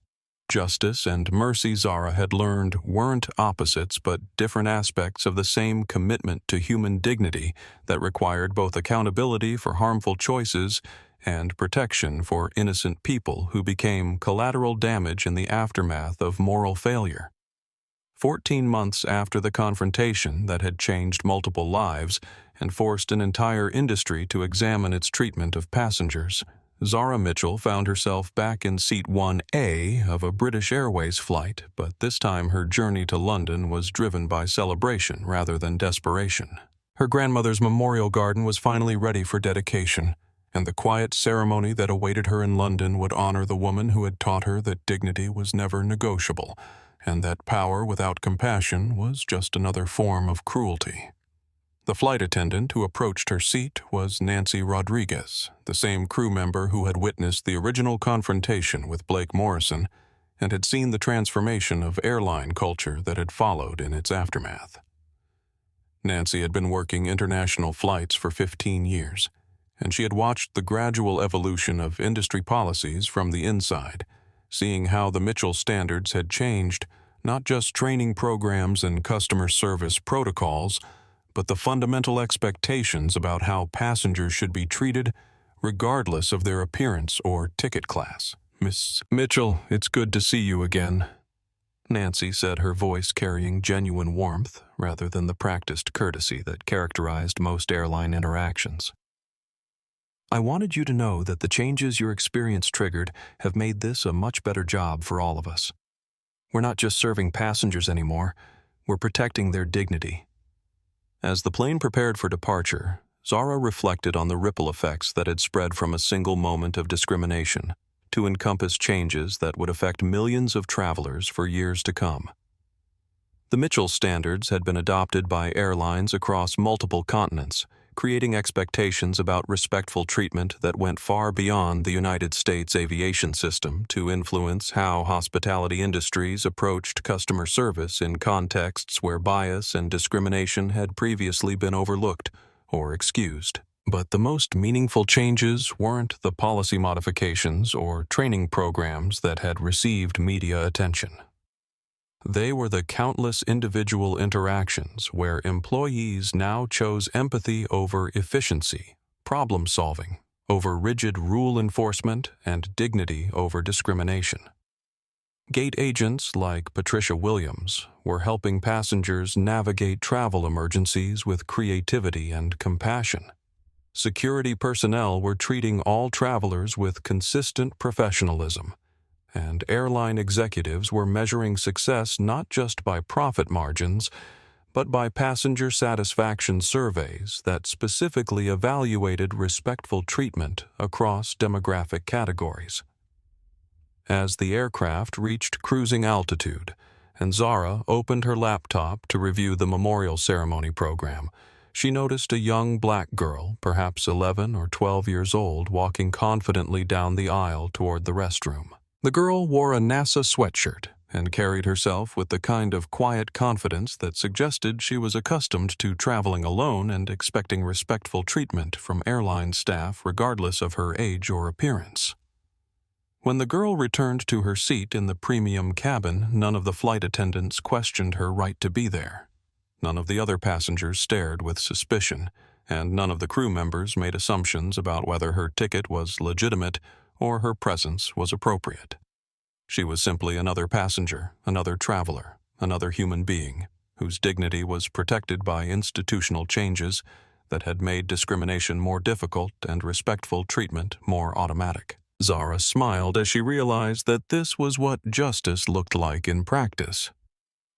Justice and mercy, Zara had learned, weren't opposites but different aspects of the same commitment to human dignity that required both accountability for harmful choices and protection for innocent people who became collateral damage in the aftermath of moral failure. 14 months after the confrontation that had changed multiple lives and forced an entire industry to examine its treatment of passengers, Zara Mitchell found herself back in seat 1A of a British Airways flight, but this time her journey to London was driven by celebration rather than desperation. Her grandmother's memorial garden was finally ready for dedication, and the quiet ceremony that awaited her in London would honor the woman who had taught her that dignity was never negotiable, and that power without compassion was just another form of cruelty. The flight attendant who approached her seat was Nancy Rodriguez, the same crew member who had witnessed the original confrontation with Blake Morrison and had seen the transformation of airline culture that had followed in its aftermath. Nancy had been working international flights for 15 years, and she had watched the gradual evolution of industry policies from the inside, seeing how the Mitchell standards had changed not just training programs and customer service protocols, but the fundamental expectations about how passengers should be treated regardless of their appearance or ticket class. "Miss Mitchell, it's good to see you again," Nancy said, her voice carrying genuine warmth rather than the practiced courtesy that characterized most airline interactions. "I wanted you to know that the changes your experience triggered have made this a much better job for all of us. We're not just serving passengers anymore, we're protecting their dignity." As the plane prepared for departure, Zara reflected on the ripple effects that had spread from a single moment of discrimination to encompass changes that would affect millions of travelers for years to come. The Mitchell standards had been adopted by airlines across multiple continents, creating expectations about respectful treatment that went far beyond the United States aviation system to influence how hospitality industries approached customer service in contexts where bias and discrimination had previously been overlooked or excused. But the most meaningful changes weren't the policy modifications or training programs that had received media attention. They were the countless individual interactions where employees now chose empathy over efficiency, problem-solving over rigid rule enforcement, and dignity over discrimination. Gate agents like Patricia Williams were helping passengers navigate travel emergencies with creativity and compassion. Security personnel were treating all travelers with consistent professionalism, and airline executives were measuring success not just by profit margins, but by passenger satisfaction surveys that specifically evaluated respectful treatment across demographic categories. As the aircraft reached cruising altitude, and Zara opened her laptop to review the memorial ceremony program, she noticed a young black girl, perhaps 11 or 12 years old, walking confidently down the aisle toward the restroom. The girl wore a NASA sweatshirt and carried herself with the kind of quiet confidence that suggested she was accustomed to traveling alone and expecting respectful treatment from airline staff regardless of her age or appearance. When the girl returned to her seat in the premium cabin, none of the flight attendants questioned her right to be there. None of the other passengers stared with suspicion, and none of the crew members made assumptions about whether her ticket was legitimate or her presence was appropriate. She was simply another passenger, another traveler, another human being, whose dignity was protected by institutional changes that had made discrimination more difficult and respectful treatment more automatic. Zara smiled as she realized that this was what justice looked like in practice.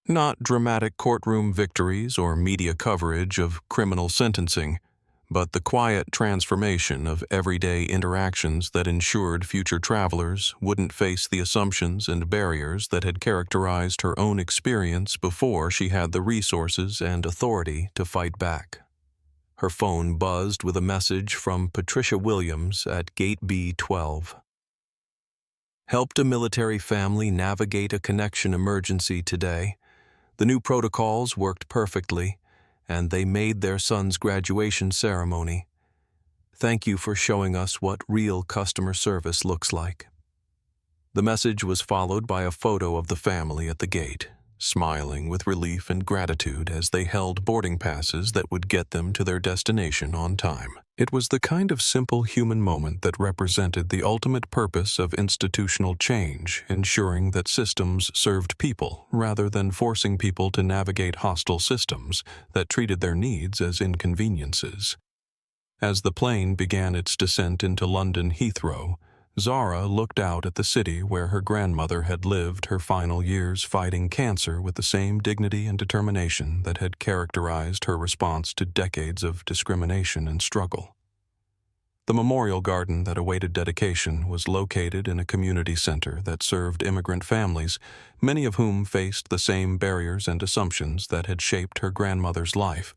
Not dramatic courtroom victories or media coverage of criminal sentencing, but the quiet transformation of everyday interactions that ensured future travelers wouldn't face the assumptions and barriers that had characterized her own experience before she had the resources and authority to fight back. Her phone buzzed with a message from Patricia Williams at Gate B12. "Helped a military family navigate a connection emergency today. The new protocols worked perfectly, and they made their son's graduation ceremony. Thank you for showing us what real customer service looks like." The message was followed by a photo of the family at the gate, smiling with relief and gratitude as they held boarding passes that would get them to their destination on time. It was the kind of simple human moment that represented the ultimate purpose of institutional change, ensuring that systems served people rather than forcing people to navigate hostile systems that treated their needs as inconveniences. As the plane began its descent into London Heathrow, Zara looked out at the city where her grandmother had lived her final years fighting cancer with the same dignity and determination that had characterized her response to decades of discrimination and struggle. The memorial garden that awaited dedication was located in a community center that served immigrant families, many of whom faced the same barriers and assumptions that had shaped her grandmother's life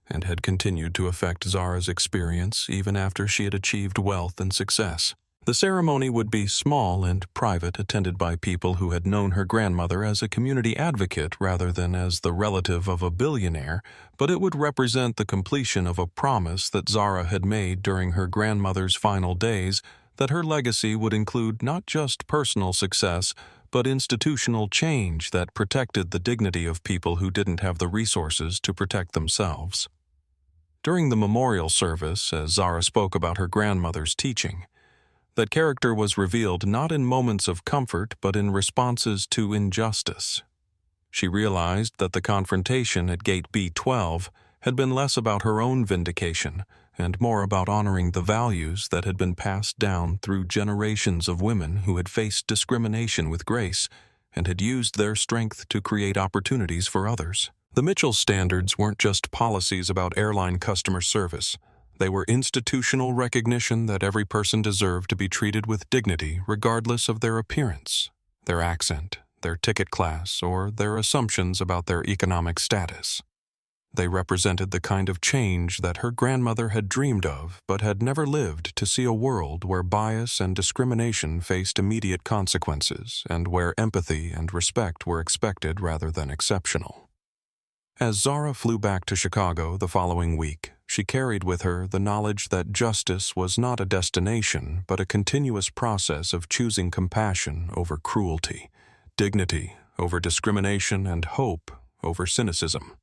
and had continued to affect Zara's experience even after she had achieved wealth and success. The ceremony would be small and private, attended by people who had known her grandmother as a community advocate rather than as the relative of a billionaire, but it would represent the completion of a promise that Zara had made during her grandmother's final days, that her legacy would include not just personal success, but institutional change that protected the dignity of people who didn't have the resources to protect themselves. During the memorial service, as Zara spoke about her grandmother's teaching, that character was revealed not in moments of comfort but in responses to injustice. She realized that the confrontation at Gate B12 had been less about her own vindication and more about honoring the values that had been passed down through generations of women who had faced discrimination with grace and had used their strength to create opportunities for others. The Mitchell standards weren't just policies about airline customer service. They were institutional recognition that every person deserved to be treated with dignity regardless of their appearance, their accent, their ticket class, or their assumptions about their economic status. They represented the kind of change that her grandmother had dreamed of but had never lived to see, a world where bias and discrimination faced immediate consequences and where empathy and respect were expected rather than exceptional. As Zara flew back to Chicago the following week, she carried with her the knowledge that justice was not a destination but a continuous process of choosing compassion over cruelty, dignity over discrimination, and hope over cynicism.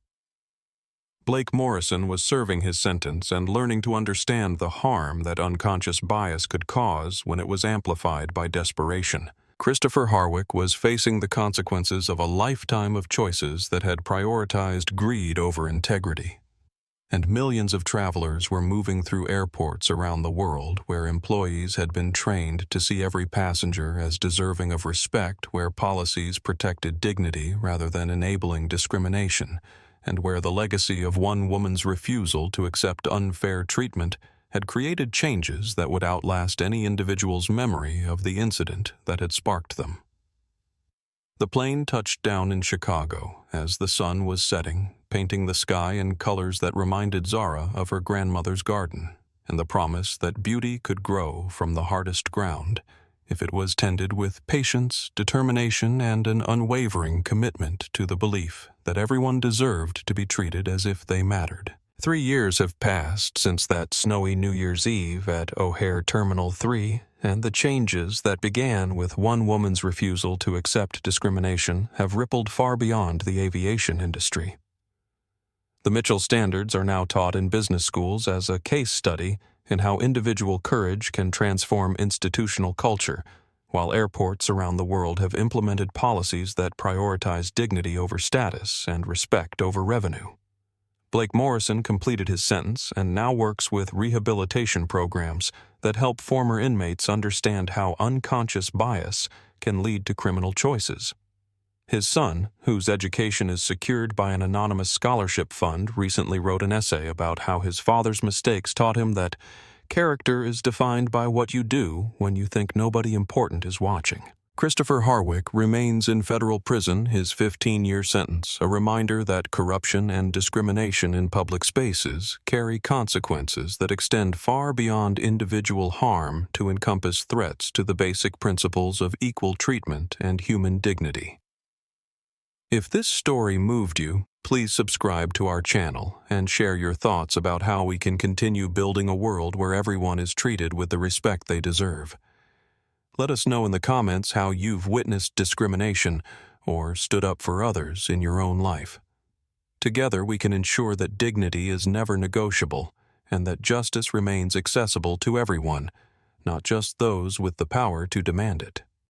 Blake Morrison was serving his sentence and learning to understand the harm that unconscious bias could cause when it was amplified by desperation. Christopher Harwick was facing the consequences of a lifetime of choices that had prioritized greed over integrity. And millions of travelers were moving through airports around the world where employees had been trained to see every passenger as deserving of respect, where policies protected dignity rather than enabling discrimination, and where the legacy of one woman's refusal to accept unfair treatment had created changes that would outlast any individual's memory of the incident that had sparked them. The plane touched down in Chicago as the sun was setting, painting the sky in colors that reminded Zara of her grandmother's garden and the promise that beauty could grow from the hardest ground if it was tended with patience, determination, and an unwavering commitment to the belief that everyone deserved to be treated as if they mattered. 3 years have passed since that snowy New Year's Eve at O'Hare Terminal 3, and the changes that began with one woman's refusal to accept discrimination have rippled far beyond the aviation industry. The Mitchell standards are now taught in business schools as a case study in how individual courage can transform institutional culture, while airports around the world have implemented policies that prioritize dignity over status and respect over revenue. Blake Morrison completed his sentence and now works with rehabilitation programs that help former inmates understand how unconscious bias can lead to criminal choices. His son, whose education is secured by an anonymous scholarship fund, recently wrote an essay about how his father's mistakes taught him that character is defined by what you do when you think nobody important is watching. Christopher Harwick remains in federal prison, his 15-year sentence, a reminder that corruption and discrimination in public spaces carry consequences that extend far beyond individual harm to encompass threats to the basic principles of equal treatment and human dignity. If this story moved you, please subscribe to our channel and share your thoughts about how we can continue building a world where everyone is treated with the respect they deserve. Let us know in the comments how you've witnessed discrimination or stood up for others in your own life. Together we can ensure that dignity is never negotiable and that justice remains accessible to everyone, not just those with the power to demand it.